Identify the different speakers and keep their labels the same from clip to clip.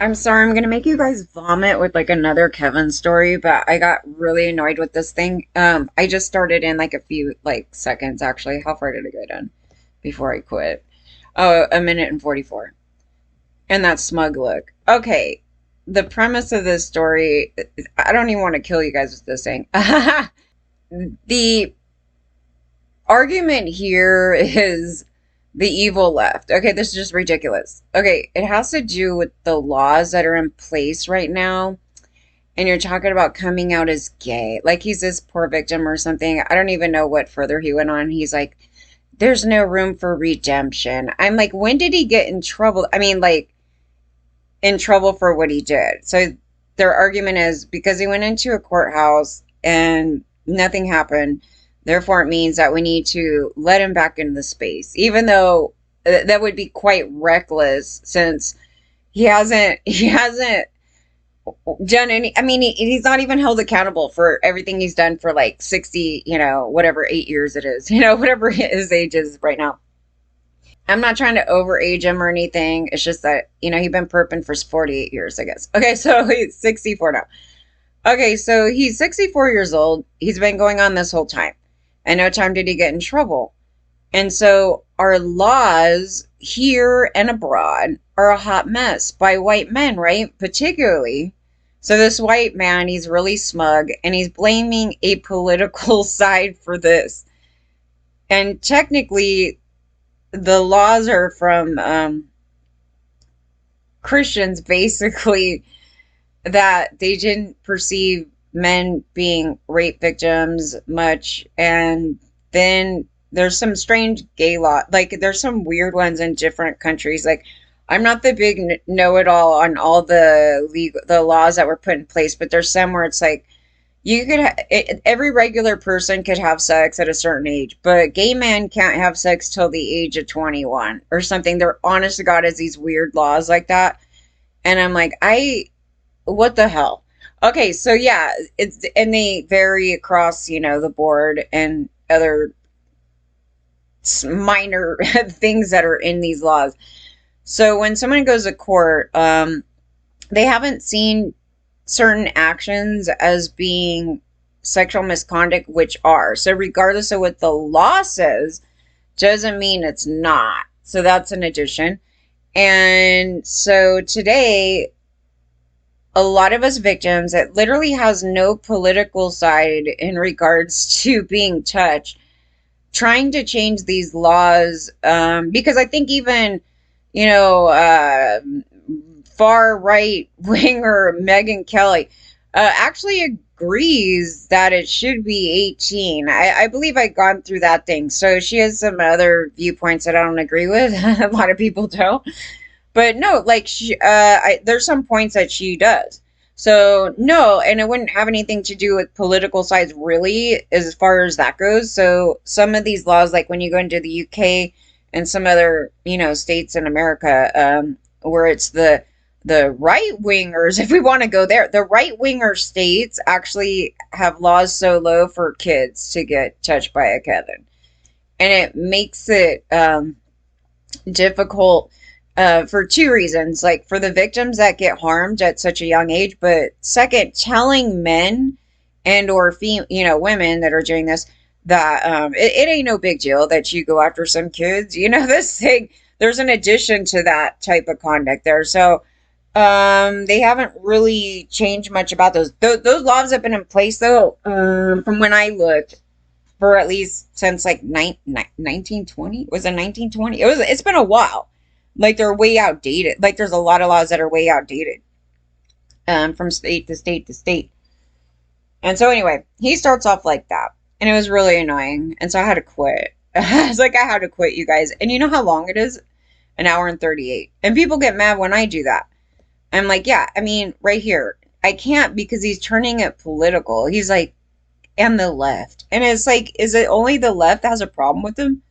Speaker 1: I'm sorry, I'm gonna make you guys vomit with like another Kevin story, but I got really annoyed with this thing. I just started in like a few like seconds actually. How far did it go down before I quit? Oh, a minute and 44. And that smug look. Okay. The premise of this story, I don't even want to kill you guys with this thing. The argument here is the evil left. Okay, this is just ridiculous. Okay, it has to do with the laws that are in place right now. And you're talking about coming out as gay. Like he's this poor victim or something. I don't even know what further he went on. He's like, there's no room for redemption. I'm like, when did he get in trouble? I mean, like, in trouble for what he did. So their argument is because he went into a courthouse and nothing happened. Therefore, it means that we need to let him back into the space, even though that would be quite reckless since he hasn't done any. I mean, he's not even held accountable for everything he's done for like 60, whatever 8 years it is, whatever his age is right now. I'm not trying to overage him or anything. It's just that, he's been perping for 48 years, I guess. Okay, so he's 64 now. Okay, so he's 64 years old. He's been going on this whole time. And no time did he get in trouble. And so our laws here and abroad are a hot mess by white men, right? Particularly. So this white man, he's really smug and he's blaming a political side for this. And technically, the laws are from Christians, basically, that they didn't perceive men being rape victims much. And then there's some strange gay law, like there's some weird ones in different countries. Like I'm not the big know-it-all on all the laws that were put in place, but there's some where it's like you could every regular person could have sex at a certain age, but gay men can't have sex till the age of 21 or something. They're honest to God has these weird laws like that. And I'm like, what the hell? Okay, so yeah, and they vary across, the board and other minor things that are in these laws. So when someone goes to court, they haven't seen certain actions as being sexual misconduct, which are. So regardless of what the law says, doesn't mean it's not. So that's an addition. And so today, a lot of us victims, it literally has no political side in regards to being touched, trying to change these laws, because I think even, far right winger Megyn Kelly actually agrees that it should be 18. I believe I've gone through that thing. So she has some other viewpoints that I don't agree with. A lot of people don't. But no, like there's some points that she does. So no, and it wouldn't have anything to do with political sides really, as far as that goes. So some of these laws, like when you go into the UK and some other, states in America, where it's the right wingers, if we want to go there, the right winger states actually have laws so low for kids to get touched by a Kevin, and it makes it difficult. For two reasons, like for the victims that get harmed at such a young age, but second, telling men and or women that are doing this that it ain't no big deal that you go after some kids. This thing, there's an addition to that type of conduct there. So they haven't really changed much about those. Those laws have been in place though, from when I looked, for at least since like 1920. Was it 1920? It's been a while. Like they're way outdated. Like there's a lot of laws that are way outdated, from state to state to state. And so anyway, he starts off like that, and it was really annoying. And so I had to quit. It's like I had to quit, you guys. And you know how long it is? An hour and 38. And people get mad when I do that. I'm like, yeah, I mean, right here, I can't, because he's turning it political. He's like, and the left, and it's like, is it only the left that has a problem with him?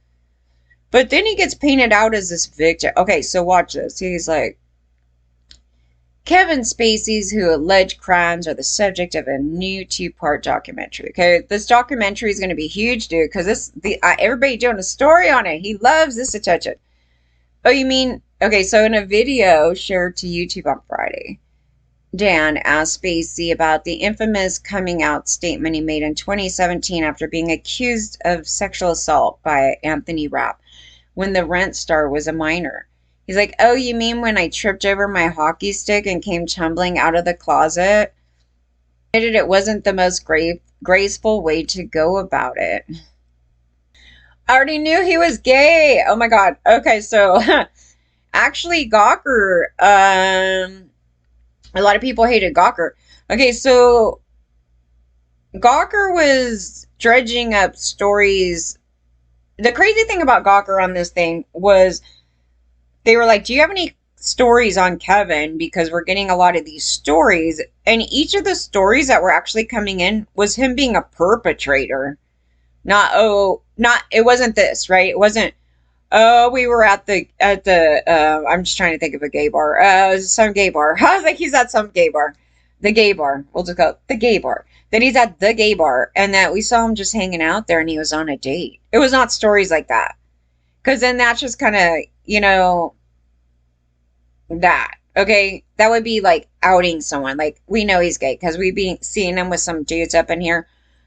Speaker 1: But then he gets painted out as this victim. Okay, so watch this. He's like, Kevin Spacey's who alleged crimes are the subject of a new 2-part documentary. Okay, this documentary is going to be huge, dude, because everybody doing a story on it. He loves this attention. Oh, you mean, okay, so in a video shared to YouTube on Friday, Dan asked Spacey about the infamous coming out statement he made in 2017 after being accused of sexual assault by Anthony Rapp when the Rent star was a minor. He's like, oh, you mean when I tripped over my hockey stick and came tumbling out of the closet? Admitted it wasn't the most graceful way to go about it. I already knew he was gay. Oh my God. Okay, so actually, Gawker, a lot of people hated Gawker. Okay, so Gawker was dredging up stories. The crazy thing about Gawker on this thing was they were like, do you have any stories on Kevin? Because we're getting a lot of these stories. And each of the stories that were actually coming in was him being a perpetrator. Not, oh, not, it wasn't this, right? It wasn't, oh, we were at I'm just trying to think of a gay bar. Some gay bar. I was like, he's at some gay bar. The gay bar. We'll just go, the gay bar. Then he's at the gay bar. And that we saw him just hanging out there and he was on a date. It was not stories like that. Because then that's just kind of, that. Okay. That would be like outing someone. Like, we know he's gay because we've been seeing him with some dudes up in here.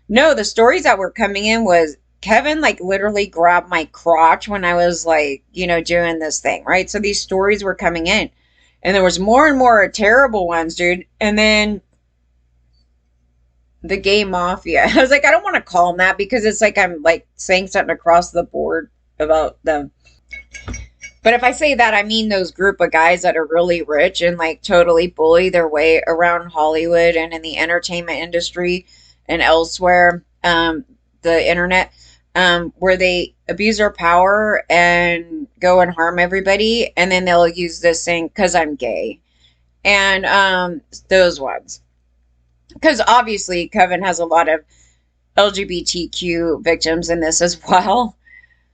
Speaker 1: No, the stories that were coming in was Kevin like literally grabbed my crotch when I was like, doing this thing, right? So these stories were coming in. And there was more and more terrible ones, dude. And then the gay mafia. I was like, I don't want to call them that because it's like I'm like saying something across the board about them. But if I say that, I mean those group of guys that are really rich and like totally bully their way around Hollywood and in the entertainment industry and elsewhere, the internet, where they abuse their power and go and harm everybody. And then they'll use this thing because I'm gay. And those ones. Because obviously Kevin has a lot of LGBTQ victims in this as well.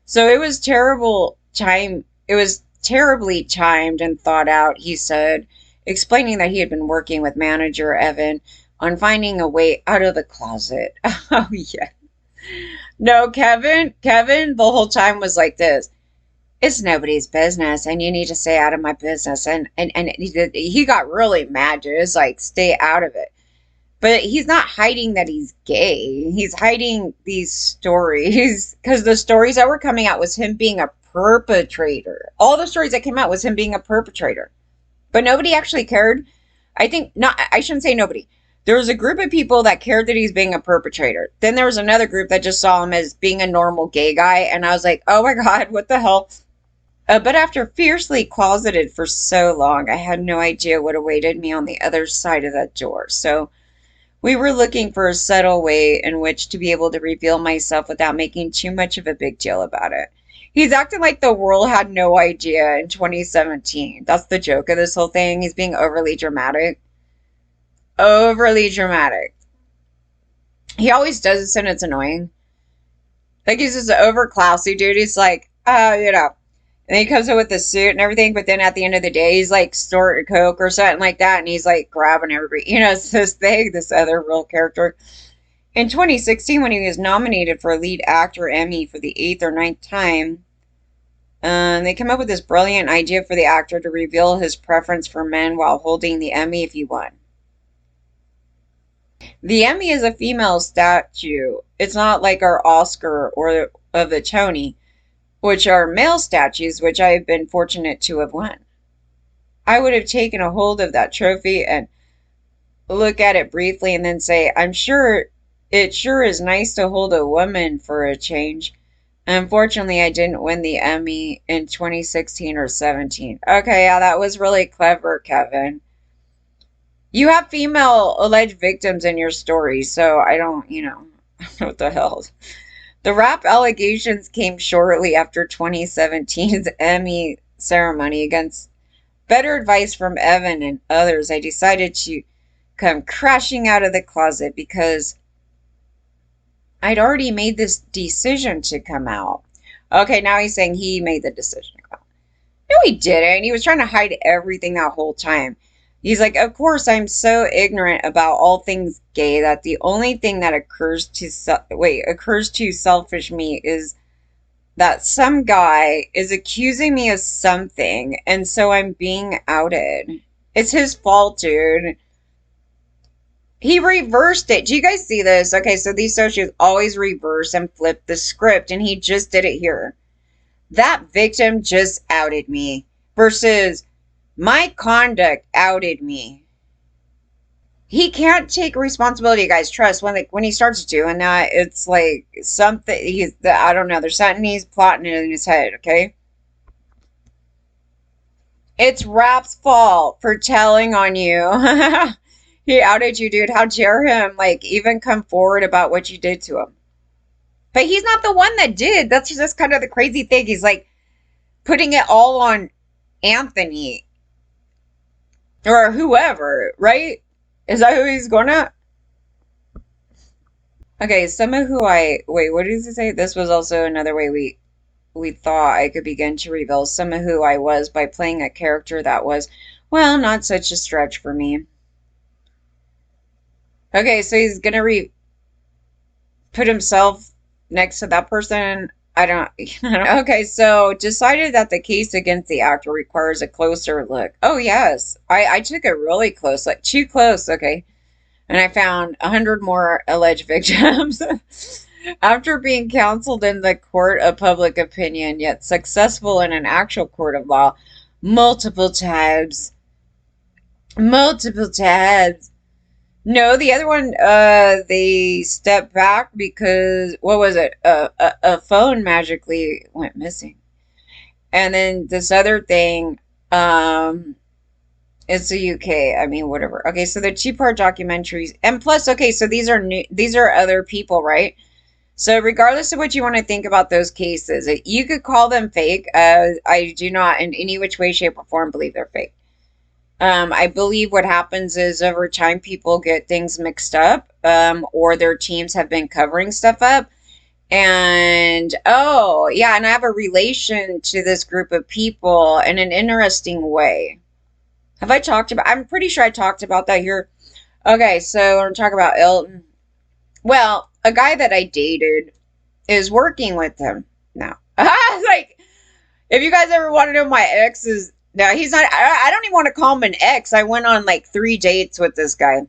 Speaker 1: So it was terrible time. It was terribly timed and thought out, he said, explaining that he had been working with manager Evan on finding a way out of the closet. Oh, yeah. No, Kevin, the whole time was like this. It's nobody's business, and you need to stay out of my business. And he got really mad, dude. It's like, stay out of it. But he's not hiding that he's gay. He's hiding these stories because the stories that were coming out was him being a perpetrator. All the stories that came out was him being a perpetrator. But nobody actually cared. I think not. I shouldn't say nobody. There was a group of people that cared that he's being a perpetrator. Then there was another group that just saw him as being a normal gay guy. And I was like, oh my God, what the hell? But after fiercely closeted for so long, I had no idea what awaited me on the other side of that door. So we were looking for a subtle way in which to be able to reveal myself without making too much of a big deal about it. He's acting like the world had no idea in 2017. That's the joke of this whole thing. He's being overly dramatic. Overly dramatic. He always does this and it's annoying. Like he's just an over classy dude. He's like, and he comes in with the suit and everything, but then at the end of the day, he's like snorting coke or something like that, and he's like grabbing everybody. It's this thing, this other real character. In 2016, when he was nominated for a lead actor Emmy for the 8th or 9th time, they come up with this brilliant idea for the actor to reveal his preference for men while holding the Emmy if he won. The Emmy is a female statue. It's not like our Oscar or of the Tony, which are male statues, which I have been fortunate to have won. I would have taken a hold of that trophy and look at it briefly and then say, I'm sure it sure is nice to hold a woman for a change. Unfortunately, I didn't win the Emmy in 2016 or 17. Okay, yeah, that was really clever, Kevin. You have female alleged victims in your story, so I don't, what the hell. The rap allegations came shortly after 2017's Emmy ceremony. Against better advice from Evan and others, I decided to come crashing out of the closet because I'd already made this decision to come out. Okay, now he's saying he made the decision to come out. No, he didn't. He was trying to hide everything that whole time. He's like, of course, I'm so ignorant about all things gay that the only thing that occurs to selfish me is that some guy is accusing me of something, and so I'm being outed. It's his fault, dude. He reversed it. Do you guys see this? Okay, so these socios always reverse and flip the script, and he just did it here. That victim just outed me versus my conduct outed me. He can't take responsibility, guys. Trust when he starts doing that, it's like something. I don't know. There's something he's plotting in his head. Okay, it's Rap's fault for telling on you. He outed you, dude. How dare him? Like even come forward about what you did to him. But he's not the one that did. That's just kind of the crazy thing. He's like putting it all on Anthony or whoever, right? Is that who he's going at? Okay, some of who I wait, what does it say? This was also another way we thought I could begin to reveal some of who I was by playing a character that was, well, not such a stretch for me. Okay, so he's gonna put himself next to that person. I don't. Okay, so decided that the case against the actor requires a closer look. Oh yes, I took a really close look, too close. Okay, and I found 100 more alleged victims. After being counseled in the court of public opinion, yet successful in an actual court of law multiple times. Multiple times. No, the other one, they stepped back because, what was it? A phone magically went missing. And then this other thing, it's the UK. I mean, whatever. Okay, so the two-part documentaries. And plus, okay, so these are other people, right? So regardless of what you want to think about those cases, you could call them fake. I do not in any which way, shape, or form believe they're fake. I believe what happens is over time people get things mixed up, or their teams have been covering stuff up. And oh, yeah, and I have a relation to this group of people in an interesting way. Have I talked about, I'm pretty sure I talked about that here. Okay, so we're talking about Elton. Well, a guy that I dated is working with him now. Like, if you guys ever want to know my ex's, no, he's not. I don't even want to call him an ex. I went on like 3 dates with this guy.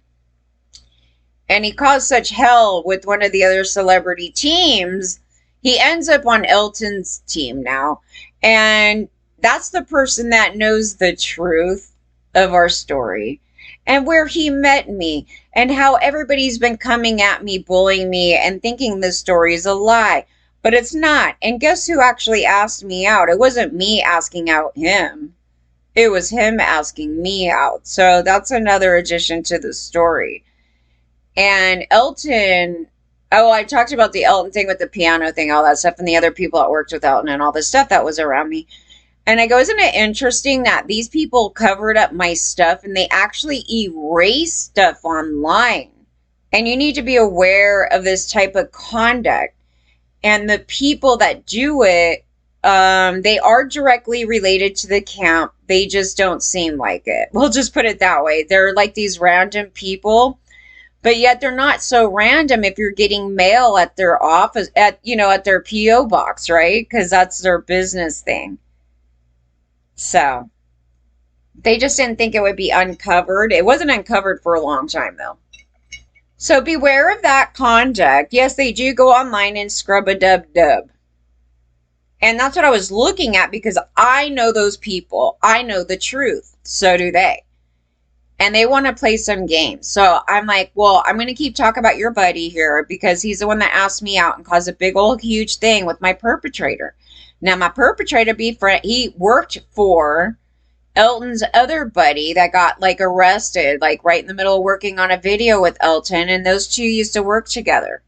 Speaker 1: And he caused such hell with one of the other celebrity teams. He ends up on Elton's team now. And that's the person that knows the truth of our story. And where he met me. And how everybody's been coming at me, bullying me, and thinking this story is a lie. But it's not. And guess who actually asked me out? It wasn't me asking out him. It was him asking me out. So that's another addition to the story. And Elton, oh, I talked about the Elton thing with the piano thing, all that stuff, and the other people that worked with Elton and all the stuff that was around me. And I go, isn't it interesting that these people covered up my stuff and they actually erase stuff online? And you need to be aware of this type of conduct. And the people that do it, they are directly related to the camp. They just don't seem like it. We'll just put it that way. They're like these random people, but yet they're not so random if you're getting mail at their office, at their P.O. box, right? Because that's their business thing. So they just didn't think it would be uncovered. It wasn't uncovered for a long time, though. So beware of that conduct. Yes, they do go online and scrub a dub. And that's what I was looking at because I know those people. I know the truth. So do they. And they want to play some games. So I'm like, well, I'm going to keep talking about your buddy here because he's the one that asked me out and caused a big old huge thing with my perpetrator. Now, my perpetrator, he worked for Elton's other buddy that got like arrested, like right in the middle of working on a video with Elton. And those two used to work together.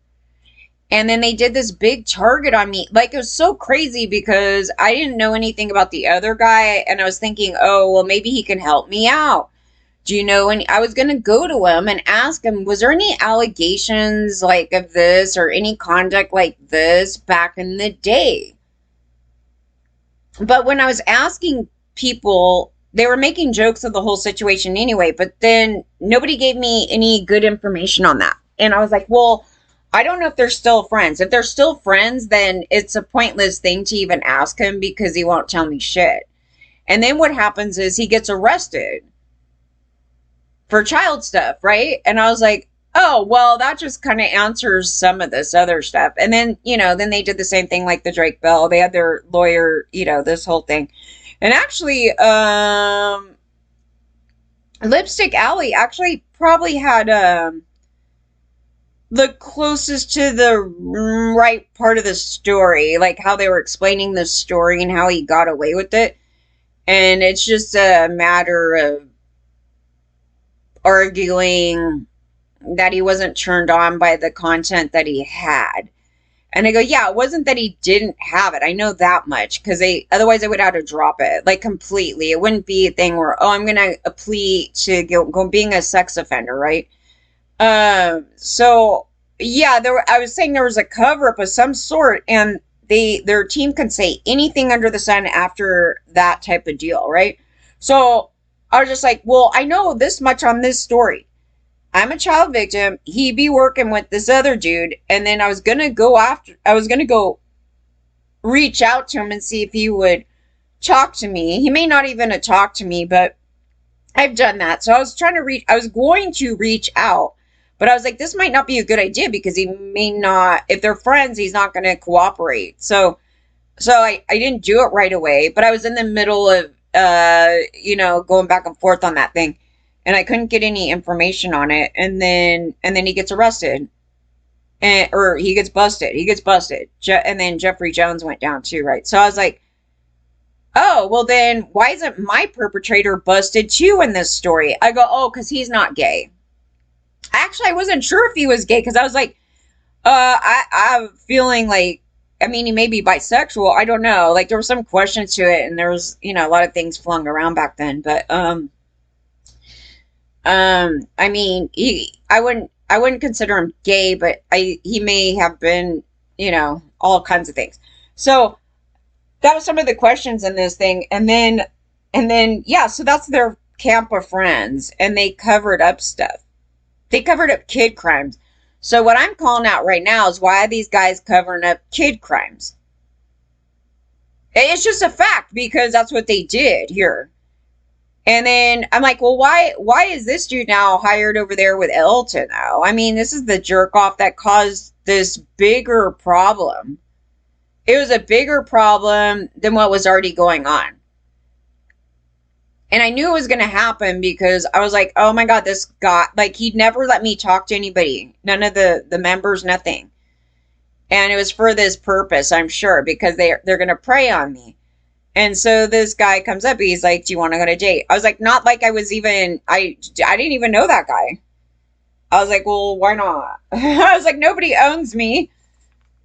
Speaker 1: And then they did this big target on me. Like, it was so crazy because I didn't know anything about the other guy. And I was thinking, oh, well, maybe he can help me out. Do you know? And I was going to go to him and ask him, was there any allegations like of this or any conduct like this back in the day? But when I was asking people, they were making jokes of the whole situation anyway. But then nobody gave me any good information on that. And I was like, well, I don't know if they're still friends. If they're still friends, then it's a pointless thing to even ask him because he won't tell me shit. And then what happens is he gets arrested for child stuff, right? And I was like, oh, well, that just kind of answers some of this other stuff. And then, then they did the same thing like the Drake Bell. They had their lawyer, this whole thing. And actually, Lipstick Alley actually probably had the closest to the right part of the story, like how they were explaining the story and how he got away with it. And it's just a matter of arguing that he wasn't turned on by the content that he had. And I go, yeah, it wasn't that he didn't have it. I know that much because otherwise I would have to drop it like completely. It wouldn't be a thing where, oh, I'm going to plead to go being a sex offender, right? So yeah, I was saying there was a cover up of some sort, and their team can say anything under the sun after that type of deal, right? So I was just like, well, I know this much on this story. I'm a child victim. He be working with this other dude, and then I was gonna go reach out to him and see if he would talk to me. He may not even have talked to me, but I've done that. So I was going to reach out, but I was like, this might not be a good idea because he may not, if they're friends, he's not going to cooperate. So I didn't do it right away, but I was in the middle of, going back and forth on that thing, and I couldn't get any information on it. And then he gets arrested, or he gets busted. And then Jeffrey Jones went down too, right? So I was like, oh, well then why isn't my perpetrator busted too in this story? I go, oh, because he's not gay. Actually, I wasn't sure if he was gay because I was like, I'm feeling like, I mean, he may be bisexual. I don't know. Like there was some question to it, and there was, a lot of things flung around back then. But I mean, I wouldn't consider him gay, but he may have been, all kinds of things. So that was some of the questions in this thing. And then, yeah, so that's their camp of friends, and they covered up stuff. They covered up kid crimes. So what I'm calling out right now is, why are these guys covering up kid crimes? It's just a fact because that's what they did here. And then I'm like, well, why is this dude now hired over there with Elton though? I mean, this is the jerk off that caused this bigger problem. It was a bigger problem than what was already going on. And I knew it was going to happen because I was like, oh my God, this guy, like, he'd never let me talk to anybody. None of the members, nothing. And it was for this purpose, I'm sure, because they're going to prey on me. And so this guy comes up, he's like, do you want to go on a date? I was like, not like I didn't even know that guy. I was like, well, why not? I was like, nobody owns me.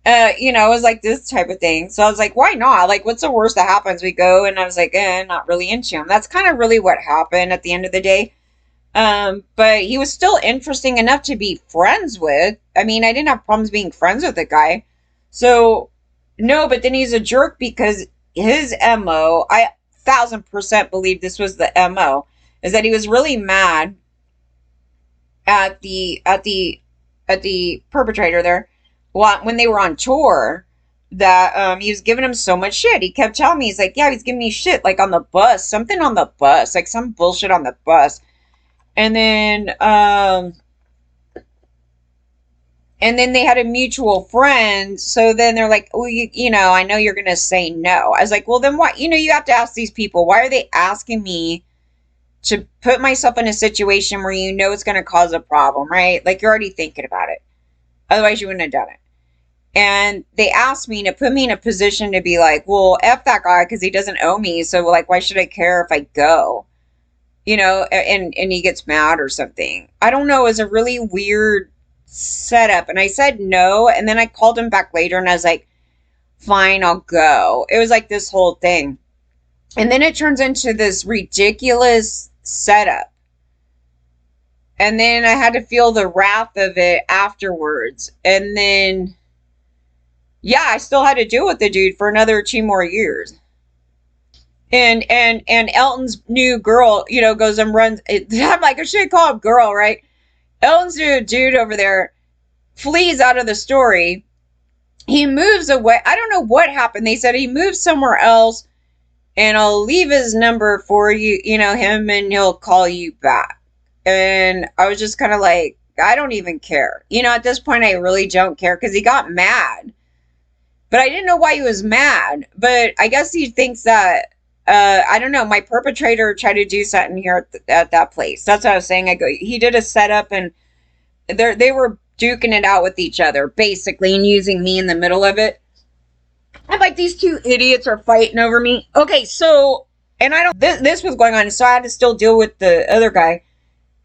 Speaker 1: It was like this type of thing. So I was like, why not? Like, what's the worst that happens? We go, and I was like, not really into him. That's kind of really what happened at the end of the day. But he was still interesting enough to be friends with. I mean, I didn't have problems being friends with the guy. So, no, but then he's a jerk because his MO, I 1000% believe this was the MO, is that he was really mad at the perpetrator there when they were on tour, that he was giving him so much shit. He kept telling me, he's like, yeah, he's giving me shit, like on the bus, something on the bus, like some bullshit on the bus. And then they had a mutual friend. So then they're like, oh, I know you're going to say no. I was like, well, then what? You have to ask these people, why are they asking me to put myself in a situation where it's going to cause a problem, right? Like, you're already thinking about it. Otherwise, you wouldn't have done it. And they asked me to put me in a position to be like, well, F that guy because he doesn't owe me. So, like, why should I care if I go? And he gets mad or something. I don't know. It was a really weird setup. And I said no. And then I called him back later and I was like, fine, I'll go. It was like this whole thing. And then it turns into this ridiculous setup. And then I had to feel the wrath of it afterwards. And then, yeah, I still had to deal with the dude for another 2 more years. And Elton's new girl, goes and runs. I'm like, I should call him girl, right? Elton's new dude over there flees out of the story. He moves away. I don't know what happened. They said he moved somewhere else, and I'll leave his number for you, him, and he'll call you back. And I was just kind of like, I don't even care. At this point, I really don't care because he got mad. But I didn't know why he was mad. But I guess he thinks that, I don't know, my perpetrator tried to do something here at that place. That's what I was saying. He did a setup, and they were duking it out with each other, basically, and using me in the middle of it. I'm like, these two idiots are fighting over me. Okay, so, and this was going on, so I had to still deal with the other guy.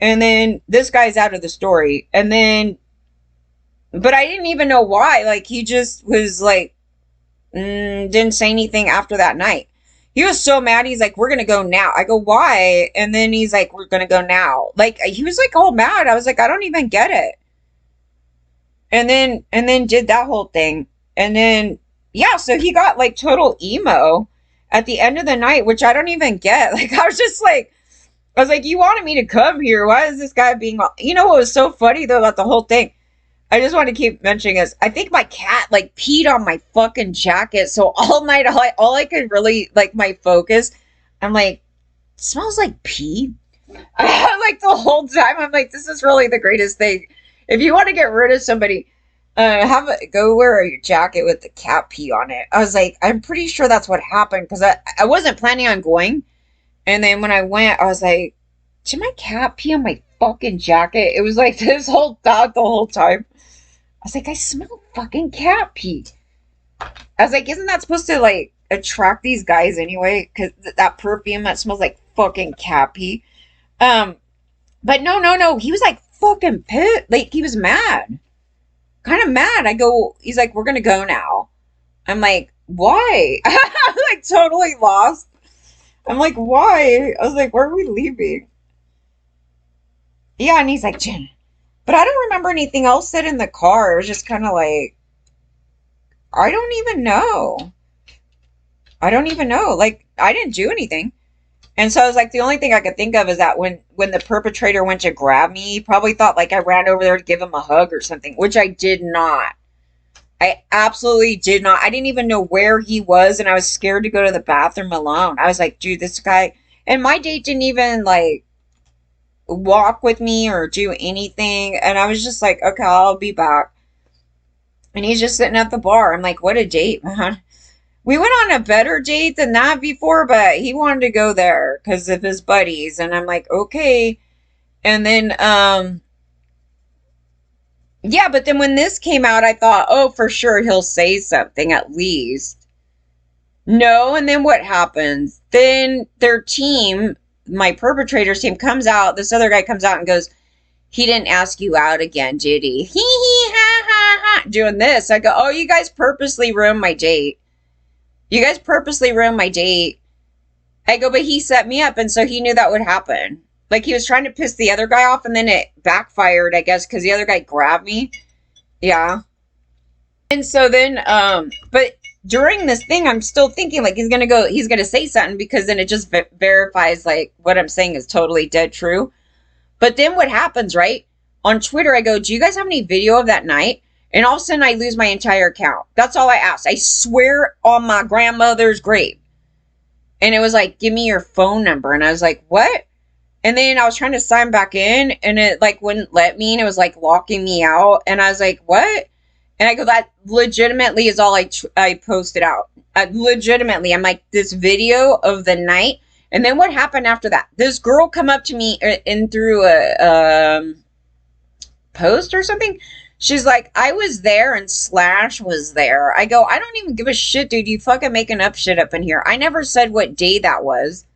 Speaker 1: And then this guy's out of the story. And then, but I didn't even know why. Like, he just was like, didn't say anything after that night. He was so mad. He's like, we're going to go now. I go, why? And then he's like, we're going to go now. Like, he was like all mad. I was like, I don't even get it. And then did that whole thing. And then, yeah, so he got like total emo at the end of the night, which I don't even get. Like, I was like, you wanted me to come here. Why is this guy being all... what was so funny though about the whole thing? I just want to keep mentioning this. I think my cat like peed on my fucking jacket. So all night, all I could really, like, my focus, I'm like, it smells like pee. Like the whole time, I'm like, this is really the greatest thing. If you want to get rid of somebody, go wear your jacket with the cat pee on it. I was like, I'm pretty sure that's what happened because I wasn't planning on going. And then when I went, I was like, did my cat pee on my fucking jacket? It was like this whole thought the whole time. I was like, I smell fucking cat pee. I was like, isn't that supposed to like attract these guys anyway? Because that perfume that smells like fucking cat pee. But no. He was like fucking pissed. Like, he was mad. Kind of mad. He's like, we're going to go now. I'm like, why? I'm like totally lost. I'm like, why? I was like, where are we leaving? Yeah, and he's like, Jen. But I don't remember anything else said in the car. It was just kind of like, I don't even know. Like, I didn't do anything. And so I was like, the only thing I could think of is that when the perpetrator went to grab me, he probably thought like I ran over there to give him a hug or something, which I did not. I absolutely did not. I didn't even know where he was, and I was scared to go to the bathroom alone. I was like, dude, this guy... And my date didn't even, like, walk with me or do anything. And I was just like, okay, I'll be back. And he's just sitting at the bar. I'm like, what a date, man. We went on a better date than that before, but he wanted to go there because of his buddies. And I'm like, okay. And then, yeah, but then when this came out, I thought, oh, for sure he'll say something at least. No, and then what happens? Then their team, my perpetrator's team, comes out. This other guy comes out and goes, he didn't ask you out again, did he? Hee hee ha ha ha. Doing this. I go, oh, you guys purposely ruined my date. I go, but he set me up, and so he knew that would happen. Like, he was trying to piss the other guy off, and then it backfired, I guess, because the other guy grabbed me. Yeah. And so then, but during this thing, I'm still thinking, like, he's going to say something, because then it just verifies, like, what I'm saying is totally dead true. But then what happens, right? On Twitter, I go, do you guys have any video of that night? And all of a sudden, I lose my entire account. That's all I asked. I swear on my grandmother's grave. And it was like, give me your phone number. And I was like, what? And then I was trying to sign back in, and it like wouldn't let me, and it was like locking me out. And I was like, what? And I go, that legitimately is all I posted out. Legitimately, I'm like, this video of the night. And then what happened after that? This girl come up to me in through a post or something. She's like, I was there and Slash was there. I go, I don't even give a shit, dude. You fucking making up shit up in here. I never said what day that was.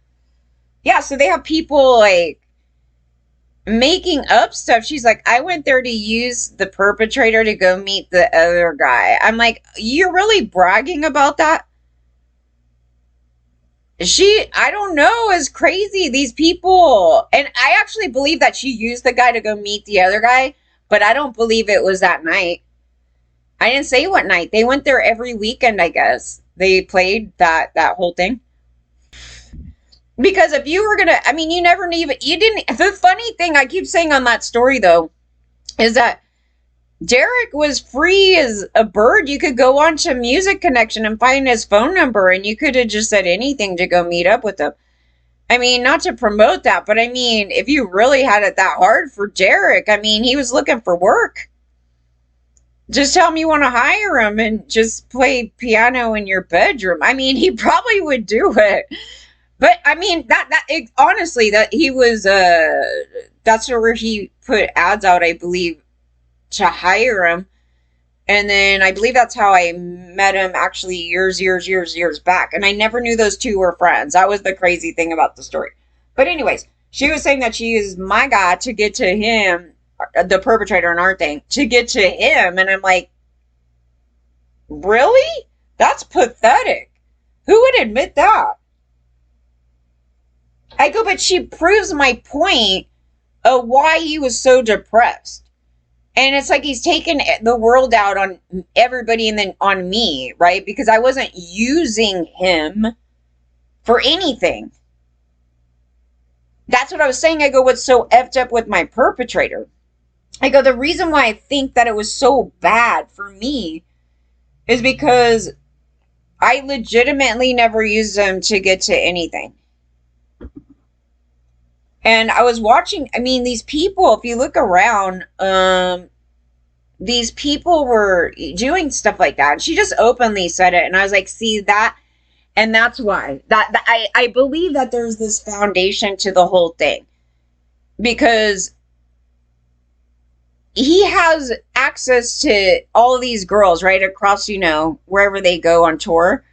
Speaker 1: Yeah, so they have people, like, making up stuff. She's like, I went there to use the perpetrator to go meet the other guy. I'm like, you're really bragging about that? I don't know, is crazy. These people. And I actually believe that she used the guy to go meet the other guy. But I don't believe it was that night. I didn't say what night. They went there every weekend, I guess. They played that whole thing. Because if you were going to, I mean, you never even, you didn't, the funny thing I keep saying on that story, though, is that Derek was free as a bird. You could go on to Music Connection and find his phone number, and you could have just said anything to go meet up with him. I mean, not to promote that, but I mean, if you really had it that hard for Derek, I mean, he was looking for work. Just tell him you want to hire him and just play piano in your bedroom. I mean, he probably would do it. But I mean, honestly, that he was that's where he put ads out, I believe, to hire him. And then I believe that's how I met him actually years back. And I never knew those two were friends. That was the crazy thing about the story. But anyways, she was saying that she used my guy to get to him, the perpetrator in our thing, to get to him. And I'm like, really? That's pathetic. Who would admit that? I go, but she proves my point of why he was so depressed. And it's like he's taken the world out on everybody and then on me, right? Because I wasn't using him for anything. That's what I was saying. I go, what's so effed up with my perpetrator? I go, the reason why I think that it was so bad for me is because I legitimately never used him to get to anything. And I was watching, I mean, these people, if you look around, these people were doing stuff like that. And she just openly said it. And I was like, see that? And that's why. I believe that there's this foundation to the whole thing. Because he has access to all of these girls, right? Across, wherever they go on tour.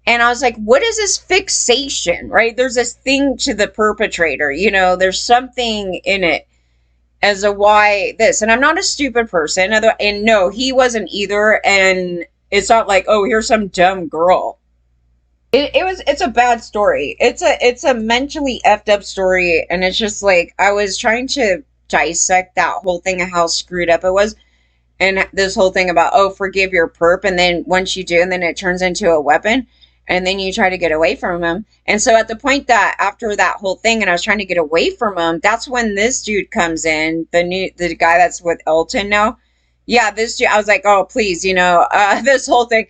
Speaker 1: And I was like, what is this fixation, right? There's this thing to the perpetrator, there's something in it as to why this. And I'm not a stupid person. And no, he wasn't either. And it's not like, oh, here's some dumb girl. It's a bad story. It's a mentally effed up story. And it's just like, I was trying to dissect that whole thing of how screwed up it was. And this whole thing about, oh, forgive your perp. And then once you do, and then it turns into a weapon. And then you try to get away from him. And so at the point that after that whole thing and I was trying to get away from him, that's when this dude comes in, the guy that's with Elton now. Yeah, this dude, I was like, oh, please, this whole thing.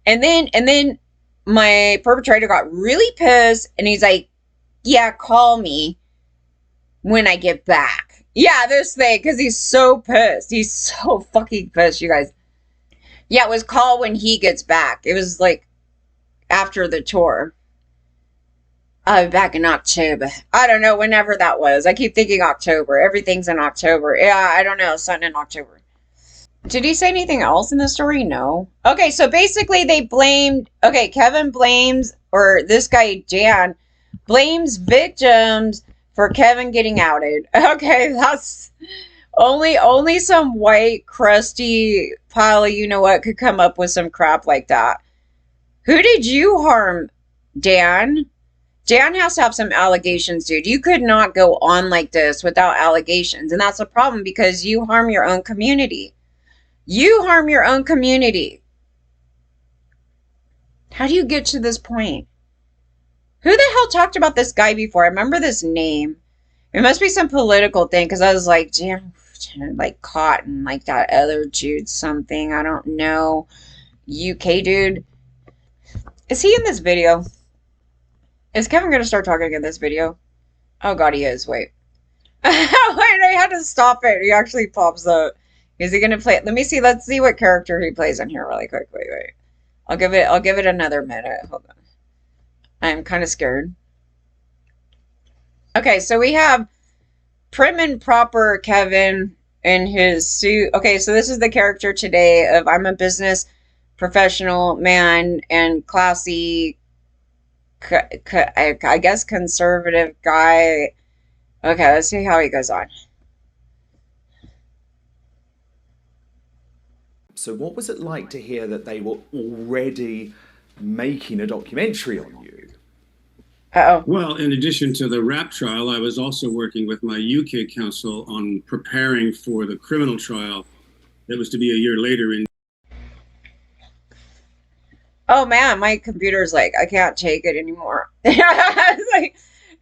Speaker 1: And then my perpetrator got really pissed and he's like, yeah, call me when I get back. Yeah, this thing, because he's so pissed. He's so fucking pissed, you guys. Yeah, it was call when he gets back. It was like, after the tour. Back in October. I don't know, whenever that was. I keep thinking October. Everything's in October. Yeah, I don't know. Something in October. Did he say anything else in the story? No. Okay, so basically they blamed... Okay, Kevin blames... Or this guy, Dan, blames victims for Kevin getting outed. Okay, that's... Only some white, crusty pile of you-know-what could come up with some crap like that. Who did you harm, Dan? Dan has to have some allegations, dude. You could not go on like this without allegations. And that's a problem because you harm your own community. You harm your own community. How do you get to this point? Who the hell talked about this guy before? I remember this name. It must be some political thing because I was like, damn, like Cotton, like that other dude, something. I don't know. UK dude. Is he in this video? Is Kevin going to start talking in this video? Oh god, he is. Wait. Wait, I had to stop it. He actually pops up. Is he going to play it? Let me see. Let's see what character he plays in here really quick. Wait. I'll give it another minute. Hold on. I'm kind of scared. Okay, so we have prim and proper Kevin in his suit. Okay, so this is the character today of I'm a business professional man and classy, I guess conservative guy. Okay, let's see how he goes on.
Speaker 2: So what was it like to hear that they were already making a documentary on you?
Speaker 1: Uh-oh.
Speaker 3: Well, in addition to the rap trial, I was also working with my UK counsel on preparing for the criminal trial that was to be a year later in...
Speaker 1: Oh man, my computer's like, I can't take it anymore.
Speaker 3: Like,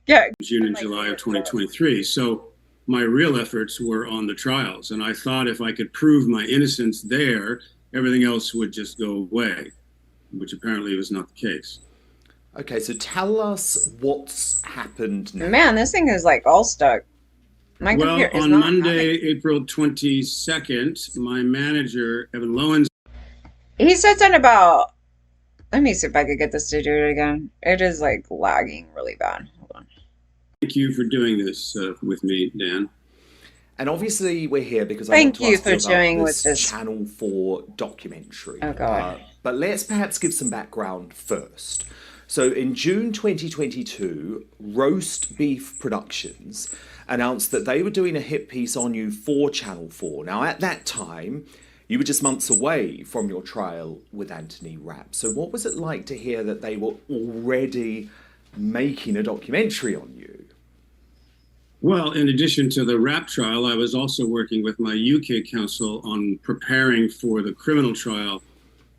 Speaker 3: yeah, June and July of 2023. So my real efforts were on the trials. And I thought if I could prove my innocence there, everything else would just go away, which apparently was not the case.
Speaker 2: Okay, so tell us what's happened now.
Speaker 1: Man, this thing is like all stuck. My
Speaker 3: Well,
Speaker 1: computer is
Speaker 3: on
Speaker 1: not
Speaker 3: Monday,
Speaker 1: having...
Speaker 3: April 22nd, my manager, Evan Lowenstein,
Speaker 1: He said something about... Let me see if I could get this to do it again. It is like lagging really bad. Hold on.
Speaker 3: thank you for doing this with me, Dan.
Speaker 2: And obviously we're here because I
Speaker 1: Thank
Speaker 2: want to
Speaker 1: you
Speaker 2: ask
Speaker 1: for
Speaker 2: you about
Speaker 1: doing
Speaker 2: this
Speaker 1: with this.
Speaker 2: Channel 4 documentary.
Speaker 1: Oh, God.
Speaker 2: But let's perhaps give some background first. So in June 2022, Roast Beef Productions announced that they were doing a hit piece on you for Channel 4. Now, at that time, you were just months away from your trial with Anthony Rapp. So what was it like to hear that they were already making a documentary on you?
Speaker 3: Well, in addition to the Rapp trial, I was also working with my UK counsel on preparing for the criminal trial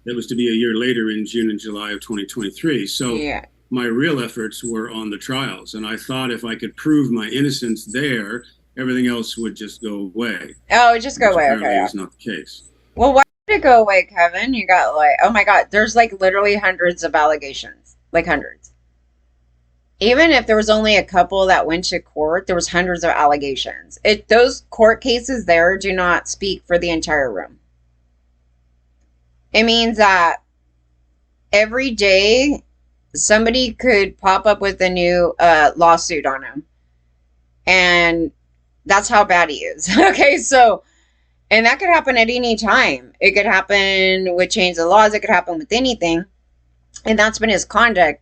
Speaker 3: that was to be a year later in June and July of 2023. So
Speaker 1: Yeah.
Speaker 3: my real efforts were on the trials. And I thought if I could prove my innocence there, everything else would just go away.
Speaker 1: Oh, just go
Speaker 3: Which
Speaker 1: away.
Speaker 3: apparently
Speaker 1: Okay. Yeah.
Speaker 3: was not the case.
Speaker 1: Well, why did it go away, Kevin? You got like... Oh my God. There's like literally hundreds of allegations. Like hundreds. Even if there was only a couple that went to court, there was hundreds of allegations. Those court cases there do not speak for the entire room. It means that every day somebody could pop up with a new lawsuit on him. And that's how bad he is. Okay, so, and that could happen at any time. It could happen with change of laws. It could happen with anything. And that's been his conduct.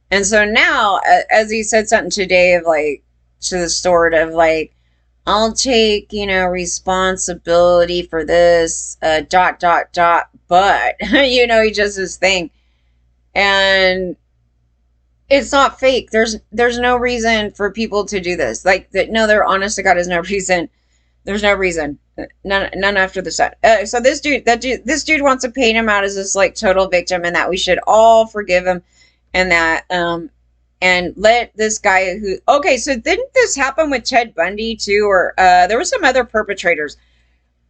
Speaker 1: And so now, as he said something today of like, to the sort of like, I'll take, responsibility for this, ... but, he does his thing. And it's not fake. There's no reason for people to do this. Like, no, there, honest to God, there's no reason. There's no reason. None after the sun. So this dude wants to paint him out as this, like, total victim and that we should all forgive him and that, and let this guy who... Okay, so didn't this happen with Ted Bundy, too? Or there were some other perpetrators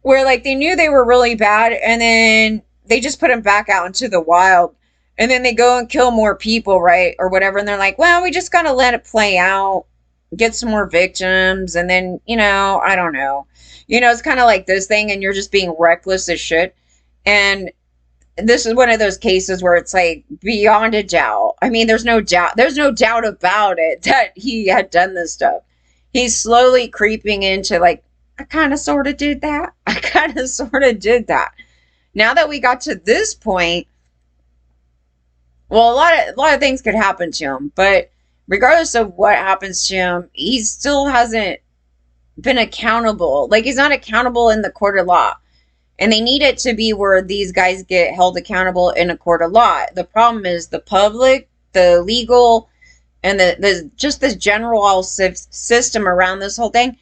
Speaker 1: where, like, they knew they were really bad, and then they just put them back out into the wild. And then they go and kill more people, right? Or whatever. And they're like, well, we just got to let it play out, get some more victims. And then, I don't know. It's kind of like this thing, and you're just being reckless as shit. And this is one of those cases where it's like beyond a doubt. I mean, there's no doubt. There's no doubt about it that he had done this stuff. He's slowly creeping into like, I kind of sort of did that. I kind of sort of did that. Now that we got to this point, well, a lot of things could happen to him, but regardless of what happens to him, he still hasn't been accountable. Like, he's not accountable in the court of law. And they need it to be where these guys get held accountable in a court of law. The problem is the public, the legal, and the just the general system around this whole thing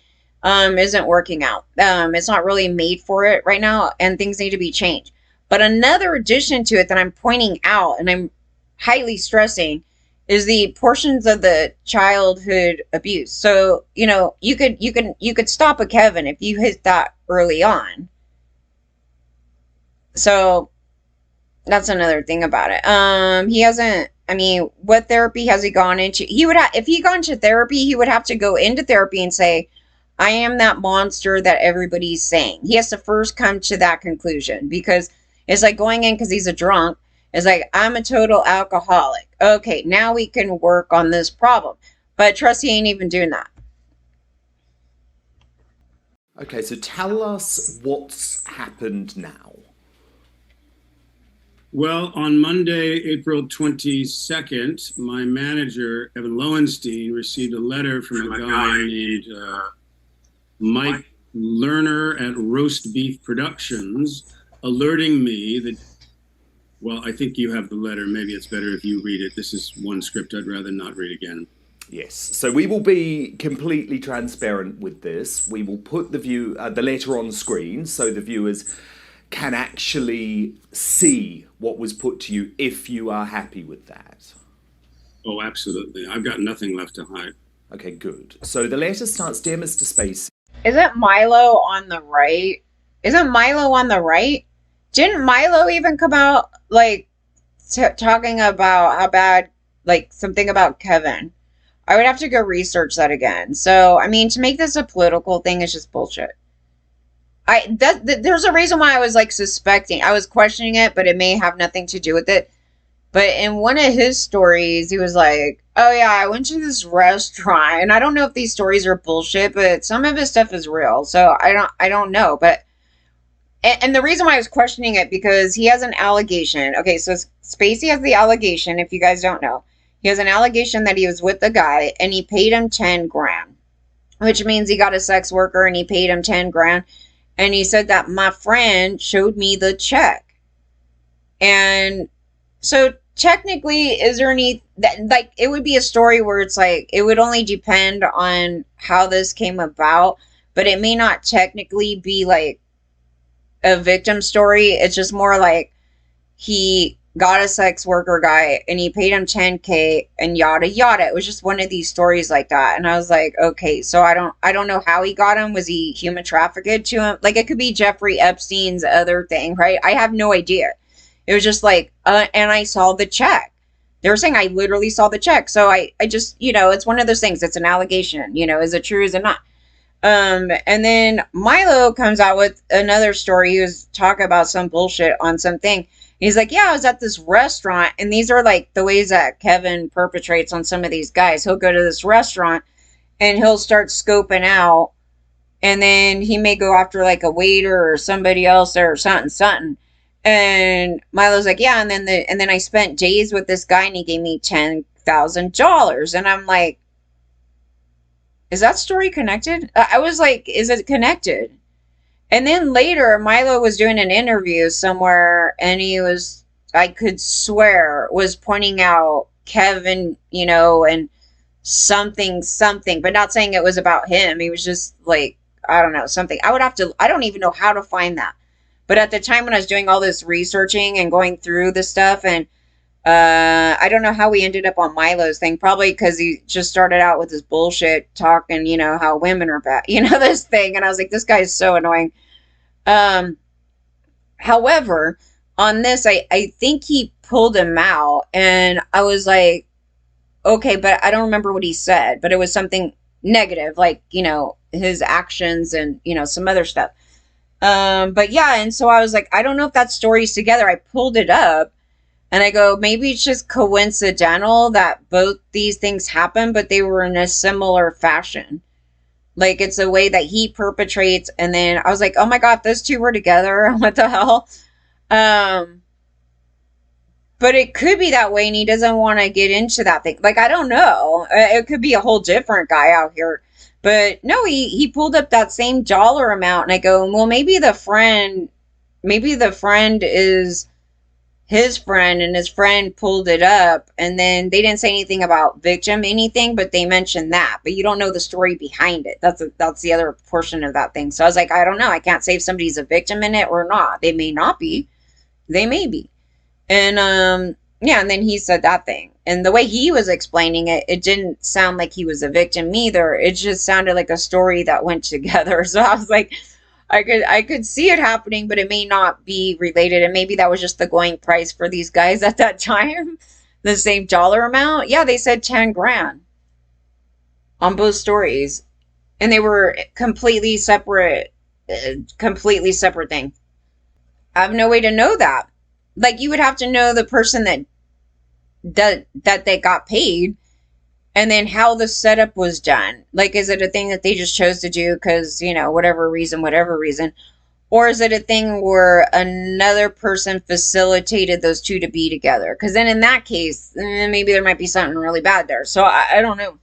Speaker 1: isn't working out. It's not really made for it right now, and things need to be changed. But another addition to it that I'm pointing out, and I'm highly stressing, is the portions of the childhood abuse. So, you could stop a Kevin if you hit that early on. So that's another thing about it. He hasn't, what therapy has he gone into? He would have, if he gone to therapy, he would have to go into therapy and say, I am that monster that everybody's saying. He has to first come to that conclusion, because it's like going in because he's a drunk. It's like, I'm a total alcoholic. Okay, now we can work on this problem. But trust he ain't even doing that.
Speaker 2: Okay, so tell us what's happened now.
Speaker 3: Well, on Monday, April 22nd, my manager, Evan Lowenstein, received a letter from a guy named Mike Lerner at Roast Beef Productions, alerting me that, well, I think you have the letter. Maybe it's better if you read it. This is one script I'd rather not read again.
Speaker 2: Yes, so we will be completely transparent with this. We will put the letter on screen so the viewers can actually see what was put to you, if you are happy with that.
Speaker 3: Oh, absolutely. I've got nothing left to hide.
Speaker 2: Okay, good. So the letter starts, Dear Mr. Spacey,
Speaker 1: Isn't Milo on the right? Isn't Milo on the right? Didn't Milo even come out like talking about how bad, like something about Kevin? I would have to go research that again. So, I mean, to make this a political thing is just bullshit. There's a reason why I was like suspecting. I was questioning it, but it may have nothing to do with it. But in one of his stories, he was like, "Oh yeah, I went to this restaurant." And I don't know if these stories are bullshit, but some of his stuff is real. So I don't know, but and the reason why I was questioning it because he has an allegation. Okay, so Spacey has the allegation, if you guys don't know. He has an allegation that he was with a guy and he paid him 10 grand, which means he got a sex worker and he paid him 10 grand. And he said that my friend showed me the check. And so technically, is there any that like it would be a story where it's like it would only depend on how this came about, but it may not technically be like a victim story. It's just more like he got a sex worker guy and he paid him 10K and yada yada. It was just one of these stories like that. And I was like, okay, so I don't know how he got him. Was he human trafficked to him? Like it could be Jeffrey Epstein's other thing, right? I have no idea. It was just like, and I saw the check. They were saying I literally saw the check. So I just, it's one of those things. It's an allegation, is it true? Is it not? And then Milo comes out with another story. He was talking about some bullshit on something. He's like, yeah, I was at this restaurant. And these are like the ways that Kevin perpetrates on some of these guys. He'll go to this restaurant and he'll start scoping out. And then he may go after like a waiter or somebody else or something. And Milo's like, yeah. And then I spent days with this guy and he gave me $10,000. And I'm like, is that story connected? I was like, is it connected? And then later, Milo was doing an interview somewhere, and he was, I could swear, was pointing out Kevin, and something, but not saying it was about him. He was just like, I don't know, something. I don't even know how to find that. But at the time when I was doing all this researching and going through the stuff, and I don't know how we ended up on Milo's thing. Probably because he just started out with his bullshit talking, how women are bad, this thing. And I was like, this guy is so annoying. However, on this, I think he pulled him out. And I was like, okay, but I don't remember what he said. But it was something negative, like, his actions and, some other stuff. But yeah, and so I was like, I don't know if that story's together. I pulled it up. And I go, maybe it's just coincidental that both these things happen, but they were in a similar fashion. Like it's a way that he perpetrates. And then I was like, oh my God, those two were together. What the hell? But it could be that way and he doesn't want to get into that thing. Like, I don't know. It could be a whole different guy out here. But no, he pulled up that same dollar amount. And I go, well, maybe the friend is his friend and his friend pulled it up, and then they didn't say anything about victim anything, but they mentioned that, but you don't know the story behind it. That's the other portion of that thing. So I was like, I don't know, I can't say if somebody's a victim in it or not. They may not be, they may be. And yeah, and then he said that thing, and the way he was explaining it, it didn't sound like he was a victim either. It just sounded like a story that went together. So I was like, I could see it happening, but it may not be related. And maybe that was just the going price for these guys at that time. The same dollar amount. Yeah, they said 10 grand on both stories. And they were completely separate thing. I have no way to know that. Like you would have to know the person that they got paid. And then how the setup was done. Like, is it a thing that they just chose to do because, whatever reason. Or is it a thing where another person facilitated those two to be together? Because then in that case, maybe there might be something really bad there. So I don't know.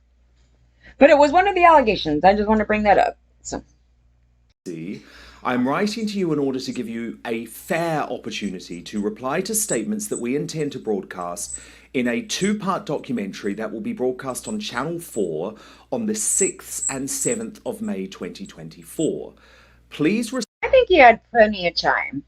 Speaker 1: But it was one of the allegations. I just want to bring that up. So.
Speaker 2: I'm writing to you in order to give you a fair opportunity to reply to statements that we intend to broadcast in a 2-part documentary that will be broadcast on Channel 4 on the 6th and 7th of May 2024. Please...
Speaker 1: I think he had plenty of time.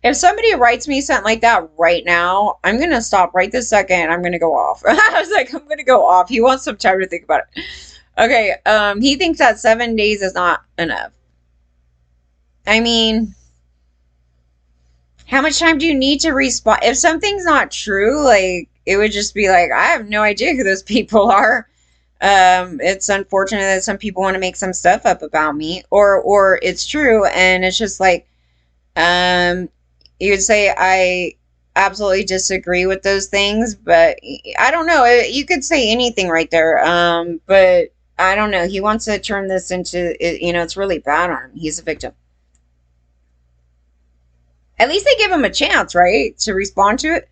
Speaker 1: If somebody writes me something like that right now, I'm going to stop right this second. I'm going to go off. I was like, I'm going to go off. He wants some time to think about it. Okay, he thinks that 7 days is not enough. I mean, how much time do you need to respond? If something's not true, like, it would just be like, I have no idea who those people are. It's unfortunate that some people want to make some stuff up about me, or it's true, and it's just like, um, you would say I absolutely disagree with those things, but I don't know. You could say anything right there. But I don't know. He wants to turn this into, it's really bad on him. He's a victim. At least they give him a chance, right, to respond to it.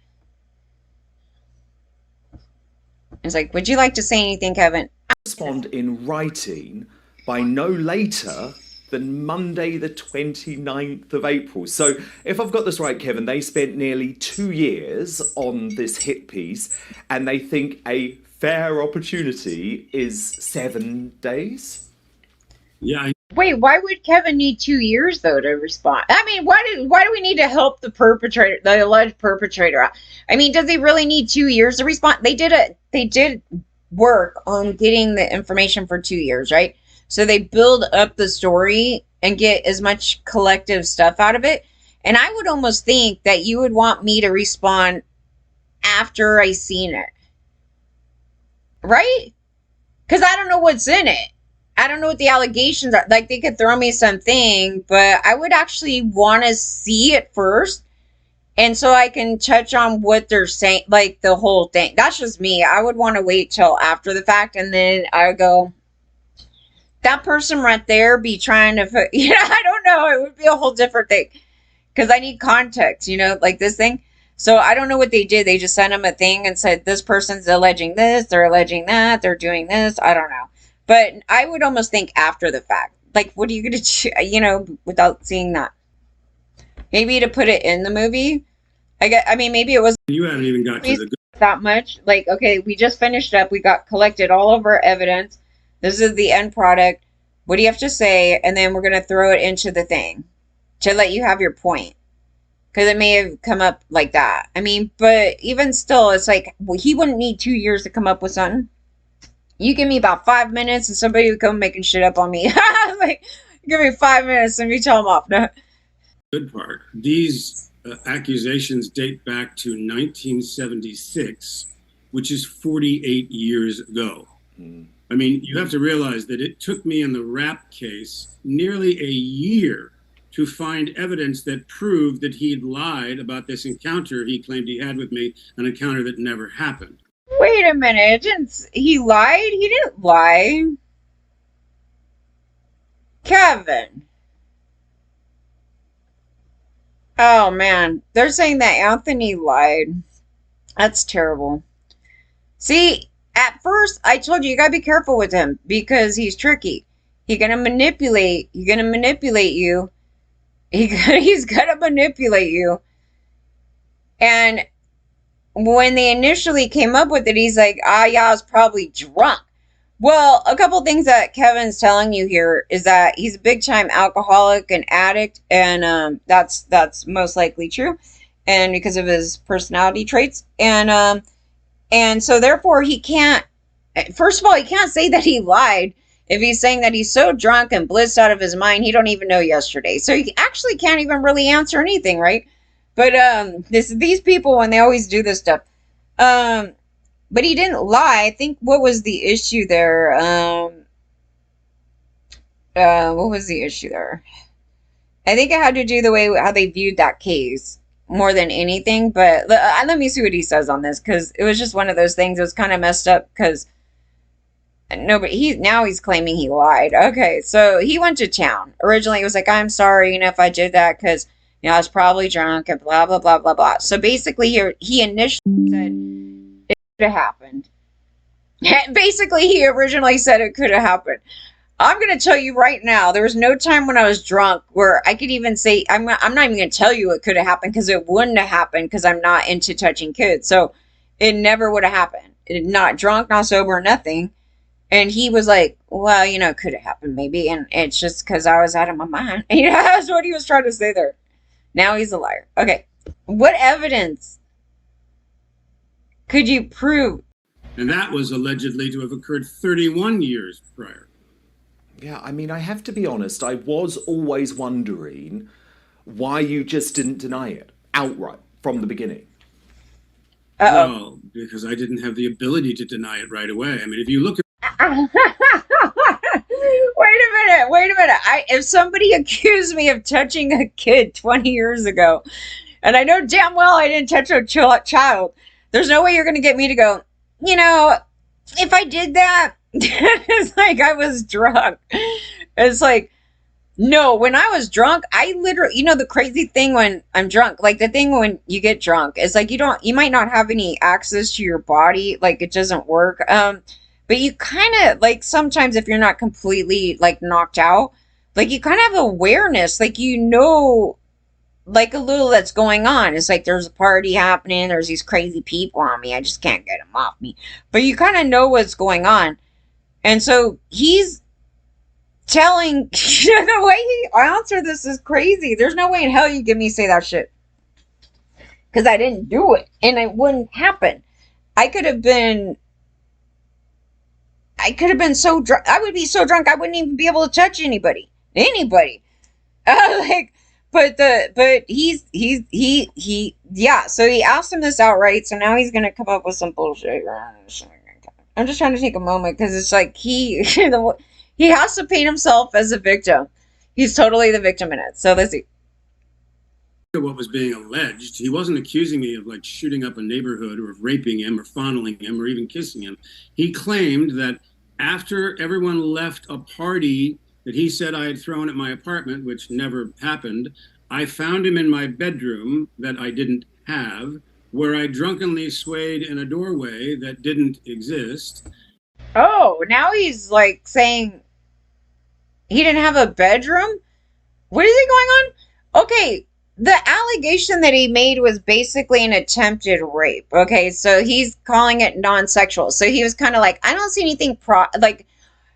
Speaker 1: It's like, would you like to say anything, Kevin?
Speaker 2: Respond in writing by no later than Monday, the 29th of April. So, if I've got this right, Kevin, they spent nearly 2 years on this hit piece, and they think a fair opportunity is 7 days.
Speaker 3: Yeah,
Speaker 1: Wait, why would Kevin need 2 years though to respond? I mean, why do we need to help the perpetrator, the alleged perpetrator out? I mean, does he really need 2 years to respond? They did work on getting the information for 2 years, right? So they build up the story and get as much collective stuff out of it. And I would almost think that you would want me to respond after I seen it, right? Because I don't know what's in it. I don't know what the allegations are. Like, they could throw me something, but I would actually want to see it first. And so I can touch on what they're saying, like the whole thing. That's just me. I would want to wait till after the fact. And then I go, that person right there be trying to, I don't know. It would be a whole different thing. Because I need context, like this thing. So I don't know what they did. They just sent him a thing and said, this person's alleging this, they're alleging that, they're doing this. I don't know. But I would almost think after the fact. Like, what are you going to do, without seeing that? Maybe to put it in the movie. I mean, maybe it was
Speaker 3: you haven't even got to the good.
Speaker 1: that much. Like, okay, we just finished up. We got collected all of our evidence. This is the end product. What do you have to say? And then we're going to throw it into the thing to let you have your point. Because it may have come up like that. I mean, but even still, it's like, well, he wouldn't need 2 years to come up with something. You give me about 5 minutes and somebody would come making shit up on me. Like, give me 5 minutes and me tell them off. No.
Speaker 3: Good part. These accusations date back to 1976, which is 48 years ago. I mean, you have to realize that it took me in the rap case nearly a year to find evidence that proved that he'd lied about this encounter he claimed he had with me, an encounter that never happened.
Speaker 1: Wait a minute. He lied? He didn't lie. Kevin. Oh, man. They're saying that Anthony lied. That's terrible. See, at first, I told you gotta be careful with him because he's tricky. He's gonna manipulate. He's gonna manipulate you. He's gonna manipulate you. And when they initially came up with it, he's like, yeah, I was probably drunk. Well, a couple things that Kevin's telling you here is that he's a big time alcoholic and addict, and that's most likely true, and because of his personality traits, and so therefore he can't. First of all, he can't say that he lied if he's saying that he's so drunk and blissed out of his mind he don't even know yesterday. So he actually can't even really answer anything, right? But these people, when they always do this stuff, but he didn't lie. I think what was the issue there? What was the issue there? I think it had to do the way how they viewed that case more than anything. But let me see what he says on this, because it was just one of those things. It was kind of messed up because no, but he's claiming he lied. Okay, so he went to town. Originally, it was like, I'm sorry, if I did that because I was probably drunk and blah blah blah blah blah. So basically, he initially said it could have happened. Basically, he originally said it could have happened. I'm going to tell you right now, there was no time when I was drunk where I could even say, I'm not even going to tell you it could have happened, because it wouldn't have happened, because I'm not into touching kids. So it never would have happened. Not drunk, not sober, nothing. And he was like, well, it could have happened maybe. And it's just because I was out of my mind. That's what he was trying to say there. Now he's a liar. Okay. What evidence could you prove?
Speaker 3: And that was allegedly to have occurred 31 years prior.
Speaker 2: Yeah, I mean, I have to be honest, I was always wondering why you just didn't deny it outright from the beginning.
Speaker 1: Uh
Speaker 3: Well, because I didn't have the ability to deny it right away. I mean, if you look at
Speaker 1: oh. Wait a minute. Wait a minute. If somebody accused me of touching a kid 20 years ago, and I know damn well I didn't touch a child, there's no way you're going to get me to go, you know, if I did that, it's like I was drunk. It's like, no, when I was drunk, I literally, the crazy thing when I'm drunk, like the thing when you get drunk is like you might not have any access to your body, like it doesn't work. But you kind of like sometimes if you're not completely like knocked out, like you kind of have awareness, like like a little that's going on. It's like there's a party happening, there's these crazy people on me, I just can't get them off me. But you kind of know what's going on. And so he's telling the way he answered this is crazy. There's no way in hell you give me say that shit. Because I didn't do it. And it wouldn't happen. I could have been so drunk. I would be so drunk I wouldn't even be able to touch anybody. Anybody. Like, but yeah. So he asked him this outright. So now he's gonna come up with some bullshit. I'm just trying to take a moment because it's like he has to paint himself as a victim. He's totally the victim in it. So let's see.
Speaker 3: what was being alleged, he wasn't accusing me of like shooting up a neighborhood or of raping him or fondling him or even kissing him. He claimed that after everyone left a party that he said I had thrown at my apartment, which never happened, I found him in my bedroom that I didn't have, where I drunkenly swayed in a doorway that didn't exist.
Speaker 1: Oh, now he's like saying he didn't have a bedroom? What is he going on? Okay, the allegation that he made was basically an attempted rape. Okay, so he's calling it non-sexual. So he was kind of like, I don't see anything like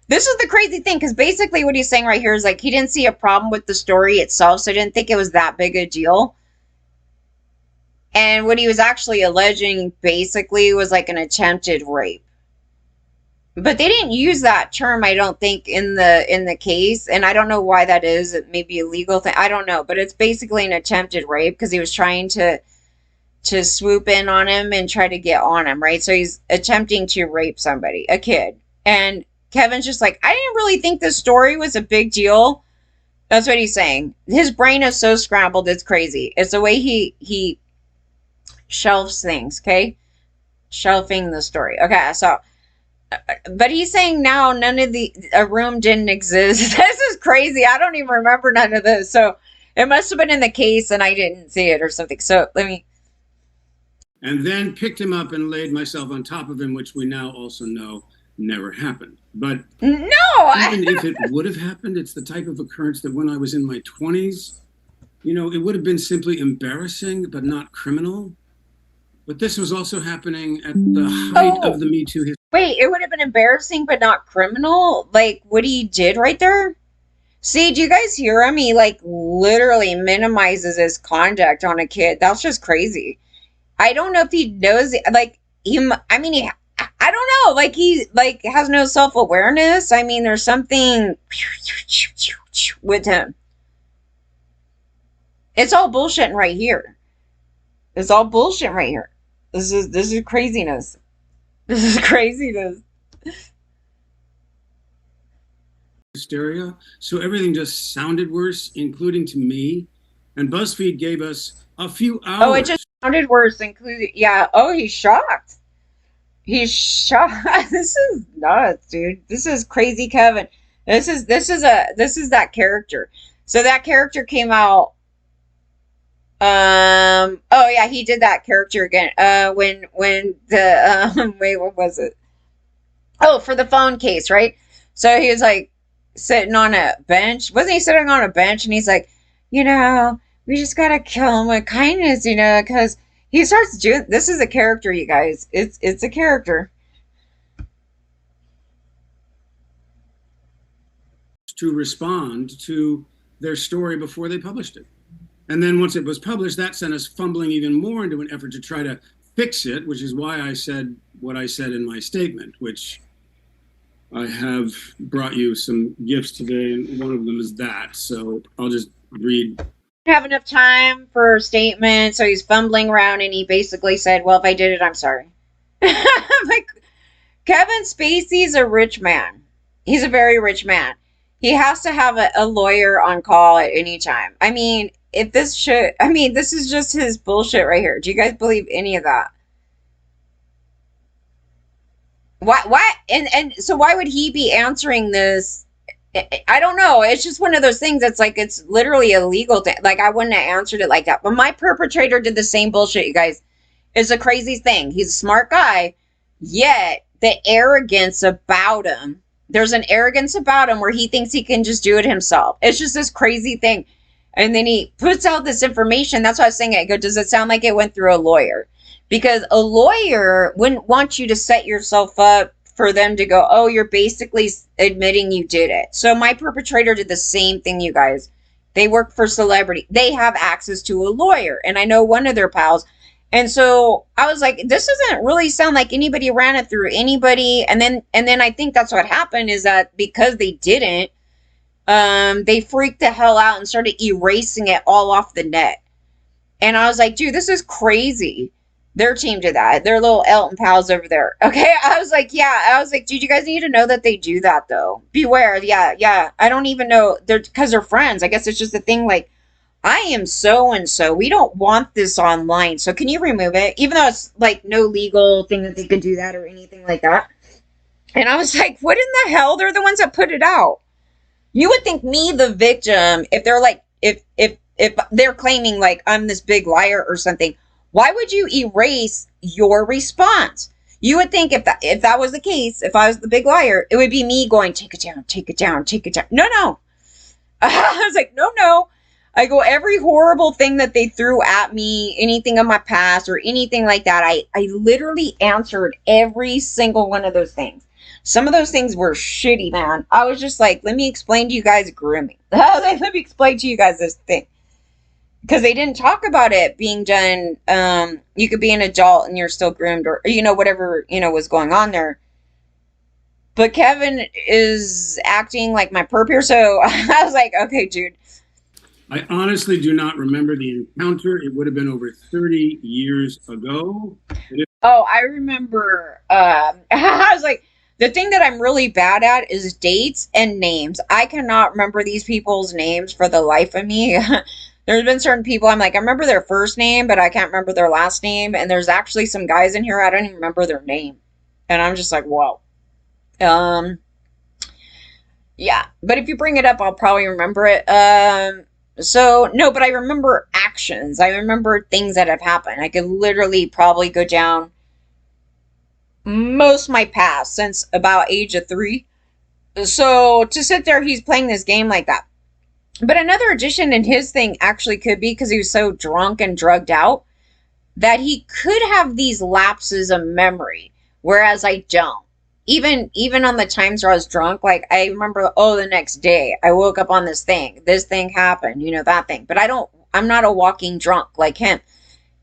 Speaker 1: this is the crazy thing because basically what he's saying right here is like he didn't see a problem with the story itself, so didn't think it was that big a deal. And what he was actually alleging basically was like an attempted rape. But they didn't use that term, I don't think, in the case, and I don't know why that is. It may be a legal thing. I don't know, but it's basically an attempted rape because he was trying to swoop in on him and try to get on him, right? So he's attempting to rape somebody, a kid. And Kevin's just like, I didn't really think this story was a big deal. That's what he's saying. His brain is so scrambled, it's crazy. It's the way he shelves things, okay? Shelving the story. Okay, so but he's saying now none of a room didn't exist. This is crazy. I don't even remember none of this. So it must have been in the case and I didn't see it or something. So let me.
Speaker 3: And then picked him up and laid myself on top of him, which we now also know never happened. But
Speaker 1: no,
Speaker 3: even if it would have happened, it's the type of occurrence that when I was in my 20s, it would have been simply embarrassing, but not criminal. But this was also happening at the height of the Me Too history.
Speaker 1: Wait, it would have been embarrassing, but not criminal? Like what he did right there? See, do you guys hear him? He like literally minimizes his conduct on a kid. That's just crazy. I don't know if he knows, like, I don't know, like, he, like, has no self-awareness. I mean, there's something with him. It's all bullshit right here. It's all bullshit right here. This is craziness. This is craziness.
Speaker 3: Hysteria. So everything just sounded worse, including to me. And BuzzFeed gave us a few hours.
Speaker 1: Oh, it just sounded worse, including, yeah. Oh, he's shocked. He's shocked. This is nuts, dude. This is crazy, Kevin. This is that character. So that character came out. Oh yeah, he did that character again. When the wait, what was it? Oh, for the phone case, right? So he was like sitting on a bench. Wasn't he sitting on a bench? And he's like, we just gotta kill him with kindness, because he starts doing. This is a character, you guys. It's a character.
Speaker 3: To respond to their story before they published it. And then once it was published, that sent us fumbling even more into an effort to try to fix it, which is why I said what I said in my statement, which I have brought you some gifts today, and one of them is that. So I'll just read.
Speaker 1: Have enough time for a statement, so he's fumbling around, and he basically said, "Well, if I did it, I'm sorry." I'm like, Kevin Spacey's a rich man. He's a very rich man. He has to have a lawyer on call at any time. I mean, if this shit, I mean, this is just his bullshit right here. Do you guys believe any of that? Why, and so why would he be answering this? I don't know. It's just one of those things that's like, it's literally illegal to, like, I wouldn't have answered it like that. But my perpetrator did the same bullshit, you guys. It's a crazy thing. He's a smart guy, yet the arrogance about him, there's an arrogance about him where he thinks he can just do it himself. It's just this crazy thing. And then he puts out this information. That's why I was saying, I go, does it sound like it went through a lawyer? Because a lawyer wouldn't want you to set yourself up for them to go, oh, you're basically admitting you did it. So my perpetrator did the same thing, you guys. They work for celebrity. They have access to a lawyer. And I know one of their pals. And so I was like, this doesn't really sound like anybody ran it through anybody. And then I think that's what happened, is that because they didn't, they freaked the hell out and started erasing it all off the net. And I was like, dude, this is crazy. Their team did that. Their little Elton pals over there. Okay. I was like, yeah. I was like, dude, you guys need to know that they do that though. Beware. Yeah. Yeah. I don't even know. Because they're friends. I guess it's just a thing like, I am so and so. We don't want this online. So can you remove it? Even though it's like no legal thing that they can do that or anything like that. And I was like, what in the hell? They're the ones that put it out. You would think me, the victim, if they're like, if they're claiming like I'm this big liar or something, why would you erase your response? You would think if that was the case, if I was the big liar, it would be me going, take it down, take it down, take it down. No. I was like, no. I go, every horrible thing that they threw at me, anything of my past or anything like that, I literally answered every single one of those things. Some of those things were shitty, man. I was just like, let me explain to you guys grooming. Let me explain to you guys this thing. Because they didn't talk about it being done. You could be an adult and you're still groomed, or, whatever, was going on there. But Kevin is acting like my perp here. So I was like, okay, dude.
Speaker 3: I honestly do not remember the encounter. It would have been over 30 years ago.
Speaker 1: Oh, I remember. I was like, the thing that I'm really bad at is dates and names. I cannot remember these people's names for the life of me. There's been certain people I'm like, I remember their first name, but I can't remember their last name. And there's actually some guys in here, I don't even remember their name. And I'm just like, whoa. Yeah. But if you bring it up, I'll probably remember it. So, no, but I remember actions. I remember things that have happened. I could literally probably go down most of my past since about age of 3. So, to sit there, he's playing this game like that. But another addition in his thing actually could be because he was so drunk and drugged out that he could have these lapses of memory, whereas I don't. Even on the times where I was drunk, like I remember, the next day I woke up on this thing happened, that thing. But I'm not a walking drunk like him.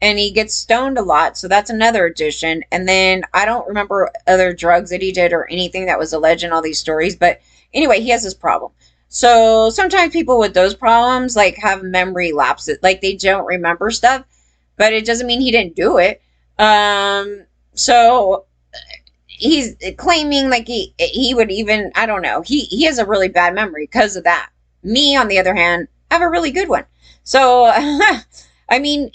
Speaker 1: And he gets stoned a lot, so that's another addition. And then I don't remember other drugs that he did or anything that was alleged in all these stories. But anyway, he has this problem. So sometimes people with those problems like have memory lapses, like they don't remember stuff, but it doesn't mean he didn't do it. So he's claiming like he would even, I don't know, he has a really bad memory because of that. Me, on the other hand, have a really good one. So, I mean,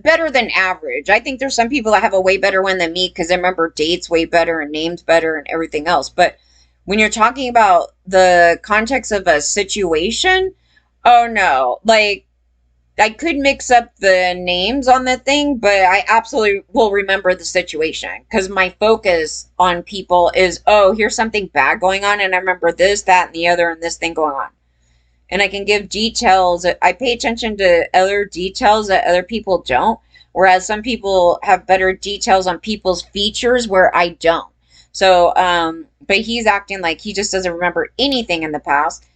Speaker 1: better than average. I think there's some people that have a way better one than me because they remember dates way better and names better and everything else. But when you're talking about the context of a situation, oh no, like I could mix up the names on the thing, but I absolutely will remember the situation because my focus on people is, here's something bad going on. And I remember this, that, and the other, and this thing going on. And I can give details. I pay attention to other details that other people don't. Whereas some people have better details on people's features where I don't. So, but he's acting like he just doesn't remember anything in the past.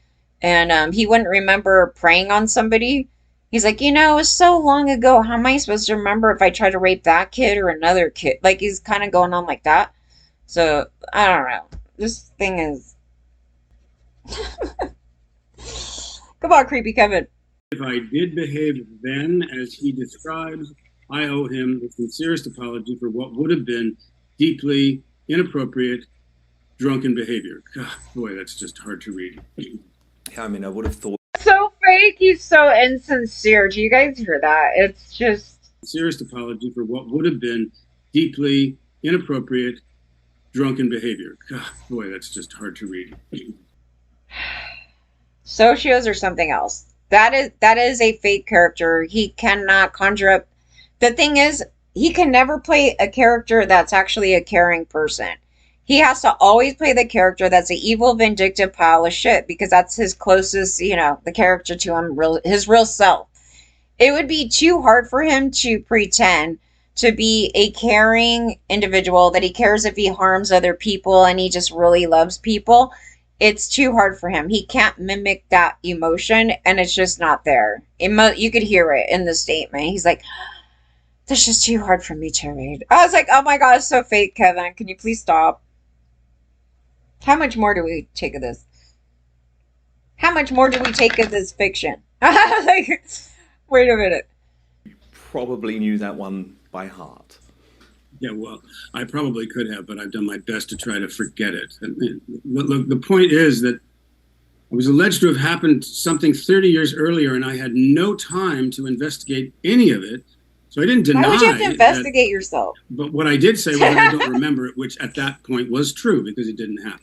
Speaker 1: And he wouldn't remember preying on somebody. He's like, it was so long ago. How am I supposed to remember if I try to rape that kid or another kid? Like, he's kind of going on like that. So, I don't know. This thing is. Come on, creepy Kevin.
Speaker 3: If I did behave then as he describes, I owe him the sincerest apology for what would have been deeply inappropriate, drunken behavior. God, boy, that's just hard to read.
Speaker 2: Yeah, I mean, I would have thought.
Speaker 1: So fake. He's so insincere. Do you guys hear that? It's just.
Speaker 3: Sincerest apology for what would have been deeply inappropriate, drunken behavior. God, boy, that's just hard to read.
Speaker 1: Socios or something else. That is a fake character. He cannot conjure up. The thing is, he can never play a character that's actually a caring person. He has to always play the character that's an evil, vindictive pile of shit because that's his closest, the character to him, his real self. It would be too hard for him to pretend to be a caring individual, that he cares if he harms other people and he just really loves people. It's too hard for him. He can't mimic that emotion, and it's just not there. You could hear it in the statement. He's like, "That's just too hard for me to read." I was like, "Oh my god, it's so fake, Kevin. Can you please stop?" How much more do we take of this? How much more do we take of this fiction? Like, wait a minute.
Speaker 2: Probably knew that one by heart.
Speaker 3: Yeah, well, I probably could have, but I've done my best to try to forget it. Look, the point is that it was alleged to have happened something 30 years earlier, and I had no time to investigate any of it. So I didn't deny.
Speaker 1: Why would you have to investigate yourself?
Speaker 3: But what I did say was that I don't remember it, which at that point was true because it didn't happen.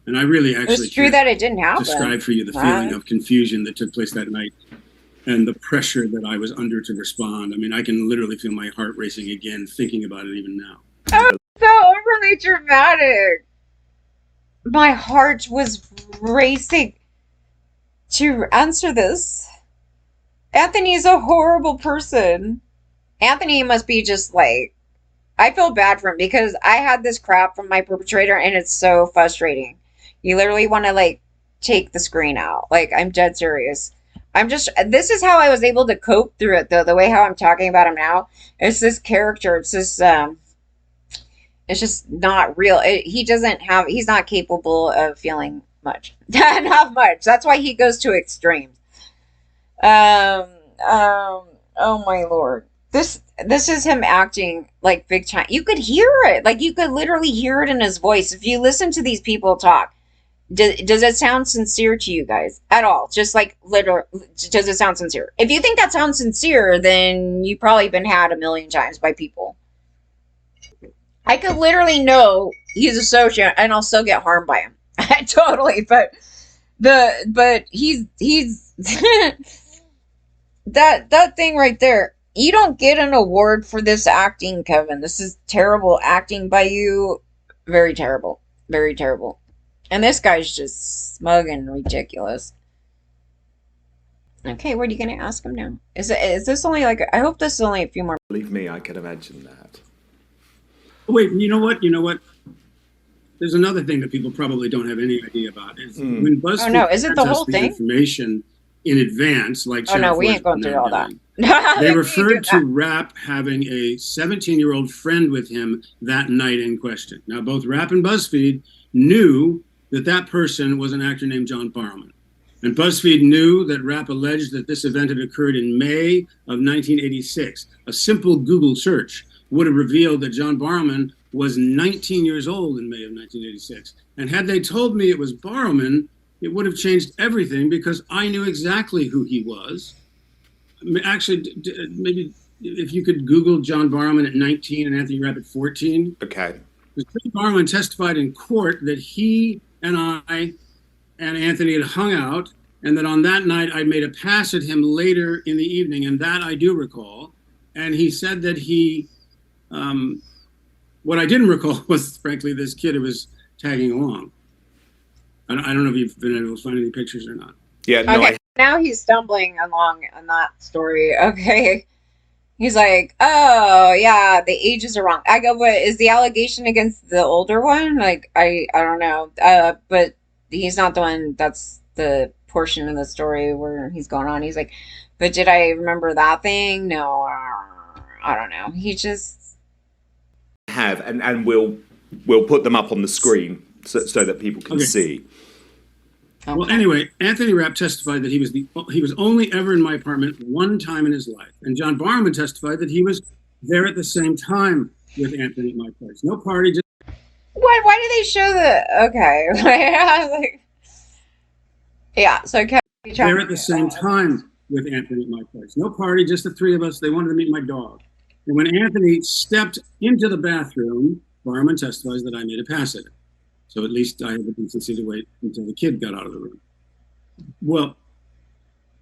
Speaker 3: And I really actually
Speaker 1: it's true that it didn't happen.
Speaker 3: Describe for you the feeling of confusion that took place that night and the pressure that I was under to respond. I mean, I can literally feel my heart racing again thinking about it even now.
Speaker 1: Oh, so overly dramatic. My heart was racing to answer this. Anthony's a horrible person. Anthony must be just like, I feel bad for him because I had this crap from my perpetrator and it's so frustrating. You literally want to take the screen out. I'm dead serious. This is how I was able to cope through it though. The way how I'm talking about him now. It's this character. It's this, it's just not real. He's not capable of feeling much. Not much. That's why he goes to extremes. Oh my lord. This is him acting like big time. You could hear it. You could literally hear it in his voice. If you listen to these people talk, does it sound sincere to you guys at all? Just literally, does it sound sincere? If you think that sounds sincere, then you've probably been had a million times by people. I could literally know he's a sociopath and I'll still get harmed by him. Totally, but he's that thing right there. You don't get an award for this acting, Kevin. This is terrible acting by you. Very terrible. Very terrible. And this guy's just smug and ridiculous. Okay, what are you going to ask him now? Is this only I hope this is only a few more.
Speaker 2: Believe me, I can imagine that.
Speaker 3: Wait, you know what? There's another thing that people probably don't have any idea about. When BuzzFeed
Speaker 1: is it the whole thing?
Speaker 3: Information in advance, like
Speaker 1: oh no, we ain't going through all that.
Speaker 3: They referred to Rapp having a 17-year-old friend with him that night in question. Now, both Rapp and BuzzFeed knew that person was an actor named John Barrowman. And BuzzFeed knew that Rapp alleged that this event had occurred in May of 1986. A simple Google search would have revealed that John Barrowman was 19 years old in May of 1986. And had they told me it was Barrowman, it would have changed everything because I knew exactly who he was. Actually, maybe if you could Google John Barrowman at 19 and Anthony Rapp at 14.
Speaker 2: Okay.
Speaker 3: John Barrowman testified in court that he and I and Anthony had hung out, and that on that night I made a pass at him later in the evening, and that I do recall. And he said that what I didn't recall was, frankly, this kid who was tagging along. I don't know if you've been able to find any pictures or not.
Speaker 2: Yeah, no.
Speaker 1: Okay, now he's stumbling along on that story. Okay. He's like, oh, yeah, the ages are wrong. I go, but is the allegation against the older one? I don't know. But he's not the one that's the portion of the story where he's going on. He's like, but did I remember that thing? No, I don't know. He just
Speaker 2: Have and we'll put them up on the screen so that people can see.
Speaker 3: Okay. Well, anyway, Anthony Rapp testified that he was only ever in my apartment one time in his life, and John Barrowman testified that he was there at the same time with Anthony at my place. No party, just
Speaker 1: what? Why do they show the? Okay, I was like, yeah. So
Speaker 3: there at the same time with Anthony at my place. No party, just the three of us. They wanted to meet my dog, and when Anthony stepped into the bathroom, Barrowman testifies that I made a pass at him. So at least I had the decency to wait until the kid got out of the room. Well,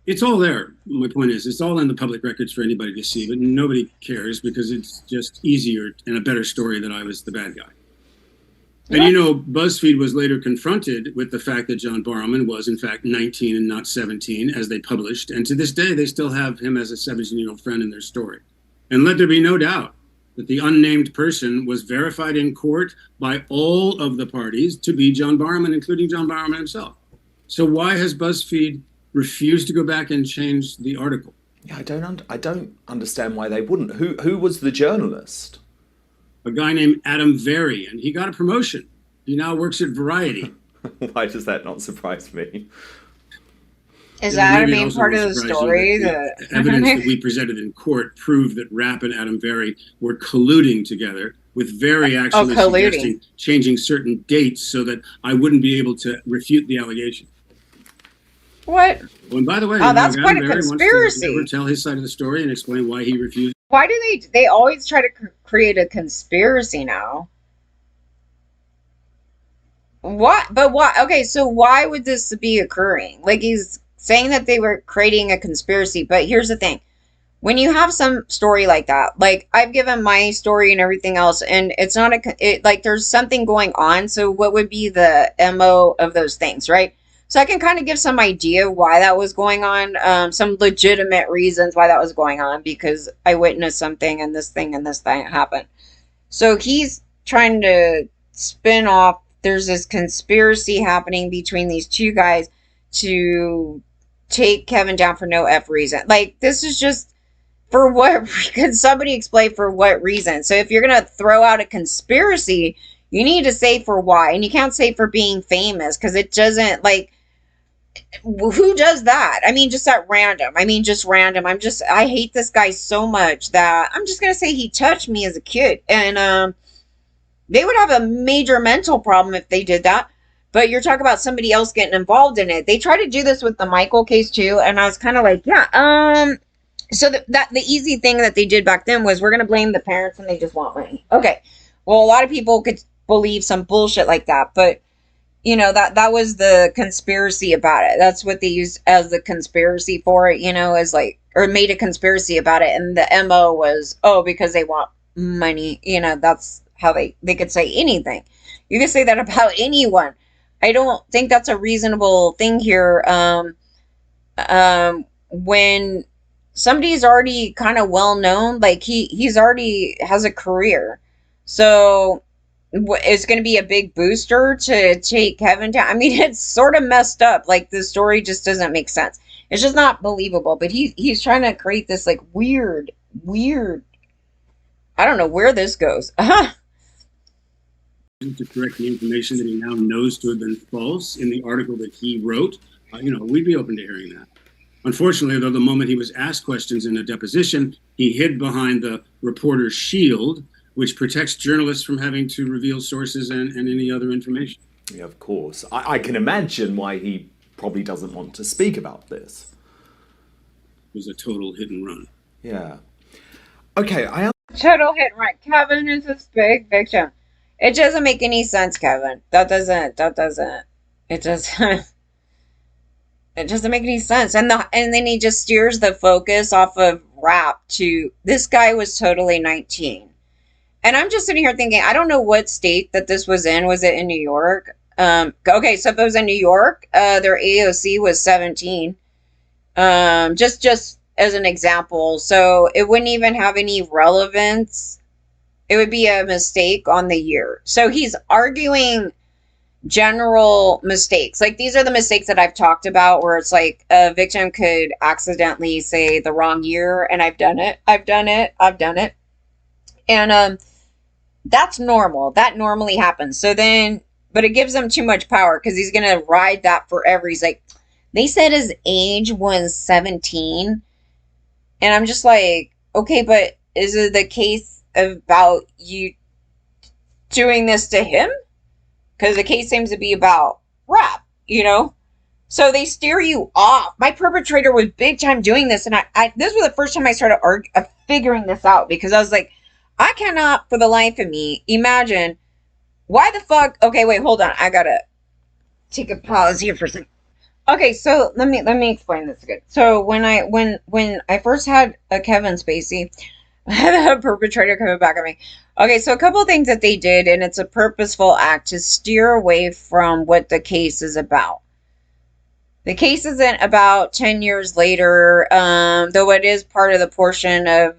Speaker 3: it's all there. My point is, it's all in the public records for anybody to see, but nobody cares because it's just easier and a better story that I was the bad guy. And you know, BuzzFeed was later confronted with the fact that John Barrowman was in fact 19 and not 17, as they published. And to this day, they still have him as a 17-year-old friend in their story. And let there be no doubt that the unnamed person was verified in court by all of the parties to be John Barrowman, including John Barrowman himself. So why has BuzzFeed refused to go back and change the article?
Speaker 2: Yeah, I don't understand why they wouldn't. Who was the journalist?
Speaker 3: A guy named Adam Very, and he got a promotion. He now works at Variety.
Speaker 2: Why does that not surprise me?
Speaker 1: Is that a main part of the story?
Speaker 3: The evidence that we presented in court proved that Rapp and Adam Very were colluding together, with Very actually suggesting changing certain dates so that I wouldn't be able to refute the allegation.
Speaker 1: What?
Speaker 3: Oh, and by the way,
Speaker 1: that's quite a conspiracy.
Speaker 3: Wants to tell his side of the story and explain why he refused.
Speaker 1: Why do they always try to create a conspiracy now? What? But why? Okay, so why would this be occurring? Like, he's saying that they were creating a conspiracy, but here's the thing. When you have some story like that, like I've given my story and everything else, and it's not like there's something going on. So what would be the MO of those things, right? So I can kind of give some idea why that was going on, some legitimate reasons why that was going on, because I witnessed something and this thing happened. So he's trying to spin off, there's this conspiracy happening between these two guys to take Kevin down for no F reason. Like, this is just, for what, could somebody explain for what reason? So if you're going to throw out a conspiracy, you need to say for why. And you can't say for being famous, because it doesn't, like, who does that? I mean, just at random. Just random. I hate this guy so much that I'm just going to say he touched me as a kid. And they would have a major mental problem if they did that. But you're talking about somebody else getting involved in it. They tried to do this with the Michael case too. And I was kind of like, yeah, so the easy thing that they did back then was we're going to blame the parents and they just want money. Okay. Well, a lot of people could believe some bullshit like that, but you know, that was the conspiracy about it. That's what they used as the conspiracy for it, you know, as like, or made a conspiracy about it. And the MO was, oh, because they want money. You know, that's how they could say anything. You can say that about anyone. I don't think that's a reasonable thing here. When somebody's already kind of well known, like he's already has a career. So it's going to be a big booster to take Kevin down. I mean, it's sort of messed up. Like, the story just doesn't make sense. It's just not believable. But he's trying to create this like weird. I don't know where this goes.
Speaker 3: To correct the information that he now knows to have been false in the article that he wrote, we'd be open to hearing that. Unfortunately, though, the moment he was asked questions in a deposition, he hid behind the reporter's shield, which protects journalists from having to reveal sources and any other information.
Speaker 2: Yeah, of course. I can imagine why he probably doesn't want to speak about this.
Speaker 3: It was a total hit and run.
Speaker 2: Yeah. Okay,
Speaker 1: Total hit and run. Kevin is this big victim. It doesn't make any sense, Kevin. It doesn't make any sense. And then he just steers the focus off of Rapp to, this guy was totally 19. And I'm just sitting here thinking, I don't know what state that this was in. Was it in New York? Okay, so if it was in New York, their AOC was 17. Just as an example. So it wouldn't even have any relevance. It would be a mistake on the year. So he's arguing general mistakes. Like these are the mistakes that I've talked about where it's like a victim could accidentally say the wrong year, and I've done it. I've done it. I've done it. And that's normal. That normally happens. So then, but it gives him too much power because he's going to ride that forever. He's like, they said his age was 17. And I'm just like, okay, but is it the case about you doing this to him? Because the case seems to be about rap, you know? So they steer you off. My perpetrator was big time doing this. And this was the first time I started figuring this out because I was like, I cannot for the life of me imagine why the fuck. Okay, wait, hold on. I gotta take a pause here for a second. Okay, so let me explain this again. So when I first had a Kevin Spacey, I had a perpetrator coming back at me. Okay, so a couple of things that they did, and it's a purposeful act to steer away from what the case is about. The case isn't about 10 years later, though it is part of the portion of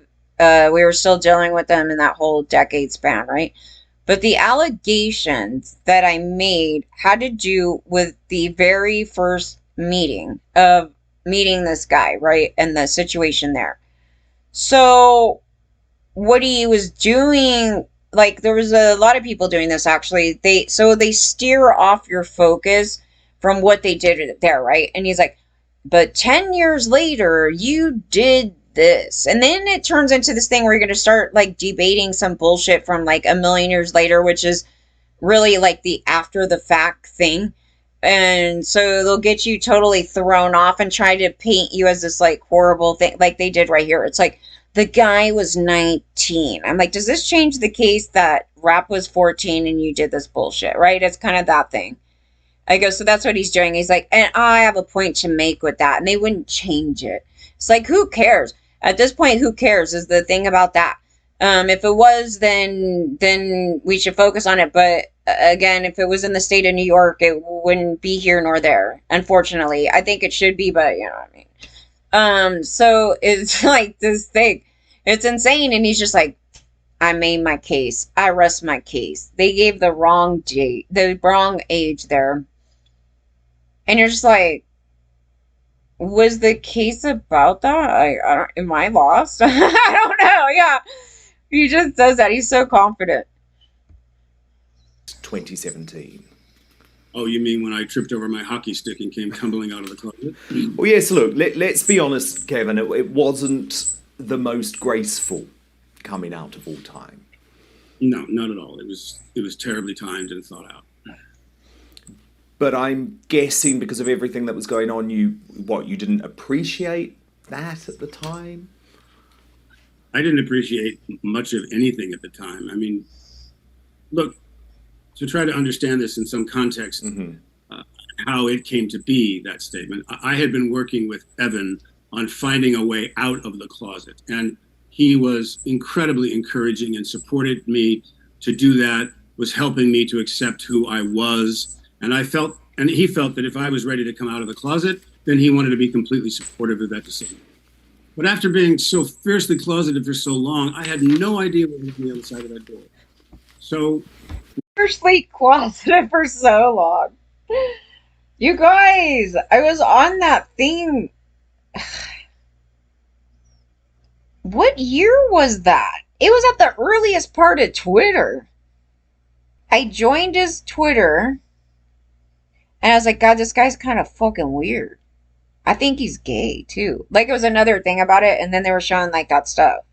Speaker 1: we were still dealing with them in that whole decade span, right? But the allegations that I made had to do with the very first meeting of meeting this guy, right? And the situation there. So what he was doing, like there was a lot of people doing this actually. They steer off your focus from what they did there, right? And he's like, but 10 years later, you did this. And then it turns into this thing where you're going to start like debating some bullshit from like a million years later, which is really like the after the fact thing. And so they'll get you totally thrown off and try to paint you as this like horrible thing, like they did right here. It's like the guy was 19. I'm like, does this change the case that Rap was 14 and you did this bullshit, right? It's kind of that thing. I go, so that's what he's doing. He's like, and I have a point to make with that. And they wouldn't change it. It's like, who cares? At this point, who cares is the thing about that. If it was, then we should focus on it. But again, if it was in the state of New York, it wouldn't be here nor there. Unfortunately, I think it should be, but you know what I mean. So it's like this thing. It's insane. And he's just like, I made my case. I rest my case. They gave the wrong date, the wrong age there. And you're just like, was the case about that? I don't, am I lost? I don't know. Yeah. He just does that. He's so confident.
Speaker 2: 2017.
Speaker 3: Oh, you mean when I tripped over my hockey stick and came tumbling out of the closet?
Speaker 2: Well, yes, look, let's be honest, Kevin, it wasn't the most graceful coming out of all time.
Speaker 3: No, not at all. It was terribly timed and thought out.
Speaker 2: But I'm guessing because of everything that was going on, you didn't appreciate that at the time?
Speaker 3: I didn't appreciate much of anything at the time. I mean, look, to try to understand this in some context, how it came to be, that statement, I had been working with Evan on finding a way out of the closet. And he was incredibly encouraging and supported me to do that, was helping me to accept who I was. And he felt that if I was ready to come out of the closet, then he wanted to be completely supportive of that decision. But after being so fiercely closeted for so long, I had no idea what was on the other side of that door. So,
Speaker 1: Fiercely closeted for so long. You guys, I was on that thing. What year was that? It was at the earliest part of Twitter. I joined his Twitter. And I was like, God, this guy's kind of fucking weird. I think he's gay, too. Like, it was another thing about it, and then they were showing, like, that stuff.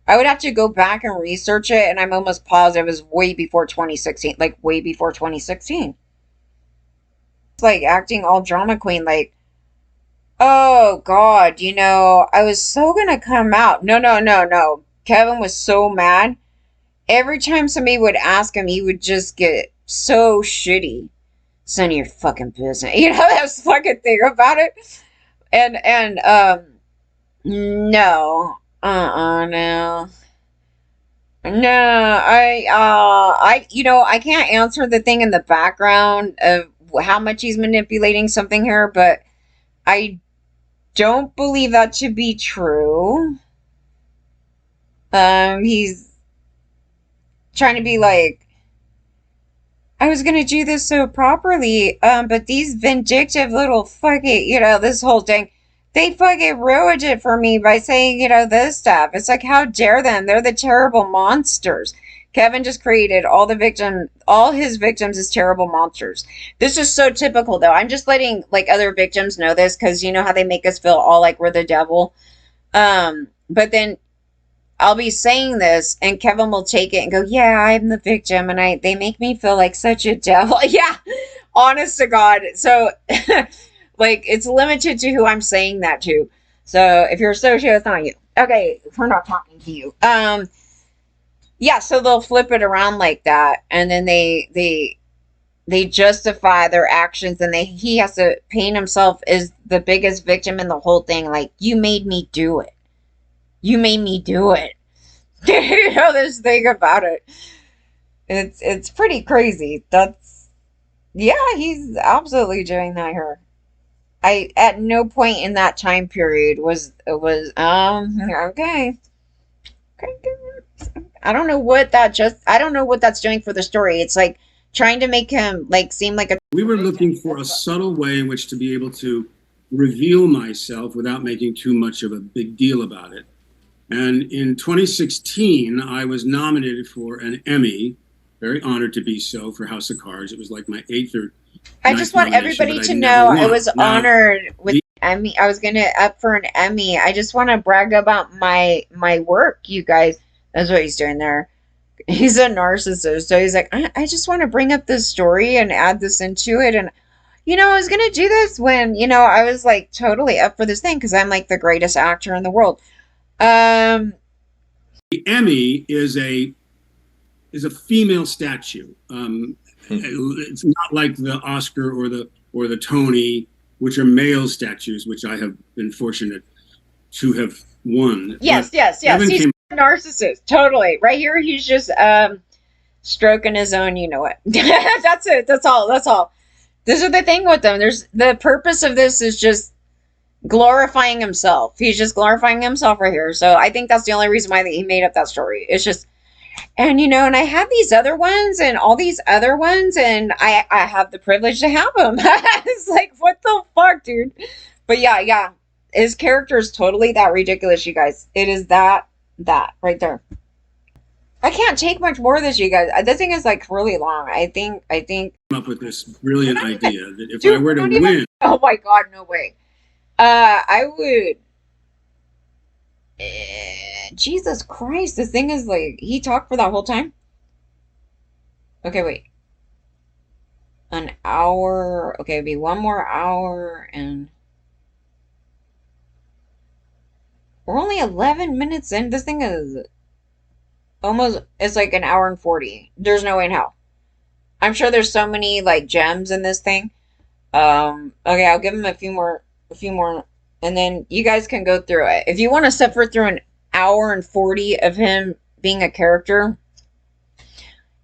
Speaker 1: I would have to go back and research it, and I'm almost positive it was way before 2016. Like, way before 2016. It's like acting all drama queen, like, oh, God, you know, I was so gonna come out. No. Kevin was so mad. Every time somebody would ask him, he would just get so shitty. It's none of your fucking business. You know, that fucking thing about it. And no. No. No, I can't answer the thing in the background of how much he's manipulating something here, but I don't believe that to be true. He's trying to be like, I was gonna do this so properly, but these vindictive little fucking, this whole thing, they fucking ruined it for me by saying, this stuff. It's like, how dare them? They're the terrible monsters. Kevin just created all his victims as terrible monsters. This is so typical, though. I'm just letting like other victims know this because you know how they make us feel all like we're the devil. But then I'll be saying this and Kevin will take it and go, yeah, I'm the victim. And they make me feel like such a devil. Yeah. Honest to God. So like it's limited to who I'm saying that to. So if you're a sociopath, it's not you. Okay. We're not talking to you. Yeah. So they'll flip it around like that. And then they justify their actions and he has to paint himself as the biggest victim in the whole thing. Like, you made me do it. You made me do it. This thing about it. It's pretty crazy. He's absolutely doing that here. I at no point in that time period was okay. I don't know what that's doing for the story. It's like trying to make him like seem like a.
Speaker 3: We were looking for a subtle way in which to be able to reveal myself without making too much of a big deal about it. And in 2016, I was nominated for an Emmy. Very honored to be so for House of Cards. It was like my 8th or.
Speaker 1: I just want everybody to know I was honored with Emmy. I was gonna up for an Emmy. I just want to brag about my work, you guys. That's what he's doing there. He's a narcissist, so he's like, I just want to bring up this story and add this into it. And I was gonna do this when I was like totally up for this thing because I'm like the greatest actor in the world.
Speaker 3: The Emmy is a female statue. It's not like the Oscar or the Tony, which are male statues, which I have been fortunate to have won.
Speaker 1: Yes. He's a narcissist, totally. Right here, he's just stroking his own. You know what? That's it. That's all. This is the thing with them. The purpose of this is just glorifying himself. He's just glorifying himself right here. So I think that's the only reason why he made up that story. It's just, and and I have these other ones and all these other ones, and I have the privilege to have them. It's like, what the fuck, dude? But yeah, his character is totally that ridiculous, you guys. It is that right there. I can't take much more of this, you guys. This thing is like really long. I think
Speaker 3: came up with this brilliant idea that if I were to win,
Speaker 1: oh my God, no way. I would. Jesus Christ, this thing is like, he talked for that whole time? Okay, wait. An hour. Okay, it'd be 1 more hour and. We're only 11 minutes in. This thing is it's like an hour and 40. There's no way in hell. I'm sure there's so many like gems in this thing. Okay, I'll give him a few more, and then you guys can go through it. If you want to suffer through an hour and 40 of him being a character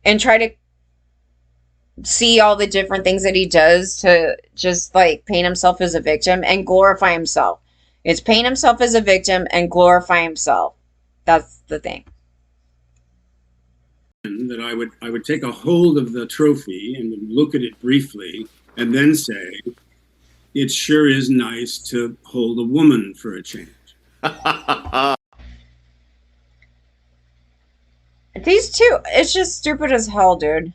Speaker 1: and try to see all the different things that he does to just like paint himself as a victim and glorify himself. It's paint himself as a victim and glorify himself. That's the thing.
Speaker 3: That I would take a hold of the trophy and look at it briefly and then say, it sure is nice to hold a woman for a change.
Speaker 1: These two, it's just stupid as hell, dude.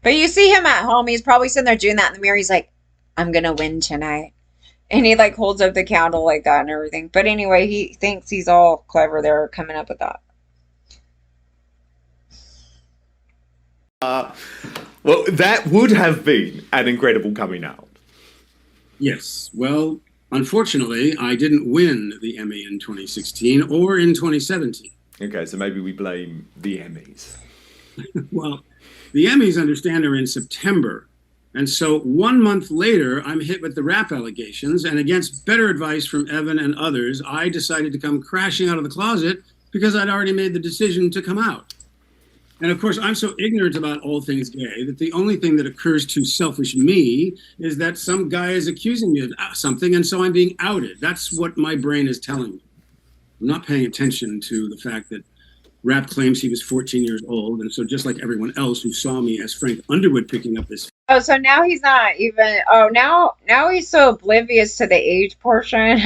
Speaker 1: But you see him at home, he's probably sitting there doing that in the mirror. He's like, I'm gonna win tonight. And he like holds up the candle like that and everything. But anyway, he thinks he's all clever there coming up with that.
Speaker 2: Well, that would have been an incredible coming out.
Speaker 3: Yes. Well, unfortunately, I didn't win the Emmy in 2016 or in 2017.
Speaker 2: Okay, so maybe we blame the Emmys.
Speaker 3: Well, the Emmys, understand, are in September. And so 1 month later, I'm hit with the rap allegations. And against better advice from Evan and others, I decided to come crashing out of the closet because I'd already made the decision to come out. And of course, I'm so ignorant about all things gay that the only thing that occurs to selfish me is that some guy is accusing me of something, and so I'm being outed. That's what my brain is telling me. I'm not paying attention to the fact that Rapp claims he was 14 years old, and so just like everyone else who saw me as Frank Underwood picking up this.
Speaker 1: Oh, so now he's not even. Oh, now he's so oblivious to the age portion.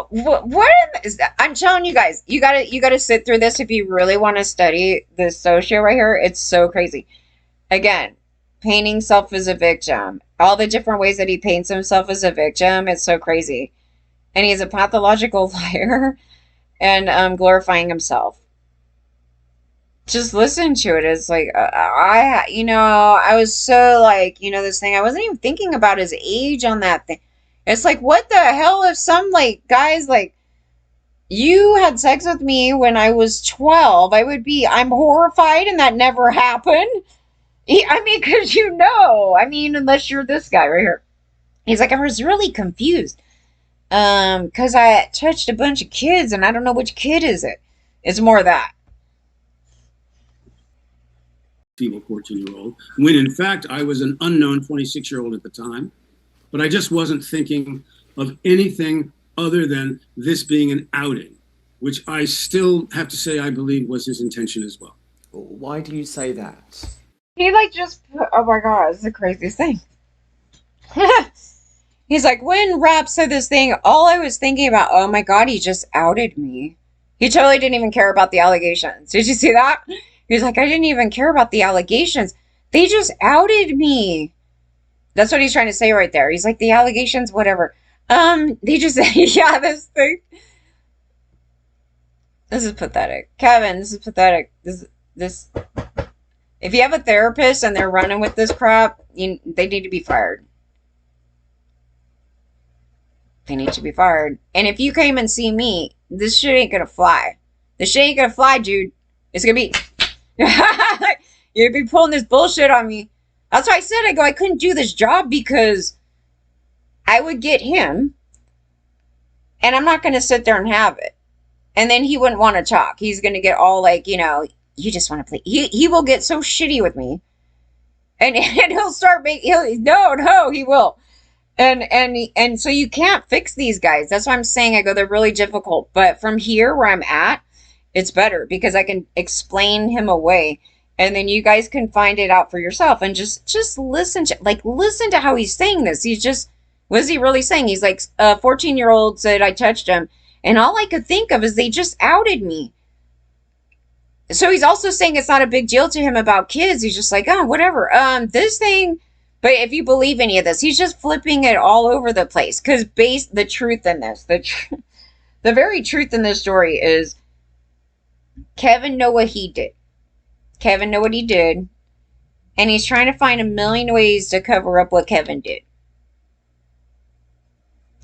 Speaker 1: What is that? I'm telling you guys, you gotta sit through this if you really want to study this socio right here. It's so crazy. Again, painting self as a victim. All the different ways that he paints himself as a victim. It's so crazy. And he's a pathological liar and glorifying himself. Just listen to it. It's like I was so like, this thing. I wasn't even thinking about his age on that thing. It's like, what the hell if some like guys like you had sex with me when I was 12? I'm horrified and that never happened. I mean, because unless you're this guy right here. He's like, I was really confused. Because I touched a bunch of kids and I don't know which kid is it. It's more of that.
Speaker 3: Feeble 14-year-old, when in fact I was an unknown 26-year-old at the time, but I just wasn't thinking of anything other than this being an outing, which I still have to say I believe was his intention as well.
Speaker 2: Why do you say that?
Speaker 1: He like just, oh my god, it's the craziest thing. He's like, when Rapp said this thing, all I was thinking about, oh my god, he just outed me. He totally didn't even care about the allegations. Did you see that? He's like, I didn't even care about the allegations. They just outed me. That's what he's trying to say right there. He's like, the allegations, whatever. They just, yeah, this thing. This is pathetic. Kevin, this is pathetic. This. If you have a therapist and they're running with this crap, they need to be fired. They need to be fired. And if you came and see me, this shit ain't gonna fly. This shit ain't gonna fly, dude. It's gonna be... You'd be pulling this bullshit on me. That's why I said, I couldn't do this job because I would get him and I'm not going to sit there and have it. And then he wouldn't want to talk. He's going to get all like, you just want to play. He will get so shitty with me and he'll start making, he will. And so you can't fix these guys. That's why I'm saying, they're really difficult. But from here where I'm at, it's better because I can explain him away and then you guys can find it out for yourself and just listen to how he's saying this. What is he really saying? He's like, a 14-year-old said I touched him and all I could think of is they just outed me. So he's also saying it's not a big deal to him about kids. He's just like, oh, whatever. This thing, but if you believe any of this, he's just flipping it all over the place because the truth in this, the very truth in this story is Kevin know what he did. Kevin know what he did. And he's trying to find a million ways to cover up what Kevin did.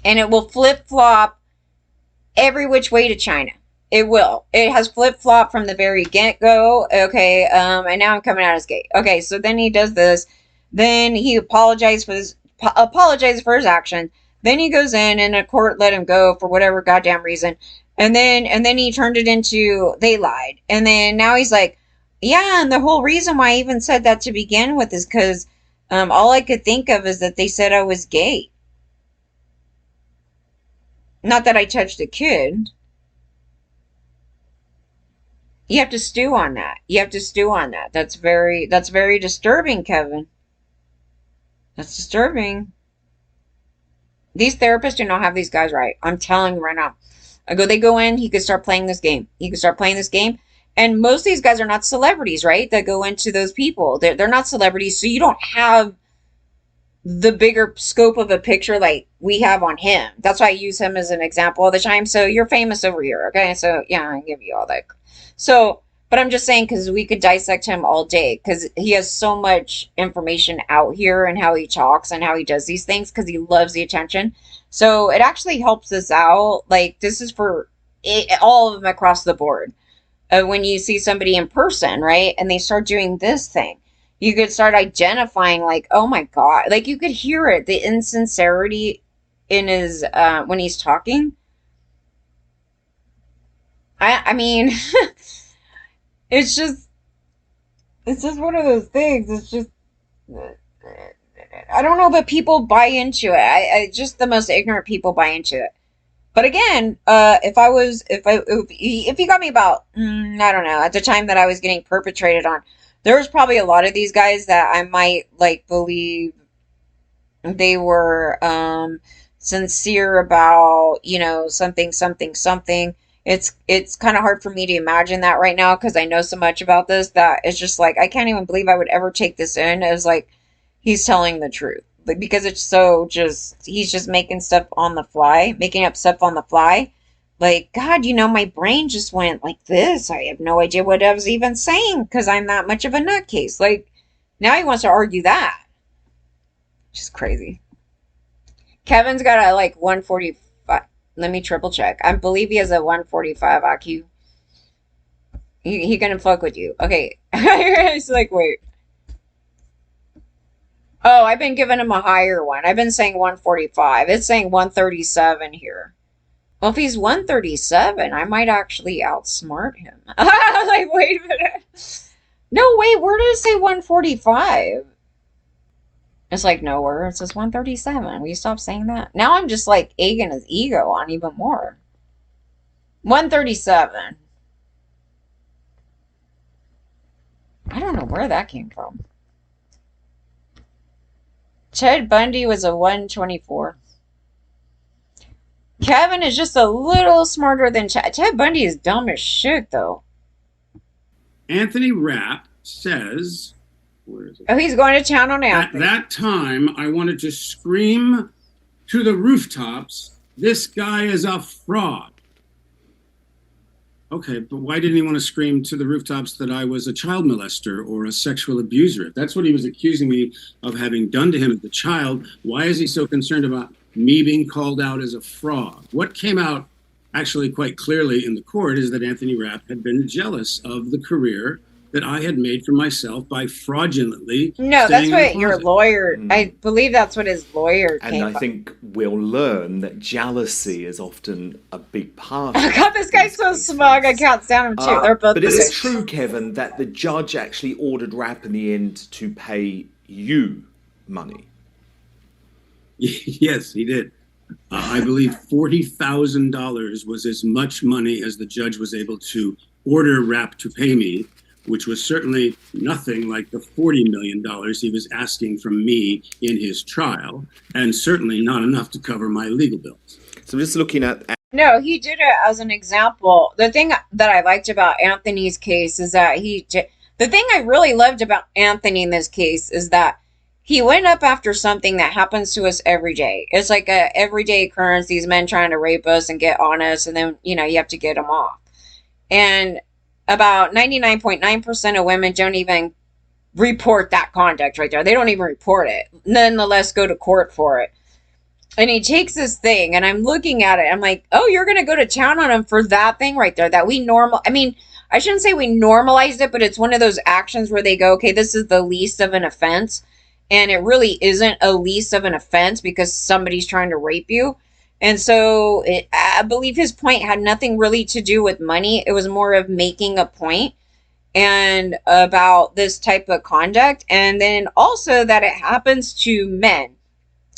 Speaker 1: And it will flip-flop every which way to China. It will. It has flip-flopped from the very get-go. Okay, and now I'm coming out as gay. Okay, so then he does this. Then he apologizes for his action. Then he goes in and a court let him go for whatever goddamn reason. And then he turned it into they lied. And then now he's like, yeah, and the whole reason why I even said that to begin with is because all I could think of is that they said I was gay. Not that I touched a kid. You have to stew on that. That's very disturbing, Kevin. That's disturbing. These therapists do not have these guys right. I'm telling you right now. They go in, he could start playing this game. And most of these guys are not celebrities, right? That go into those people. They're not celebrities, so you don't have the bigger scope of a picture like we have on him. That's why I use him as an example all the time. So you're famous over here, okay? So yeah, I give you all that. So, but I'm just saying because we could dissect him all day because he has so much information out here and how he talks and how he does these things because he loves the attention. So it actually helps us out. Like this is for all of them across the board. When you see somebody in person, right? And they start doing this thing. You could start identifying like, oh my God. Like you could hear it. The insincerity in his, when he's talking. I mean, it's just one of those things. It's just, I don't know, but people buy into it. Just the most ignorant people buy into it. But again, if he got me about, I don't know, at the time that I was getting perpetrated on, there was probably a lot of these guys that I might like believe they were sincere about, something. It's kind of hard for me to imagine that right now because I know so much about this that it's just like I can't even believe I would ever take this in as like he's telling the truth. Like, because it's so just he's just making stuff on the fly, making up stuff on the fly. Like, God, my brain just went like this. I have no idea what I was even saying because I'm that much of a nutcase. Like, now he wants to argue that. Just crazy. Kevin's got a like 145. Let me triple check. I believe he has a 145 IQ. He gonna fuck with you. Okay. It's like, wait. Oh, I've been giving him a higher one. I've been saying 145. It's saying 137 here. Well, if he's 137, I might actually outsmart him. Like, wait a minute. No, wait, where did it say 145? It's like nowhere. It says 137. Will you stop saying that? Now I'm just like egging his ego on even more. 137. I don't know where that came from. Ted Bundy was a 124. Kevin is just a little smarter than Chad. Ted Bundy is dumb as shit, though.
Speaker 3: Anthony Rapp says,
Speaker 1: where is it? Oh, he's going to town on Anthony.
Speaker 3: At that time, I wanted to scream to the rooftops, this guy is a fraud. Okay, but why didn't he want to scream to the rooftops that I was a child molester or a sexual abuser? If that's what he was accusing me of having done to him as a child, why is he so concerned about me being called out as a fraud? What came out actually quite clearly in the court is that Anthony Rapp had been jealous of the career that I had made for myself by fraudulently.
Speaker 1: No, that's what your lawyer, I believe that's what his lawyer came
Speaker 2: And I think we'll learn that jealousy is often a big part of
Speaker 1: it. God, this guy's so smug. I can't stand him too. They're both
Speaker 2: But is it true, Kevin, that the judge actually ordered Rapp in the end to pay you money?
Speaker 3: Yes, he did. I believe $40,000 was as much money as the judge was able to order Rapp to pay me, which was certainly nothing like the $40 million he was asking from me in his trial, and certainly not enough to cover my legal bills.
Speaker 2: So I'm just looking at...
Speaker 1: No, he did it as an example. The thing that I liked about Anthony's case is that the thing I really loved about Anthony in this case is that he went up after something that happens to us every day. It's like a everyday occurrence, these men trying to rape us and get on us, and then, you have to get them off. And about 99.9% of women don't even report that conduct right there. They don't even report it. Nonetheless, go to court for it. And he takes this thing, and I'm looking at it. I'm like, oh, you're going to go to town on him for that thing right there that I shouldn't say we normalized it, but it's one of those actions where they go, okay, this is the least of an offense. And it really isn't a least of an offense because somebody's trying to rape you. And so I believe his point had nothing really to do with money. It was more of making a point and about this type of conduct. And then also that it happens to men.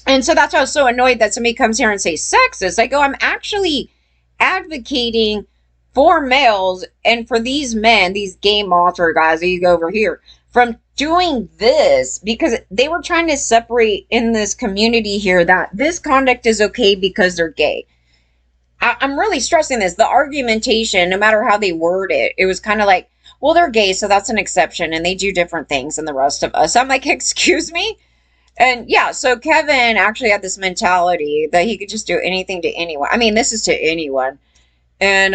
Speaker 1: And so that's why I was so annoyed that somebody comes here and says sexist. I go, I'm actually advocating for males and for these men, these gay monster guys that you go over here, from doing this because they were trying to separate in this community here that this conduct is okay because they're gay. I'm really stressing this. The argumentation, no matter how they word it, it was kind of like, well, they're gay, so that's an exception, and they do different things than the rest of us. I'm like, excuse me? And yeah, so Kevin actually had this mentality that he could just do anything to anyone. I mean, this is to anyone. And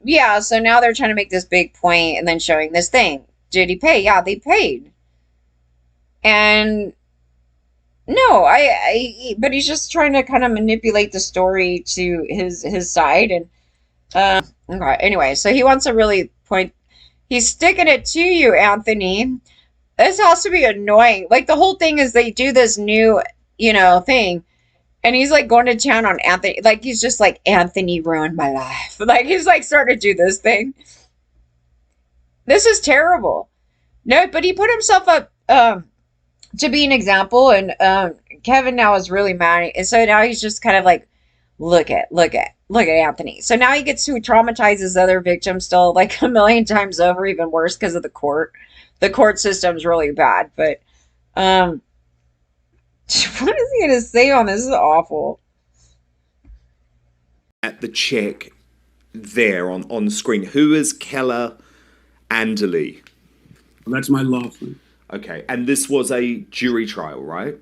Speaker 1: yeah, so now they're trying to make this big point and then showing this thing. Did he pay? Yeah, they paid. And no, but he's just trying to kind of manipulate the story to his side. And okay, anyway, so he wants to really point. He's sticking it to you, Anthony. This has to be annoying. Like the whole thing is they do this new, thing, and he's like going to town on Anthony. Like he's just like, Anthony ruined my life. Like he's like starting to do this thing. This is terrible. No, but he put himself up to be an example, and Kevin now is really mad. And so now he's just kind of like look at Anthony. So now he gets to traumatize his other victims still like a million times over, even worse because of the court. The court system's really bad. But um, what is he gonna say on this? This is awful.
Speaker 2: At the check there on the screen, who is Keller Anderley?
Speaker 3: Well, that's my law firm.
Speaker 2: Okay, and this was a jury trial, right?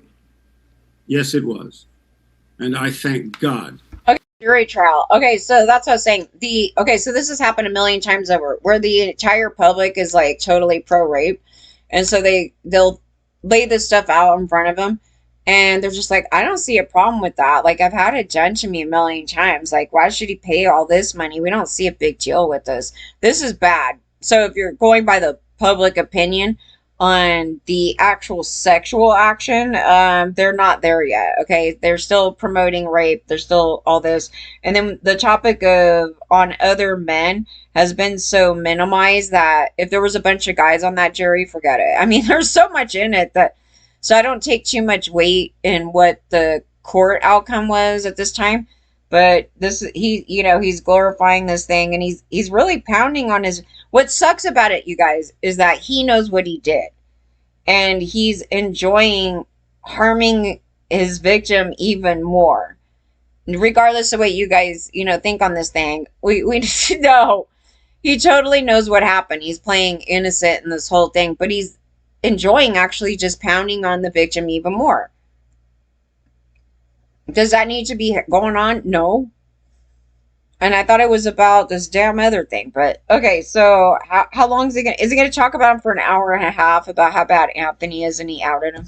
Speaker 3: Yes, it was. And I thank God.
Speaker 1: Okay, jury trial. Okay, so that's what I was saying. So this has happened a million times over, where the entire public is like totally pro rape, and so they'll lay this stuff out in front of them, and they're just like, I don't see a problem with that. Like I've had it done to me a million times. Like why should he pay all this money? We don't see a big deal with this. This is bad. So if you're going by the public opinion on the actual sexual action, they're not there yet. Okay, they're still promoting rape, there's still all this, and then the topic of on other men has been so minimized that if there was a bunch of guys on that jury, forget it. I mean, there's so much in it that, so I don't take too much weight in what the court outcome was at this time. But this, he's glorifying this thing, and he's really pounding on his. What sucks about it, you guys, is that he knows what he did, and he's enjoying harming his victim even more. Regardless of what you guys, think on this thing, we know he totally knows what happened. He's playing innocent in this whole thing, but he's enjoying actually just pounding on the victim even more. Does that need to be going on? No. And I thought it was about this damn other thing. But okay, so how long is it gonna talk about him for an hour and a half about how bad Anthony is and he outed him?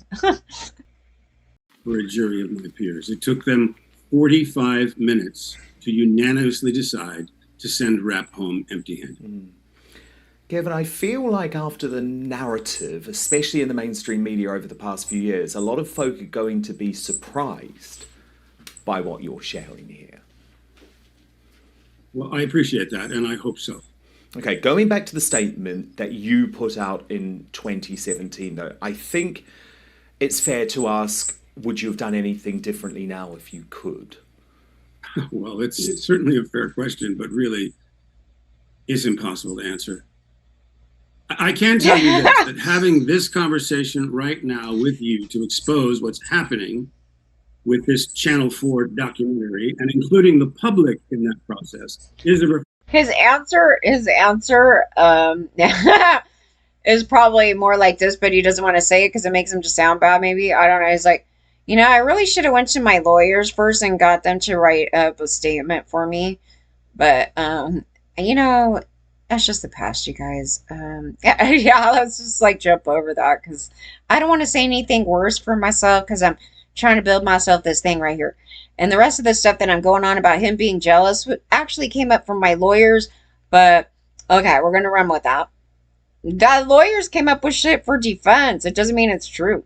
Speaker 3: For a jury of my peers. It took them 45 minutes to unanimously decide to send Rapp home empty-handed.
Speaker 2: Kevin, I feel like after the narrative, especially in the mainstream media over the past few years, a lot of folk are going to be surprised by what you're sharing here.
Speaker 3: Well, I appreciate that, and I hope so.
Speaker 2: Okay, going back to the statement that you put out in 2017, though, I think it's fair to ask, would you have done anything differently now if you could?
Speaker 3: Well, it's certainly a fair question, but really it's impossible to answer. I can tell you this, that having this conversation right now with you to expose what's happening with this Channel 4 documentary, and including the public in that process, is a
Speaker 1: his answer is probably more like this, but he doesn't want to say it because it makes him just sound bad. Maybe, I don't know. He's like, I really should have went to my lawyers first and got them to write up a statement for me. But that's just the past, you guys. Yeah, let's just like jump over that because I don't want to say anything worse for myself because I'm trying to build myself this thing right here. And the rest of the stuff that I'm going on about him being jealous actually came up from my lawyers. But okay, we're going to run with that. The lawyers came up with shit for defense. It doesn't mean it's true.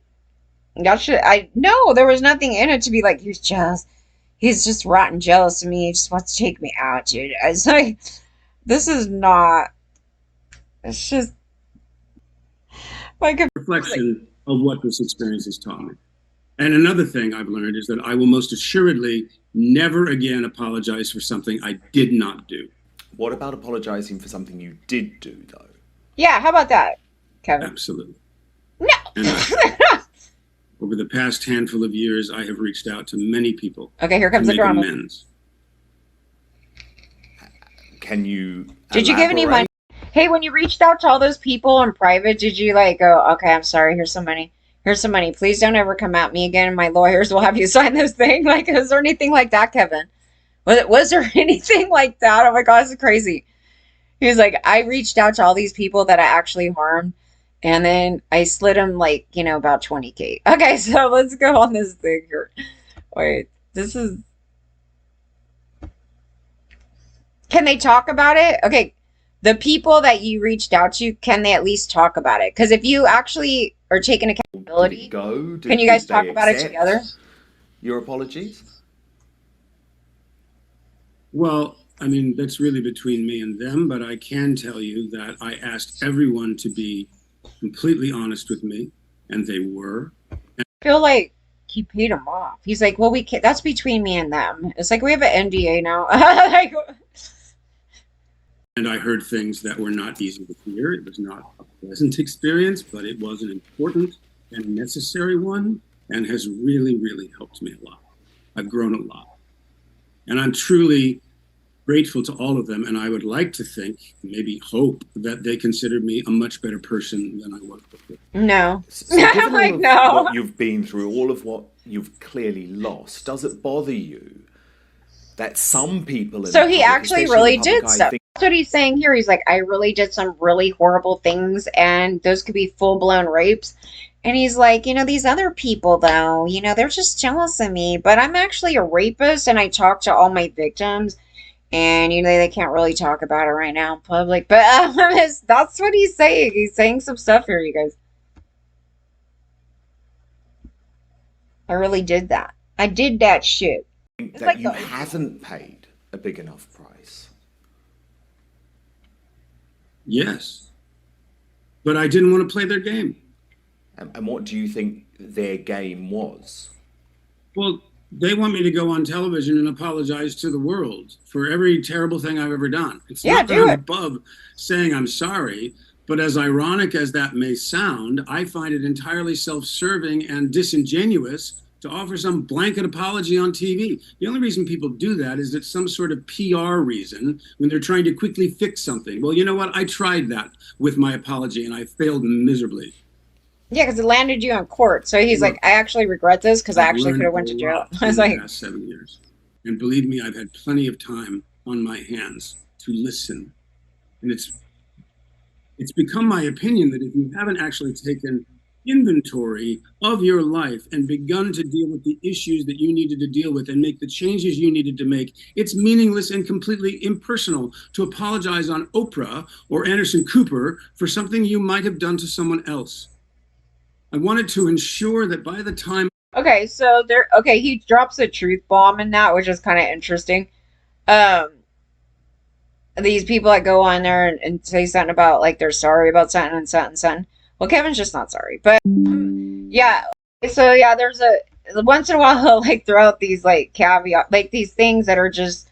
Speaker 1: No, there was nothing in it to be like, he's jealous. He's just rotten jealous of me. He just wants to take me out, dude. I was like, this is not, it's just like a
Speaker 3: reflection of what this experience has taught me. And another thing I've learned is that I will most assuredly never again apologize for something I did not do.
Speaker 2: What about apologizing for something you did do, though?
Speaker 1: Yeah, how about that, Kevin?
Speaker 3: Absolutely.
Speaker 1: No.
Speaker 3: Over the past handful of years, I have reached out to many people.
Speaker 1: Okay, here comes the drama.
Speaker 3: Amends.
Speaker 2: Can you
Speaker 1: Did you give any money? Hey, when you reached out to all those people in private, did you like go, okay, I'm sorry, here's some money. Here's some money. Please don't ever come at me again, and my lawyers will have you sign this thing. Like, is there anything like that, Kevin? Was there anything like that? Oh my God, this is crazy. He was like, I reached out to all these people that I actually harmed, and then I slid them like, about 20K. Okay, so let's go on this thing here. Wait, this is... Can they talk about it? Okay, the people that you reached out to, can they at least talk about it? Because if you actually are taking accountability, can you guys talk about it together?
Speaker 2: Your apologies?
Speaker 3: Well, I mean, that's really between me and them, but I can tell you that I asked everyone to be completely honest with me, and they were.
Speaker 1: I feel like he paid him off. He's like, well, we can't, that's between me and them. It's like, we have an NDA now. Like,
Speaker 3: And I heard things that were not easy to hear. It was not a pleasant experience, but it was an important and necessary one, and has really, really helped me a lot. I've grown a lot. And I'm truly grateful to all of them. And I would like to think, maybe hope, that they considered me a much better person than I was before.
Speaker 1: no.
Speaker 2: So given
Speaker 1: I'm like,
Speaker 2: all of
Speaker 1: no.
Speaker 2: what you've been through, all of what you've clearly lost, does it bother you that some people in
Speaker 1: So
Speaker 2: the
Speaker 1: he
Speaker 2: public,
Speaker 1: actually
Speaker 2: especially
Speaker 1: really
Speaker 2: in the public
Speaker 1: did
Speaker 2: eye,
Speaker 1: stuff.
Speaker 2: think
Speaker 1: That's what he's saying here. He's like, I really did some really horrible things, and those could be full-blown rapes. And he's like, these other people, though, they're just jealous of me. But I'm actually a rapist, and I talk to all my victims. And, they can't really talk about it right now in public. But that's what he's saying. He's saying some stuff here, you guys. I really did that. I did that shit. It's
Speaker 2: that
Speaker 1: like
Speaker 2: you haven't paid a big enough price.
Speaker 3: Yes. But I didn't want to play their game.
Speaker 2: And what do you think their game was?
Speaker 3: Well, they want me to go on television and apologize to the world for every terrible thing I've ever done. It's
Speaker 1: Yeah,
Speaker 3: not that
Speaker 1: do
Speaker 3: I'm
Speaker 1: it.
Speaker 3: above saying I'm sorry, but as ironic as that may sound, I find it entirely self-serving and disingenuous to offer some blanket apology on TV. The only reason people do that is it's some sort of PR reason when they're trying to quickly fix something. Well, you know what? I tried that with my apology and I failed miserably.
Speaker 1: Yeah, because it landed you in court. So he's like, I actually regret this because I
Speaker 3: I've
Speaker 1: actually could have
Speaker 3: learned
Speaker 1: went to
Speaker 3: a
Speaker 1: jail.
Speaker 3: lot
Speaker 1: I was
Speaker 3: in
Speaker 1: like,
Speaker 3: the past 7 years. And believe me, I've had plenty of time on my hands to listen. And it's become my opinion that if you haven't actually taken inventory of your life and begun to deal with the issues that you needed to deal with and make the changes you needed to make, it's meaningless and completely impersonal to apologize on Oprah or Anderson Cooper for something you might have done to someone else. I wanted to ensure that by the time
Speaker 1: okay, so he drops a truth bomb in that, which is kind of interesting. These people that go on there and say something about, like, they're sorry about something and something and something. Well, Kevin's just not sorry. But, yeah. So, yeah, there's once in a while, he'll, like, throw out these, like, caveat, like, these things that are just,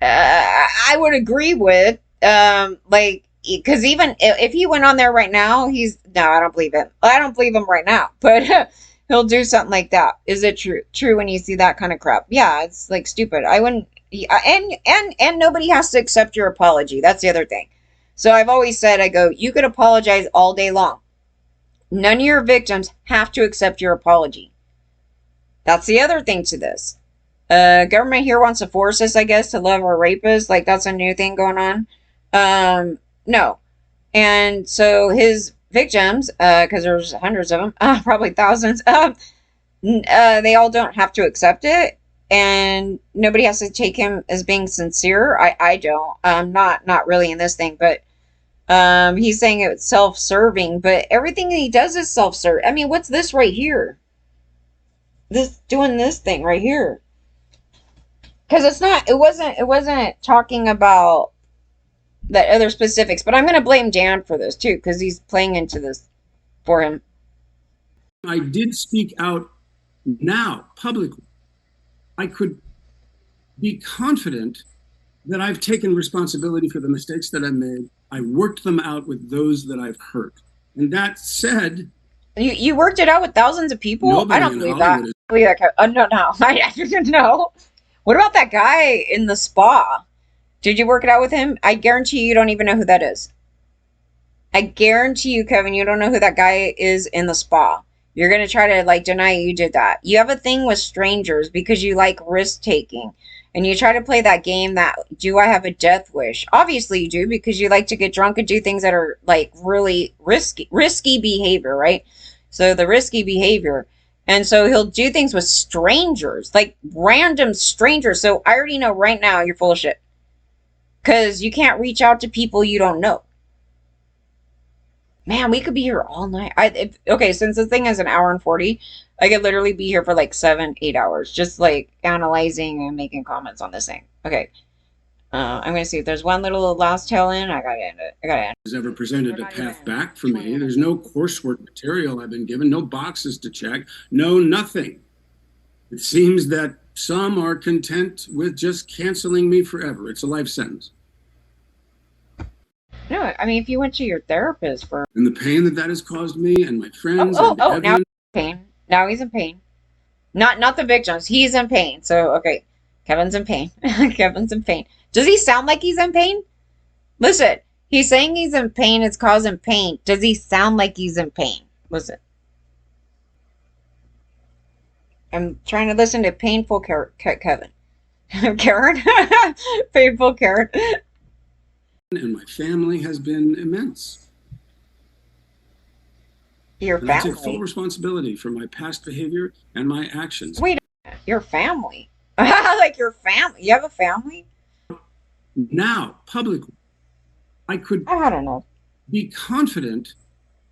Speaker 1: I would agree with, like, because even if he went on there right now, no, I don't believe it. I don't believe him right now, but he'll do something like that. Is it true when you see that kind of crap? Yeah, it's like stupid. I wouldn't, and nobody has to accept your apology. That's the other thing. So I've always said, I go, you could apologize all day long. None of your victims have to accept your apology. That's the other thing to this. Government here wants to force us, I guess, to love our rapists. Like, that's a new thing going on. No. And so his victims, because there's hundreds of them, probably thousands, they all don't have to accept it. And nobody has to take him as being sincere. I don't. Not really in this thing, but he's saying it's self-serving, but everything that he does is self-serving. I mean, what's this right here? Doing this thing right here. Because it wasn't talking about the other specifics, but I'm going to blame Dan for this too, because he's playing into this for him.
Speaker 3: I did speak out now publicly, I could be confident that I've taken responsibility for the mistakes that I've made. I worked them out with those that I've hurt. And that said,
Speaker 1: you worked it out with thousands of people? I don't believe that. No. I didn't know. What about that guy in the spa? Did you work it out with him? I guarantee you don't even know who that is. I guarantee you, Kevin, you don't know who that guy is in the spa. You're going to try to, like, deny you did that. You have a thing with strangers because you like risk-taking. And you try to play that game that, do I have a death wish? Obviously you do, because you like to get drunk and do things that are, like, really risky behavior, right? So the risky behavior. And so he'll do things with strangers, like random strangers. So I already know right now you're full of shit. Because you can't reach out to people you don't know. Man, we could be here all night. Okay, since this thing is an hour and 40, I could literally be here for like 7-8 hours. Just like analyzing and making comments on this thing. Okay. I'm gonna see if there's one little last tail end. I gotta end it. I gotta end
Speaker 3: Has ever presented a path back for me. There's no coursework material I've been given, no boxes to check, no nothing. It seems that some are content with just canceling me forever. It's a life sentence.
Speaker 1: it. No, I mean, if you went to your therapist for.
Speaker 3: And the pain that that has caused me and my friends
Speaker 1: Oh,
Speaker 3: and
Speaker 1: now he's
Speaker 3: Evan.
Speaker 1: in pain. Now he's in pain. Not the victims. He's in pain. So okay, Kevin's in pain. Kevin's in pain. Does he sound like he's in pain? Listen, he's saying he's in pain. It's causing pain. Does he sound like he's in pain? Listen. I'm trying to listen to painful Kevin. Karen? Painful Karen.
Speaker 3: And my family has been immense.
Speaker 1: Your
Speaker 3: And I take full
Speaker 1: family.
Speaker 3: responsibility for my past behavior and my actions.
Speaker 1: Wait a minute. Your family. Like your family. You have a family?
Speaker 3: Now, publicly, I could
Speaker 1: I don't know.
Speaker 3: be confident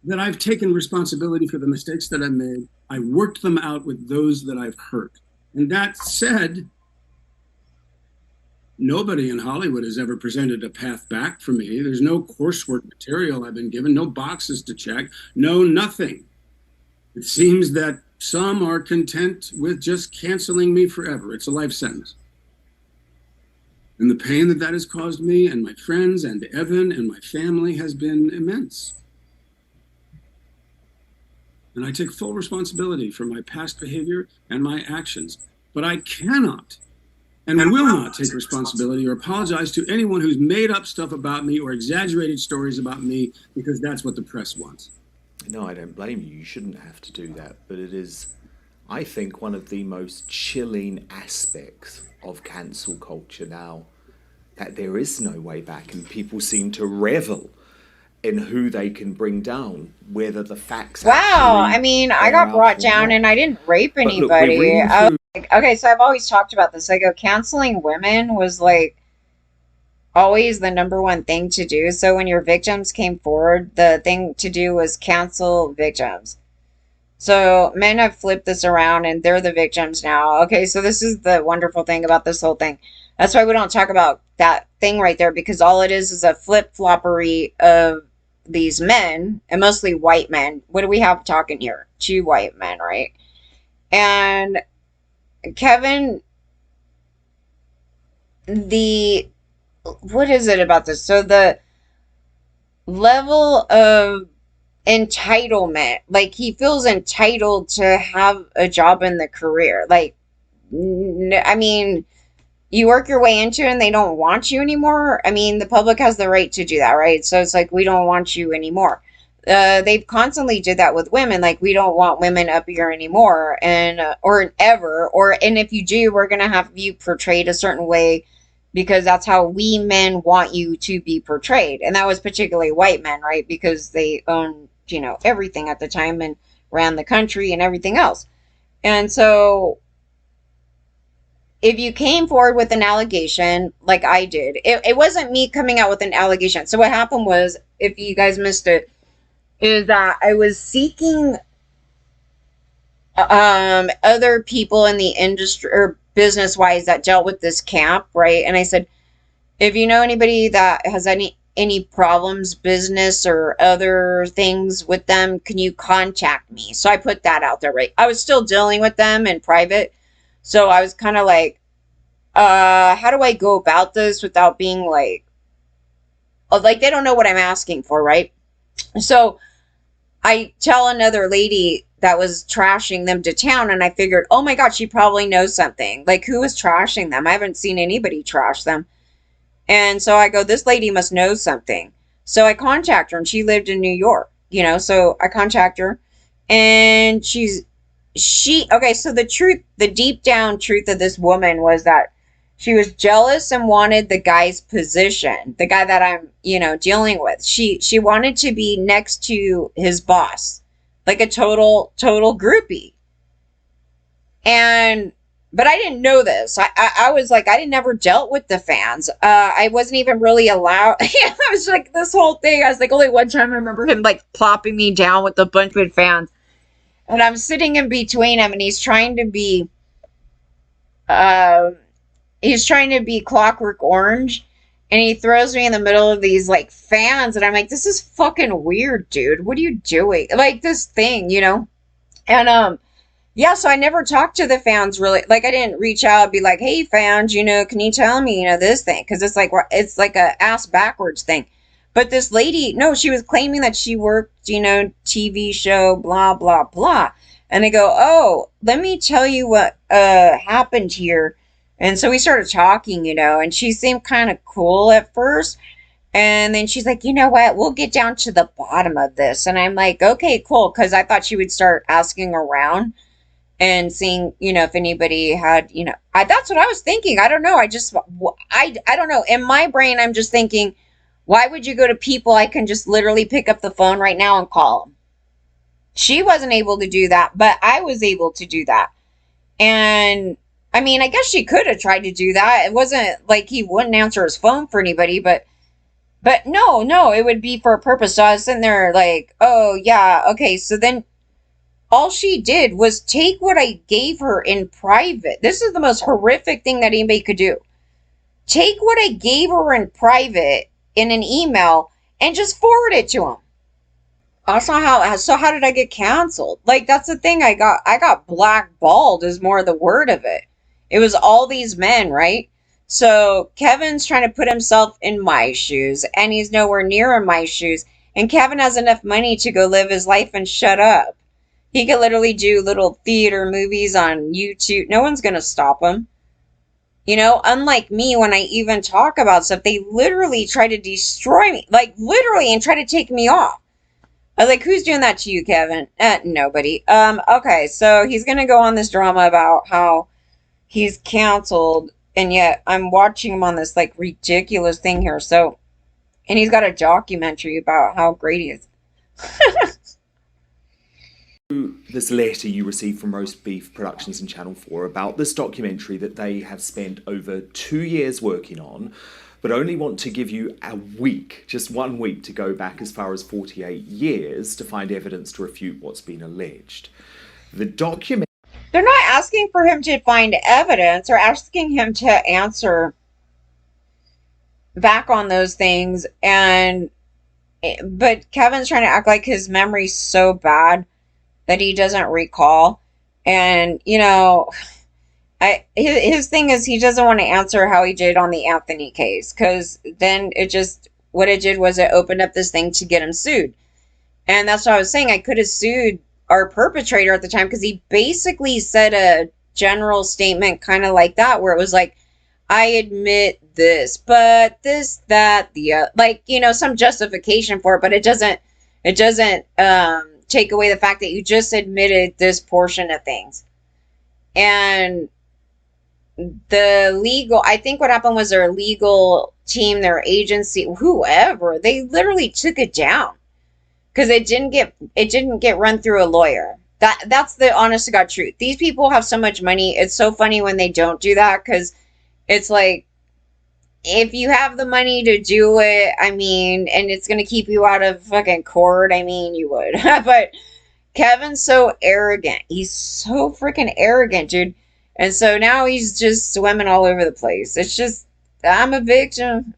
Speaker 3: that I've taken responsibility for the mistakes that I've made. I worked them out with those that I've hurt. And that said, nobody in Hollywood has ever presented a path back for me. There's no coursework material I've been given, no boxes to check, no nothing. It seems that some are content with just canceling me forever. It's a life sentence. And the pain that that has caused me and my friends and Evan and my family has been immense. And I take full responsibility for my past behavior and my actions. But I cannot and will not take responsibility or apologize to anyone who's made up stuff about me or exaggerated stories about me, because that's what the press wants.
Speaker 2: No, I don't blame you. You shouldn't have to do that. But it is, I think, one of the most chilling aspects of cancel culture now, that there is no way back and people seem to revel in who they can bring down, whether the facts
Speaker 1: Wow.
Speaker 2: actually
Speaker 1: I mean, I
Speaker 2: bear
Speaker 1: got
Speaker 2: out
Speaker 1: brought
Speaker 2: or
Speaker 1: down
Speaker 2: not.
Speaker 1: and I didn't rape
Speaker 2: But look, we're
Speaker 1: anybody.
Speaker 2: reading
Speaker 1: I was
Speaker 2: through.
Speaker 1: like, okay, so I've always talked about this. I go, canceling women was like always the number one thing to do. So when your victims came forward, the thing to do was cancel victims. So men have flipped this around and they're the victims now. Okay, so this is the wonderful thing about this whole thing. That's why we don't talk about that thing right there, because all it is a flip-floppery of these men, and mostly white men. What do we have talking here? Two white men, right? And Kevin, what is it about this? So the level of entitlement, like he feels entitled to have a job in the career. Like, I mean, you work your way into it and they don't want you anymore. I mean, the public has the right to do that, right? So it's like, we don't want you anymore. They've constantly did that with women. Like, we don't want women up here anymore, and or ever, and if you do, we're gonna have you portrayed a certain way because that's how we men want you to be portrayed. And that was particularly white men, right? Because they owned, everything at the time and ran the country and everything else. And so if you came forward with an allegation like I did, it wasn't me coming out with an allegation. So what happened was, if you guys missed it, is that I was seeking other people in the industry or business wise that dealt with this camp, right? And I said, if you know anybody that has any problems, business or other things with them, can you contact me? So I put that out there, right? I was still dealing with them in private. So I was kind of like, how do I go about this without being like they don't know what I'm asking for, right? So I tell another lady that was trashing them to town, and I figured, oh my God, she probably knows something. Like, who is trashing them? I haven't seen anybody trash them. And so I go, this lady must know something. So I contact her, and she lived in New York, so I contact her, and okay, so the deep down truth of this woman was that she was jealous and wanted the guy's position, the guy that I'm, dealing with. She wanted to be next to his boss, like a total groupie. But I didn't know this. I was like, I never dealt with the fans. I wasn't even really allowed. I was like, this whole thing, I was like, only one time I remember him like plopping me down with a bunch of fans. And I'm sitting in between him, and he's trying to be he's trying to be Clockwork Orange, and he throws me in the middle of these like fans, and I'm like, this is fucking weird, dude. What are you doing? Like this thing, you know? And yeah, so I never talked to the fans really. Like I didn't reach out and be like, hey fans, you know, can you tell me, you know, this thing? Because it's like a ass backwards thing. But this lady, no, she was claiming that she worked, you know, TV show, blah, blah, blah. And I go, oh, let me tell you what happened here. And so we started talking, you know, and she seemed kind of cool at first. And then she's like, you know what? We'll get down to the bottom of this. And I'm like, okay, cool. Because I thought she would start asking around and seeing, you know, if anybody had, you know, that's what I was thinking. I don't know. I don't know. In my brain, I'm just thinking, why would you go to people I can just literally pick up the phone right now and call them? She wasn't able to do that, but I was able to do that. And I mean, I guess she could have tried to do that. It wasn't like he wouldn't answer his phone for anybody, but no, it would be for a purpose. So I was sitting there like, oh yeah, okay. So then all she did was take what I gave her in private. This is the most horrific thing that anybody could do. Take what I gave her in private in an email and just forward it to him. That's not how. So how did I get canceled? Like that's the thing. I got blackballed is more the word of it. It was all these men, right? So Kevin's trying to put himself in my shoes, and he's nowhere near in my shoes. And Kevin has enough money to go live his life and shut up. He could literally do little theater movies on YouTube. No one's gonna stop him. You know, unlike me, when I even talk about stuff, they literally try to destroy me, like literally, and try to take me off. I was like, who's doing that to you, Kevin? Nobody. Okay, so he's gonna go on this drama about how he's canceled, and yet I'm watching him on this like ridiculous thing here. So, and he's got a documentary about how great he is.
Speaker 2: This letter you received from Roast Beef Productions and Channel 4 about this documentary that they have spent over 2 years working on, but only want to give you a week, just 1 week, to go back as far as 48 years to find evidence to refute what's been alleged. The document.
Speaker 1: They're not asking for him to find evidence or asking him to answer back on those things. But Kevin's trying to act like his memory's so bad that he doesn't recall. And, you know, his thing is he doesn't want to answer how he did on the Anthony case, because then what it did was it opened up this thing to get him sued. And that's what I was saying. I could have sued our perpetrator at the time, because he basically said a general statement kind of like that, where it was like, I admit this, but this, that, like, you know, some justification for it, but it doesn't take away the fact that you just admitted this portion of things. And I think what happened was their legal team, their agency, whoever, they literally took it down because it didn't get run through a lawyer. That's the honest to God truth. These people have so much money. It's so funny when they don't do that, because it's like, if you have the money to do it, I mean, and it's going to keep you out of fucking court, I mean, you would. But Kevin's so arrogant. He's so freaking arrogant, dude. And so now he's just swimming all over the place. It's just, I'm a victim.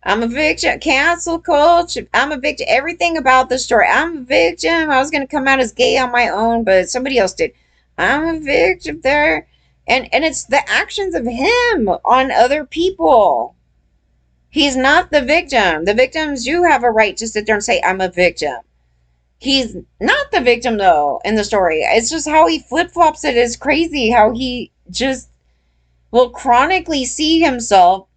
Speaker 1: I'm a victim. Cancel culture. I'm a victim. Everything about the story. I'm a victim. I was going to come out as gay on my own, but somebody else did. I'm a victim there. And it's the actions of him on other people. He's not the victim. The victims do have a right to sit there and say, I'm a victim. He's not the victim, though, in the story. It's just how he flip-flops it is crazy. How he just will chronically see himself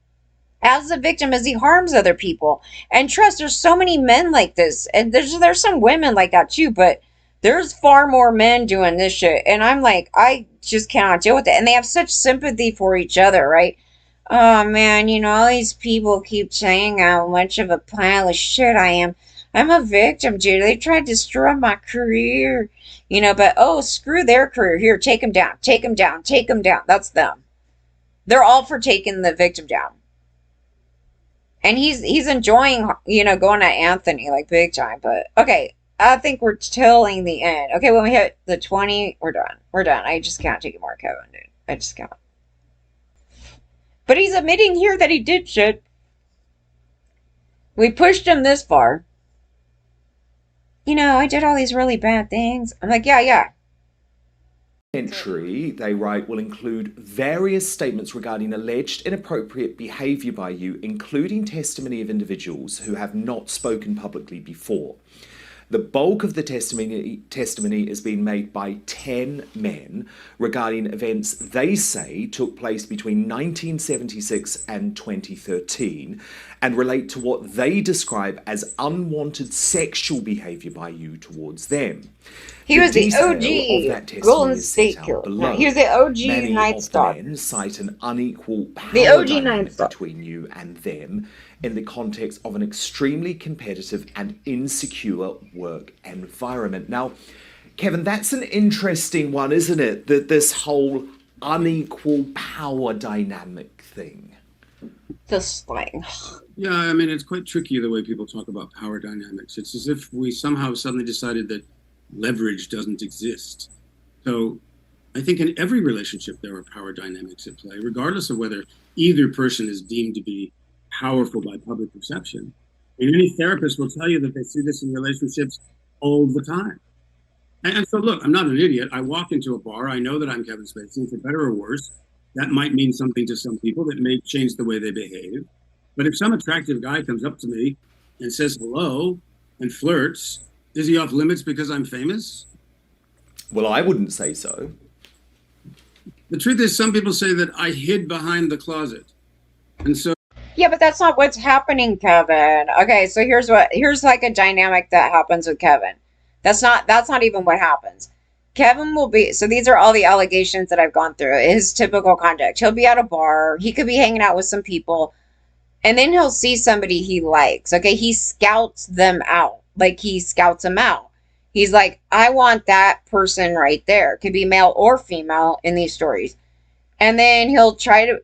Speaker 1: as a victim as he harms other people. And trust, there's so many men like this. And there's some women like that, too. But there's far more men doing this shit. And I'm like, I just cannot deal with it. And they have such sympathy for each other, right? Oh, man, you know, all these people keep saying how much of a pile of shit I am. I'm a victim, dude. They tried to destroy my career. You know, but, oh, screw their career. Here, take them down. Take them down. Take them down. That's them. They're all for taking the victim down. And he's enjoying, you know, going at Anthony, like, big time. But, okay, I think we're tilling the end. Okay, when we hit the 20, we're done. We're done. I just can't take it more, Kevin, dude. I just can't. But he's admitting here that he did shit. We pushed him this far. I did all these really bad things. I'm like, yeah.
Speaker 2: Entry, they write, will include various statements regarding alleged inappropriate behaviour by you, including testimony of individuals who have not spoken publicly before. The bulk of the testimony is being made by 10 men regarding events they say took place between 1976 and 2013 and relate to what they describe as unwanted sexual behaviour by you towards them.
Speaker 1: He was the OG Golden State Killer. No, he was the OG Night Stalker.
Speaker 2: Many of the men cite an unequal power
Speaker 1: the OG
Speaker 2: dynamic between you and them in the context of an extremely competitive and insecure work environment. Now, Kevin, that's an interesting one, isn't it? That this whole unequal power dynamic thing.
Speaker 1: The slang.
Speaker 3: Yeah, I mean, it's quite tricky the way people talk about power dynamics. It's as if we somehow suddenly decided that leverage doesn't exist. So I think in every relationship there are power dynamics at play, regardless of whether either person is deemed to be powerful by public perception. And any therapist will tell you that they see this in relationships all the time. And so, look, I'm not an idiot. I walk into a bar. I know that I'm Kevin Spacey. For better or worse, that might mean something to some people. That may change the way they behave. But if some attractive guy comes up to me and says hello and flirts, is he off limits because I'm famous?
Speaker 2: Well, I wouldn't say so.
Speaker 3: The truth is, some people say that I hid behind the closet. And so...
Speaker 1: Yeah, but that's not what's happening, Kevin. Okay, so here's like a dynamic that happens with Kevin. That's not even what happens. Kevin will be, so these are all the allegations that I've gone through. His typical conduct. He'll be at a bar. He could be hanging out with some people. And then he'll see somebody he likes. Okay, he scouts them out. Like, he scouts them out. He's like, I want that person right there. Could be male or female in these stories. And then he'll try to,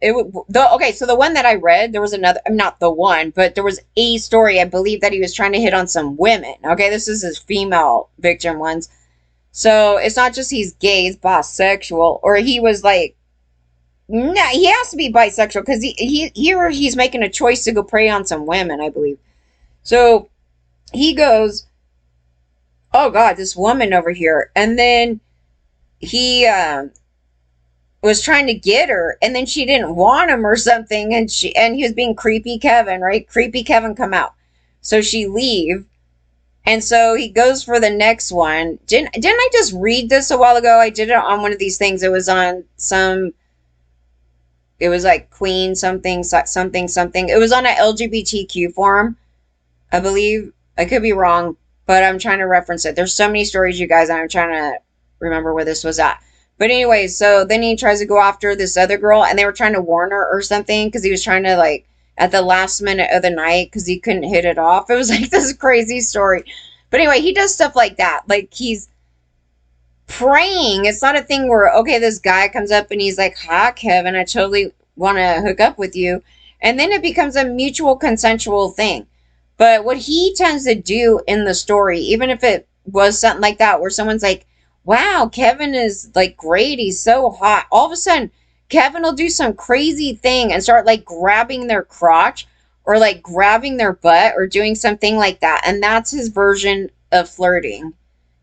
Speaker 1: okay, so the one that I read, there was another, not the one, but there was a story, I believe, that he was trying to hit on some women. Okay, this is his female victim ones. So it's not just he's gay, he's bisexual, or he was like, no, he has to be bisexual because he's making a choice to go prey on some women, I believe. So he goes, oh God, this woman over here. And then he was trying to get her, and then she didn't want him or something, and he was being creepy Kevin, right? Creepy Kevin come out. So she leave. And so he goes for the next one. Didn't I just read this a while ago? I did it on one of these things. It was on it was like Queen something. It was on an LGBTQ forum, I believe. I could be wrong, but I'm trying to reference it. There's so many stories, you guys, and I'm trying to remember where this was at. But anyway, so then he tries to go after this other girl, and they were trying to warn her or something because he was trying to, like, at the last minute of the night because he couldn't hit it off. It was like this crazy story. But anyway, he does stuff like that. Like, he's praying. It's not a thing where, okay, this guy comes up and he's like, hi, Kevin, I totally want to hook up with you. And then it becomes a mutual consensual thing. But what he tends to do in the story, even if it was something like that, where someone's like, wow, Kevin is like great, he's so hot. All of a sudden, Kevin will do some crazy thing and start like grabbing their crotch or like grabbing their butt or doing something like that. And that's his version of flirting,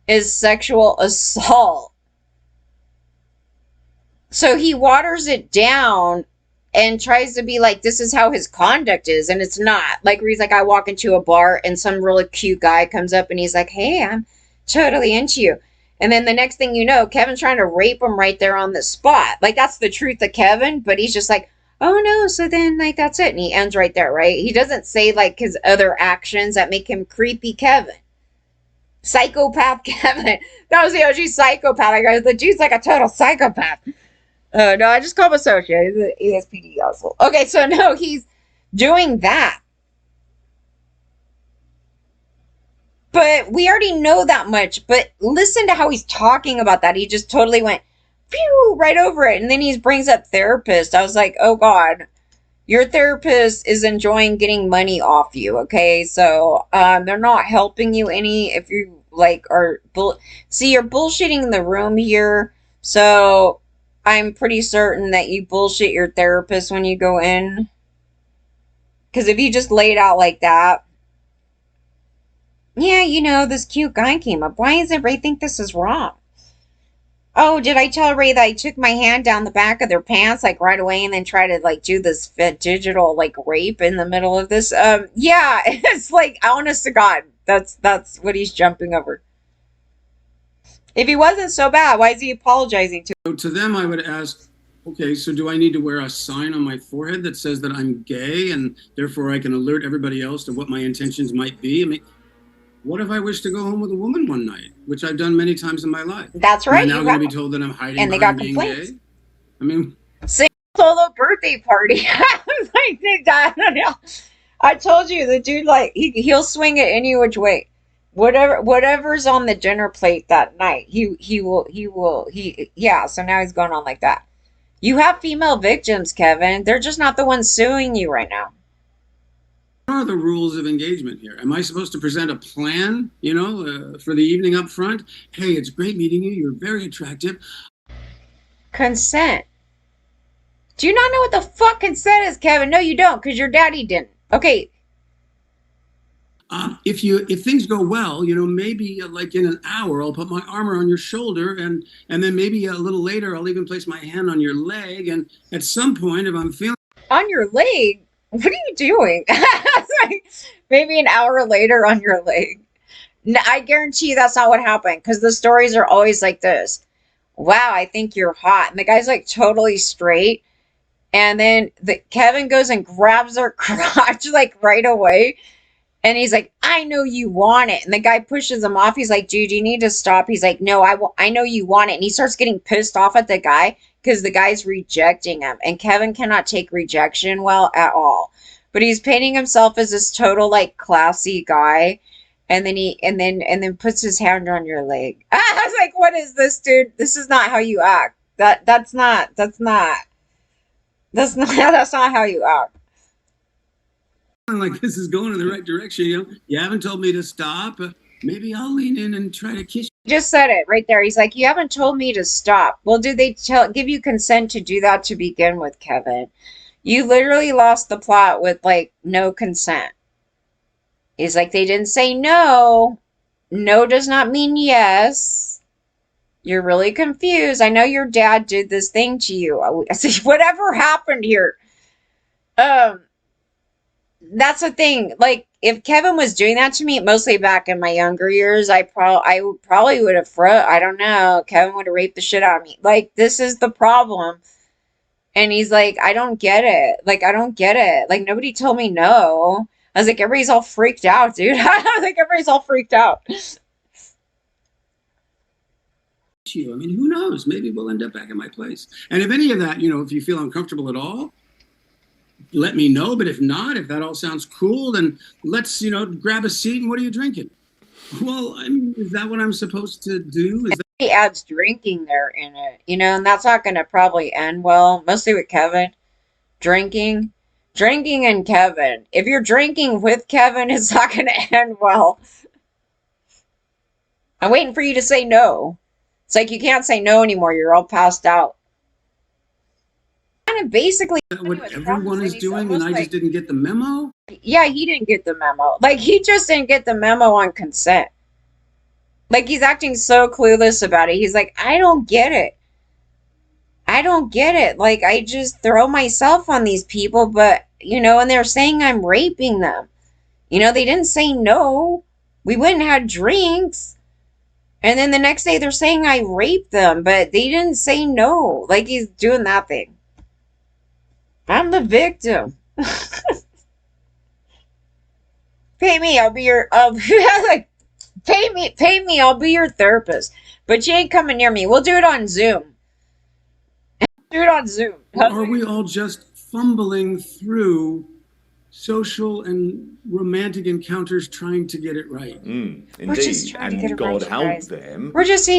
Speaker 1: is sexual assault. So he waters it down and tries to be like, this is how his conduct is. And it's not. Like, where he's like, I walk into a bar and some really cute guy comes up and he's like, hey, I'm totally into you. And then the next thing you know, Kevin's trying to rape him right there on the spot. Like, that's the truth of Kevin. But he's just like, oh, no, so then, like, that's it. And he ends right there, right? He doesn't say, like, his other actions that make him creepy Kevin. Psychopath Kevin. That was the OG psychopath. I go, the dude's like a total psychopath. No, I just call him a associate. He's an ASPD also. Okay, so no, he's doing that. But we already know that much. But listen to how he's talking about that. He just totally went phew, right over it. And then he brings up therapist. I was like, oh God, your therapist is enjoying getting money off you. Okay, so they're not helping you any if you like are see, you're bullshitting in the room here. So I'm pretty certain that you bullshit your therapist when you go in. Because if you just lay it out like that, yeah, this cute guy came up. Why does everybody think this is wrong? Oh, did I tell Ray that I took my hand down the back of their pants like right away and then try to like do this digital like rape in the middle of this? Yeah, it's like honest to God, that's what he's jumping over. If he wasn't so bad, why is he apologizing to?
Speaker 3: So to them, I would ask, okay, so do I need to wear a sign on my forehead that says that I'm gay and therefore I can alert everybody else to what my intentions might be? I mean, what if I wish to go home with a woman one night, which I've done many times in my life?
Speaker 1: That's right.
Speaker 3: Am I now going to be told that I'm hiding
Speaker 1: and they got
Speaker 3: being
Speaker 1: complaints.
Speaker 3: gay? I mean,
Speaker 1: solo birthday party. I told you the dude like he'll swing it any which way. Whatever's on the dinner plate that night, he will yeah. So now he's going on like that. You have female victims, Kevin. They're just not the ones suing you right now.
Speaker 3: what are the rules of engagement here? Am I supposed to present a plan, for the evening up front? Hey, it's great meeting you. You're very attractive.
Speaker 1: Consent. Do you not know what the fuck consent is, Kevin? No, you don't, because your daddy didn't. Okay.
Speaker 3: If things go well, maybe like in an hour, I'll put my arm around your shoulder, and then maybe a little later, I'll even place my hand on your leg. And at some point, if I'm feeling
Speaker 1: on your leg, what are you doing? Like, maybe an hour later on your leg. No, I guarantee you that's not what happened, because the stories are always like this. Wow, I think you're hot, and the guy's like totally straight, and then Kevin goes and grabs her crotch like right away. And he's like, I know you want it. And the guy pushes him off. He's like, dude, you need to stop. He's like, no, I know you want it. And he starts getting pissed off at the guy because the guy's rejecting him. And Kevin cannot take rejection well at all. But he's painting himself as this total like classy guy. And then puts his hand on your leg. I was like, what is this, dude? This is not how you act. That's not how you act.
Speaker 3: like this is going in the right direction, you haven't told me to stop. Maybe I'll lean in and try to kiss you.
Speaker 1: Just said it right there. He's like, you haven't told me to stop. Well, did they give you consent to do that to begin with, Kevin? You literally lost the plot with like no consent. He's like, they didn't say no. No does not mean yes. You're really confused. I know your dad did this thing to you. I said, whatever happened here? That's the thing. Like, if Kevin was doing that to me, mostly back in my younger years, I probably would have I don't know. Kevin would have raped the shit out of me. Like, this is the problem. And he's like, I don't get it. Like, I don't get it. Like, nobody told me no. I was like, everybody's all freaked out, dude. I was like, everybody's all freaked out.
Speaker 3: I mean, who knows? Maybe we'll end up back at my place. And if any of that, if you feel uncomfortable at all, let me know. But if not, if that all sounds cool, then let's, grab a seat. And what are you drinking? Well, I mean, is that what I'm supposed to do?
Speaker 1: He adds drinking there in it, and that's not going to probably end well, mostly with Kevin. Drinking and Kevin. If you're drinking with Kevin, it's not going to end well. I'm waiting for you to say no. It's like you can't say no anymore. You're all passed out. Kind of basically
Speaker 3: what everyone is doing, and I just didn't get the memo?
Speaker 1: Yeah, he didn't get the memo. Like, he just didn't get the memo on consent. Like, he's acting so clueless about it. He's like, I don't get it. I don't get it. Like, I just throw myself on these people, but, and they're saying I'm raping them. They didn't say no. We went and had drinks. And then the next day they're saying I raped them, but they didn't say no. Like, he's doing that thing. I'm the victim. Pay me, I'll be your like, pay me, I'll be your therapist. But you ain't coming near me. We'll do it on Zoom. Do it on Zoom.
Speaker 3: Are we all just fumbling through social and romantic encounters trying to get it right?
Speaker 2: Indeed.
Speaker 1: We're just trying to get it
Speaker 2: God
Speaker 1: right,
Speaker 2: help
Speaker 1: guys.
Speaker 2: them.
Speaker 1: We're just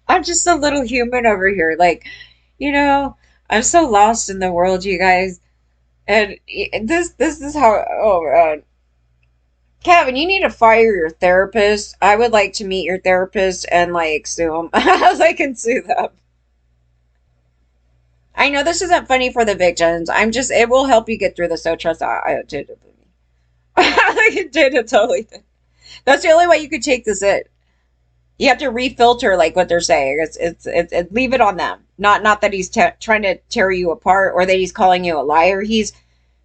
Speaker 1: I'm just a little human over here. Like, I'm so lost in the world, you guys. And this is how, oh, Kevin, you need to fire your therapist. I would like to meet your therapist and like sue him. I can sue them. I know this isn't funny for the victims. It will help you get through this. So trust I did it. Like it did, it totally did. That's the only way you could take this in. You have to refilter like what they're saying. Leave it on them. Not that he's trying to tear you apart or that he's calling you a liar. He's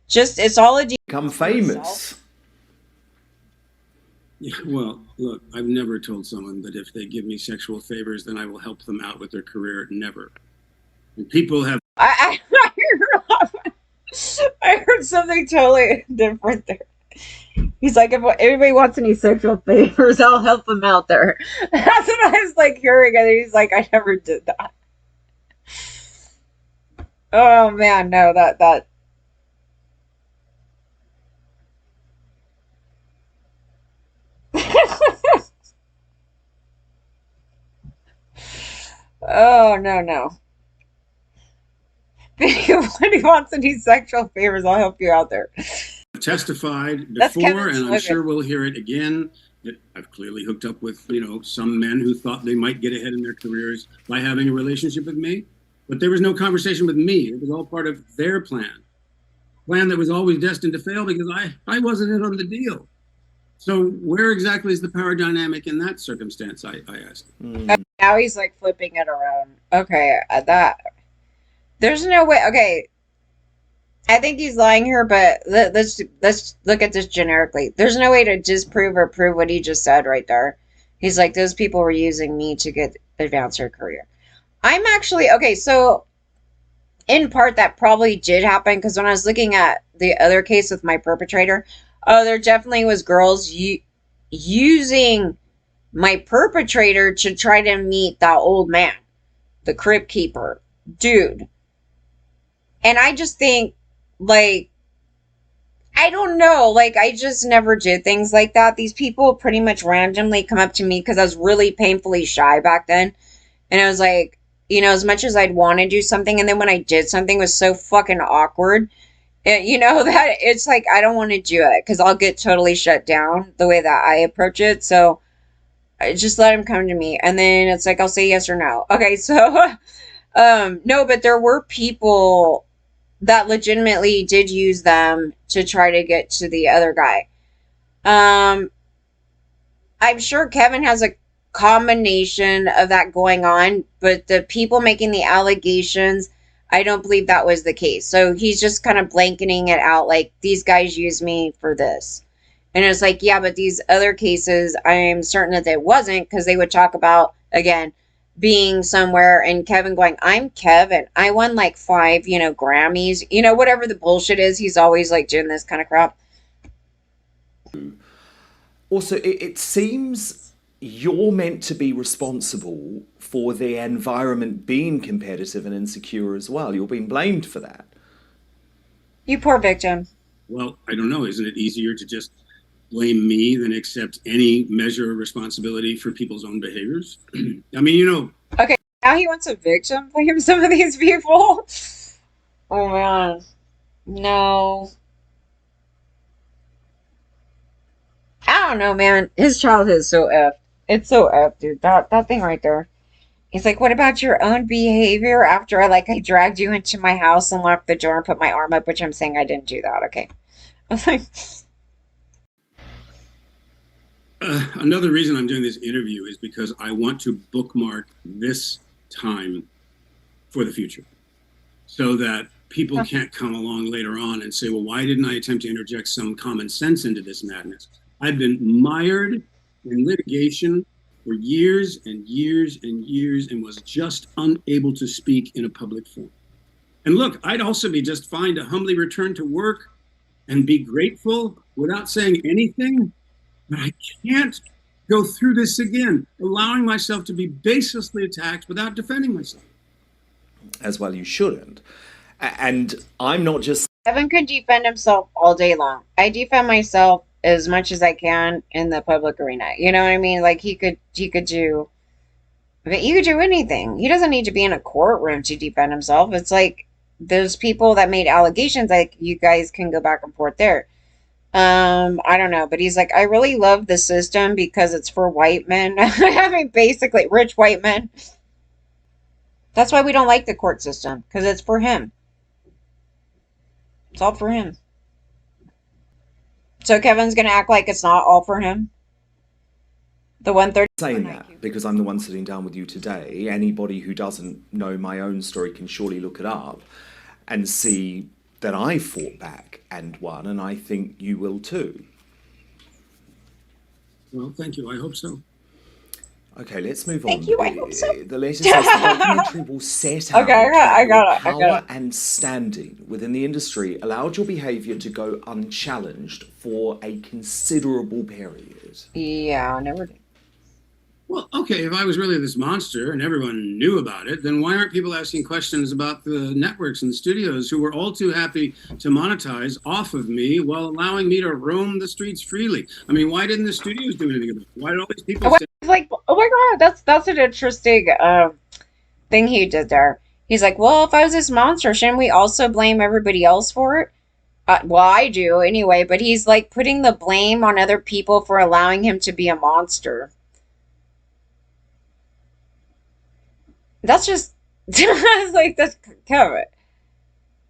Speaker 1: just it's all a
Speaker 2: become famous.
Speaker 3: Yeah, well, look, I've never told someone that if they give me sexual favors, then I will help them out with their career. Never. And people have.
Speaker 1: I heard something totally different there. He's like, if anybody wants any sexual favors, I'll help them out there. That's what I was like hearing, and he's like, I never did that. Oh man, no, that. Oh no. If anybody wants any sexual favors, I'll help you out there.
Speaker 3: Testified before, and I'm sure we'll hear it again, that I've clearly hooked up with, some men who thought they might get ahead in their careers by having a relationship with me. But there was no conversation with me. It was all part of their plan that was always destined to fail because I wasn't in on the deal. So where exactly is the power dynamic in that circumstance, I asked.
Speaker 1: Now he's like flipping it around. Okay, there's no way. Okay, I think he's lying here, but let's look at this generically. There's no way to disprove or prove what he just said right there. He's like, those people were using me to advance their career. I'm actually okay. So in part, that probably did happen because when I was looking at the other case with my perpetrator, there definitely was girls using my perpetrator to try to meet that old man, the crypt keeper dude. And I just think, like, I don't know, like, I just never did things like that. These people pretty much randomly come up to me because I was really painfully shy back then. And I was like, as much as I'd want to do something, and then when I did something, it was so fucking awkward. That it's like, I don't want to do it because I'll get totally shut down the way that I approach it. So I just let him come to me. And then it's like, I'll say yes or no. Okay, so, no, but there were people that legitimately did use them to try to get to the other guy. I'm sure Kevin has a combination of that going on, but the people making the allegations, I don't believe that was the case. So he's just kind of blanketing it out like, these guys use me for this. And it's like, yeah, but these other cases, I'm certain that it wasn't, because they would talk about, again, being somewhere and Kevin going, I'm Kevin. I won like 5, Grammys, whatever the bullshit is. He's always like doing this kind of crap.
Speaker 2: Also, it seems you're meant to be responsible for the environment being competitive and insecure as well. You're being blamed for that.
Speaker 1: You poor victim.
Speaker 3: Well, I don't know. Isn't it easier to just blame me than accept any measure of responsibility for people's own behaviors? I mean,
Speaker 1: Okay, now he wants a victim blame some of these people. Oh man, no. I don't know, man. His childhood is so effed. It's so effed, dude. That thing right there. He's like, what about your own behavior after I dragged you into my house and locked the door and put my arm up, which I'm saying I didn't do that. Okay. I was like,
Speaker 3: another reason I'm doing this interview is because I want to bookmark this time for the future so that people can't come along later on and say, well, why didn't I attempt to interject some common sense into this madness? I've been mired in litigation for years and years and years and was just unable to speak in a public forum. And look, I'd also be just fine to humbly return to work and be grateful without saying anything. But I can't go through this again, allowing myself to be baselessly attacked without defending myself.
Speaker 2: As well, you shouldn't. And I'm not just...
Speaker 1: Kevin could defend himself all day long. I defend myself as much as I can in the public arena. You know what I mean? Like he could do... But he could do anything. He doesn't need to be in a courtroom to defend himself. It's like those people that made allegations, like you guys can go back and forth there. I don't know, but he's like, I really love the system because it's for white men. I mean, basically, rich white men. That's why we don't like the court system, because it's for him. It's all for him. So Kevin's gonna act like it's not all for him. The 130.
Speaker 2: Saying that because I'm the one sitting down with you today. Anybody who doesn't know my own story can surely look it up and see that I fought back and won, and I think you will too.
Speaker 3: Well, thank you. I hope so.
Speaker 2: Okay, let's move on.
Speaker 1: Thank you. I hope so.
Speaker 2: The letter says the documentary will set out
Speaker 1: Okay, I got it.
Speaker 2: power and standing within the industry allowed your behaviour to go unchallenged for a considerable period.
Speaker 1: Yeah, I never did.
Speaker 3: Well, okay, if I was really this monster and everyone knew about it, then why aren't people asking questions about the networks and the studios who were all too happy to monetize off of me while allowing me to roam the streets freely? I mean, why didn't the studios do anything about it? Why did all these people say,
Speaker 1: Like, oh my god, that's an interesting thing he did there. He's like, well, if I was this monster, shouldn't we also blame everybody else for it? Well, I do anyway, but he's like putting the blame on other people for allowing him to be a monster. That's just like that's Kevin.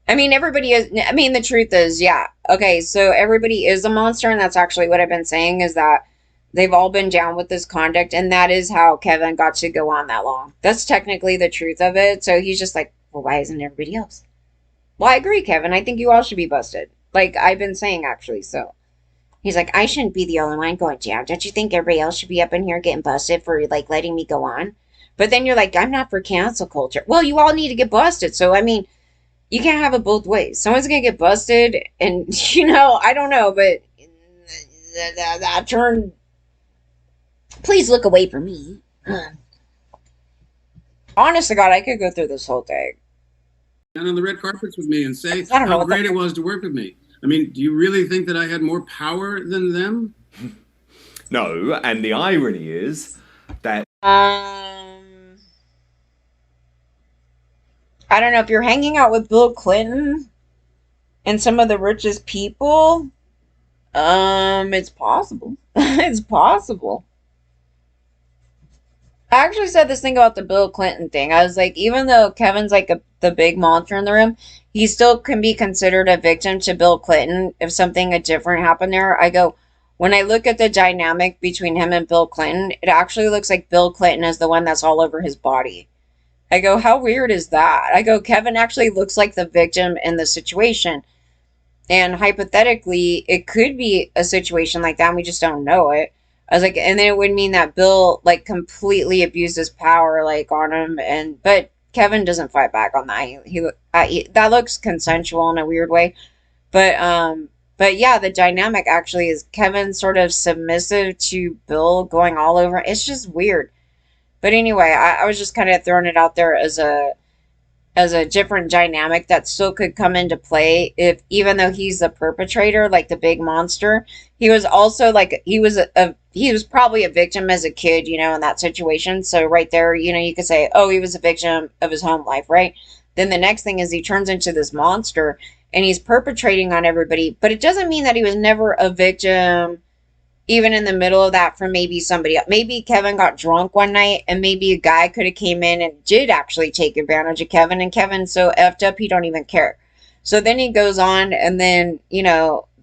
Speaker 1: I mean, everybody is. I mean, the truth is, yeah. Okay, so everybody is a monster, and that's actually what I've been saying is that they've all been down with this conduct, and that is how Kevin got to go on that long. That's technically the truth of it. So he's just like, well, why isn't everybody else? Well, I agree, Kevin. I think you all should be busted. Like I've been saying, actually. So he's like, I shouldn't be the only one going down. Don't you think everybody else should be up in here getting busted for like letting me go on? But then you're like, I'm not for cancel culture. Well, you all need to get busted. So, I mean, you can't have it both ways. Someone's going to get busted, and, I don't know, but that turn. Please look away from me. Honest to God, I could go through this whole thing.
Speaker 3: down on the red carpets with me and say
Speaker 1: I don't know
Speaker 3: how
Speaker 1: what
Speaker 3: great it was to work with me? I mean, do you really think that I had more power than them?
Speaker 2: No, and the irony is that
Speaker 1: I don't know if you're hanging out with Bill Clinton and some of the richest people. It's possible. It's possible. I actually said this thing about the Bill Clinton thing. I was like, even though Kevin's like the big monster in the room, he still can be considered a victim to Bill Clinton if something different happened there. I go, when I look at the dynamic between him and Bill Clinton, it actually looks like Bill Clinton is the one that's all over his body. I go, how weird is that? I go, Kevin actually looks like the victim in the situation. And hypothetically, it could be a situation like that, and we just don't know it. I was like, and then it would mean that Bill, like, completely abused his power, like, on him. But Kevin doesn't fight back on that. That looks consensual in a weird way. But yeah, the dynamic actually is Kevin sort of submissive to Bill going all over. It's just weird. But anyway, I was just kind of throwing it out there as a different dynamic that still could come into play if, even though he's the perpetrator, like the big monster, he was also like, he was probably a victim as a kid, in that situation. So right there, you could say, oh, he was a victim of his home life, right? Then the next thing is he turns into this monster and he's perpetrating on everybody, but it doesn't mean that he was never a victim even in the middle of that for maybe somebody else. Maybe Kevin got drunk one night and maybe a guy could have came in and did actually take advantage of Kevin, and Kevin's so effed up he don't even care. So then he goes on, and then,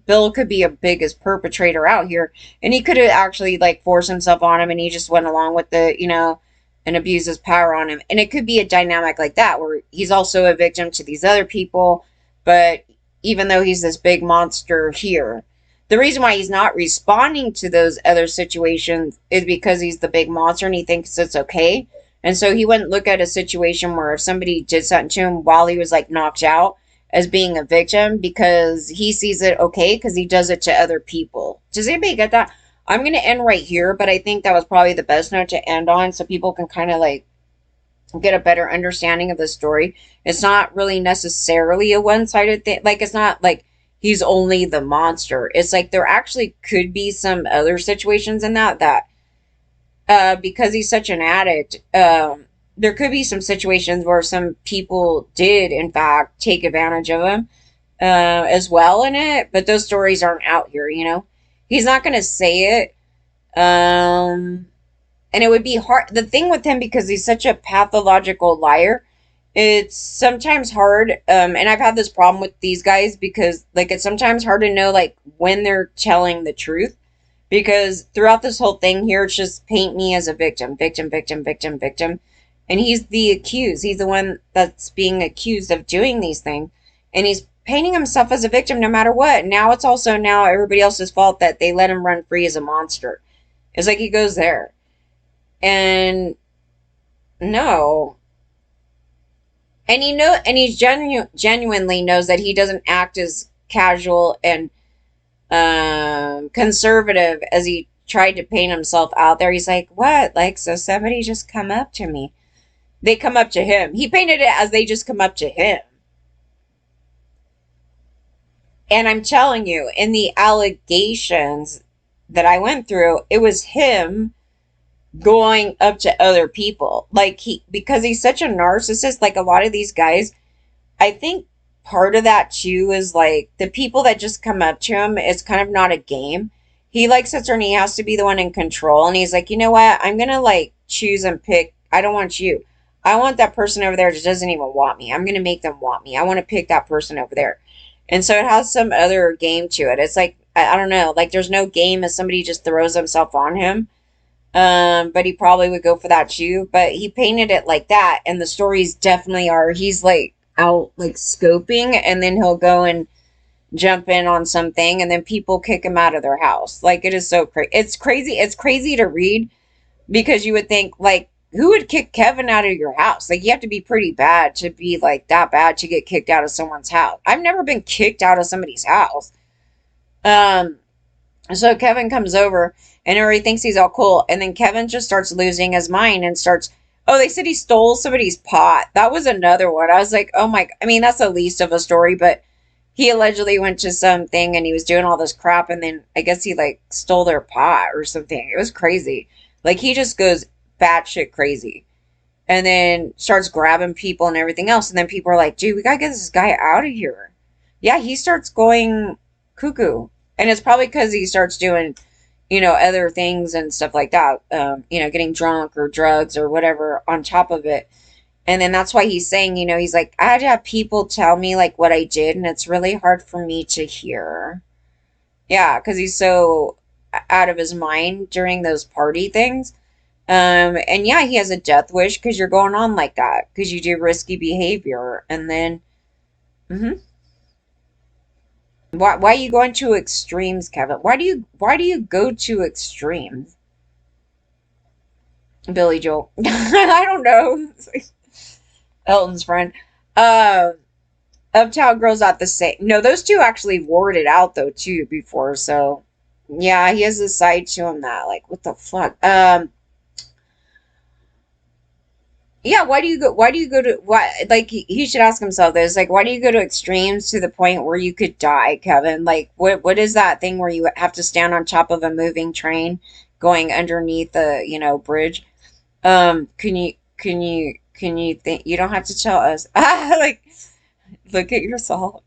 Speaker 1: Bill could be a biggest perpetrator out here, and he could have actually like forced himself on him and he just went along with and abused his power on him. And it could be a dynamic like that where he's also a victim to these other people, but even though he's this big monster here, the reason why he's not responding to those other situations is because he's the big monster and he thinks it's okay. And so he wouldn't look at a situation where if somebody did something to him while he was like knocked out as being a victim, because he sees it okay because he does it to other people. Does anybody get that? I'm going to end right here, but I think that was probably the best note to end on so people can kind of like get a better understanding of the story. It's not really necessarily a one-sided thing. Like, it's not like he's only the monster. It's like there actually could be some other situations in that because he's such an addict, there could be some situations where some people did, in fact, take advantage of him. as well in it, but those stories aren't out here, you know? He's not going to say it. And it would be hard. The thing with him, because he's such a pathological liar, it's sometimes hard. And I've had this problem with these guys because, like, it's sometimes hard to know, like, when they're telling the truth. Because throughout this whole thing here, it's just paint me as a victim, victim, victim, victim, victim. And he's the accused. He's the one that's being accused of doing these things. And he's painting himself as a victim no matter what. Now it's also now everybody else's fault that they let him run free as a monster. It's like he goes there. And no. And he genuinely knows that he doesn't act as casual and conservative as he tried to paint himself out there. He's like, what? Like, so somebody just come up to me. They come up to him. He painted it as they just come up to him. And I'm telling you, in the allegations that I went through, it was him going up to other people. Like, because he's such a narcissist, like a lot of these guys, I think part of that too is like the people that just come up to him, it's kind of not a game. He like sits there and he has to be the one in control. And he's like, you know what? I'm going to like choose and pick. I don't want you. I want that person over there that doesn't even want me. I'm going to make them want me. I want to pick that person over there. And so it has some other game to it. It's like, I don't know, like there's no game if somebody just throws himself on him. But he probably would go for that too. But he painted it like that. And the stories definitely are, he's like out like scoping and then he'll go and jump in on something and then people kick him out of their house. Like it is so crazy. It's crazy. It's crazy to read because you would think like, who would kick Kevin out of your house? Like you have to be pretty bad to be like that bad to get kicked out of someone's house. I've never been kicked out of somebody's house. So Kevin comes over and everybody thinks he's all cool. And then Kevin just starts losing his mind and starts, oh, they said he stole somebody's pot. That was another one. I was like, oh my, I mean, that's the least of a story, but he allegedly went to something and he was doing all this crap. And then I guess he like stole their pot or something. It was crazy. Like he just goes batshit crazy and then starts grabbing people and everything else. And then people are like, dude, we gotta get this guy out of here. Yeah, he starts going cuckoo. And it's probably because he starts doing, you know, other things and stuff like that. You know, getting drunk or drugs or whatever on top of it. And then that's why he's saying, you know, he's like, I had to have people tell me like what I did. And it's really hard for me to hear. Yeah, because he's so out of his mind during those party things. And yeah, he has a death wish because you're going on like that. Because you do risky behavior. And then, Why are you going to extremes, Kevin? Why do you go to extremes? Billy Joel. I don't know. Elton's friend. Uptown Girls Not the Same. No, those two actually wore it out though too before, so yeah, he has a side to him that like what the fuck? Yeah, why do you go to why like he should ask himself this, like why do you go to extremes to the point where you could die, Kevin? Like what is that thing where you have to stand on top of a moving train going underneath a, you know, bridge? Can you think you don't have to tell us. Like look at yourself.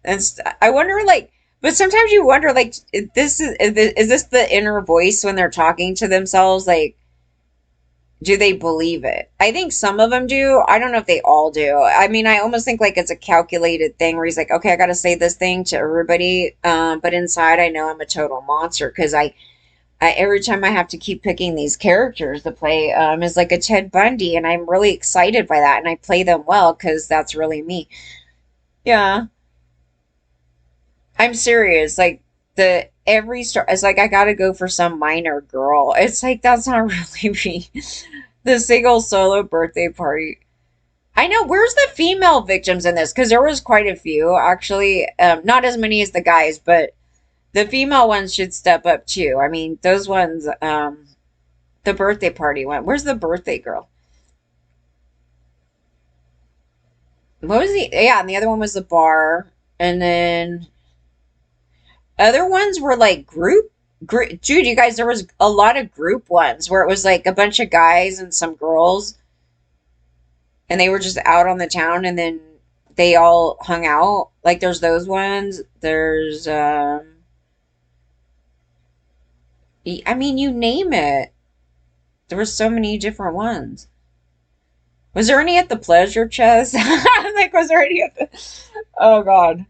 Speaker 1: And I wonder like but sometimes you wonder like is this the inner voice when they're talking to themselves like do they believe it? I think some of them do. I don't know if they all do. I mean, I almost think like it's a calculated thing where he's like, okay, I got to say this thing to everybody. But inside, I know I'm a total monster because I every time I have to keep picking these characters to play is like a Ted Bundy. And I'm really excited by that. And I play them well because that's really me. Yeah. I'm serious. Like every star, it's like I gotta go for some minor girl. It's like that's not really me. The single solo birthday party. I know. Where's the female victims in this? Because there was quite a few actually. Not as many as the guys, but the female ones should step up too. I mean, those ones. The birthday party one. Where's the birthday girl? What was the? Yeah, and the other one was the bar, and then. Other ones were like group, dude, you guys, there was a lot of group ones where it was like a bunch of guys and some girls and they were just out on the town and then they all hung out. Like there's those ones. There's I mean, you name it. There were so many different ones. Was there any at the pleasure chest? Like, was there any at the? Oh God.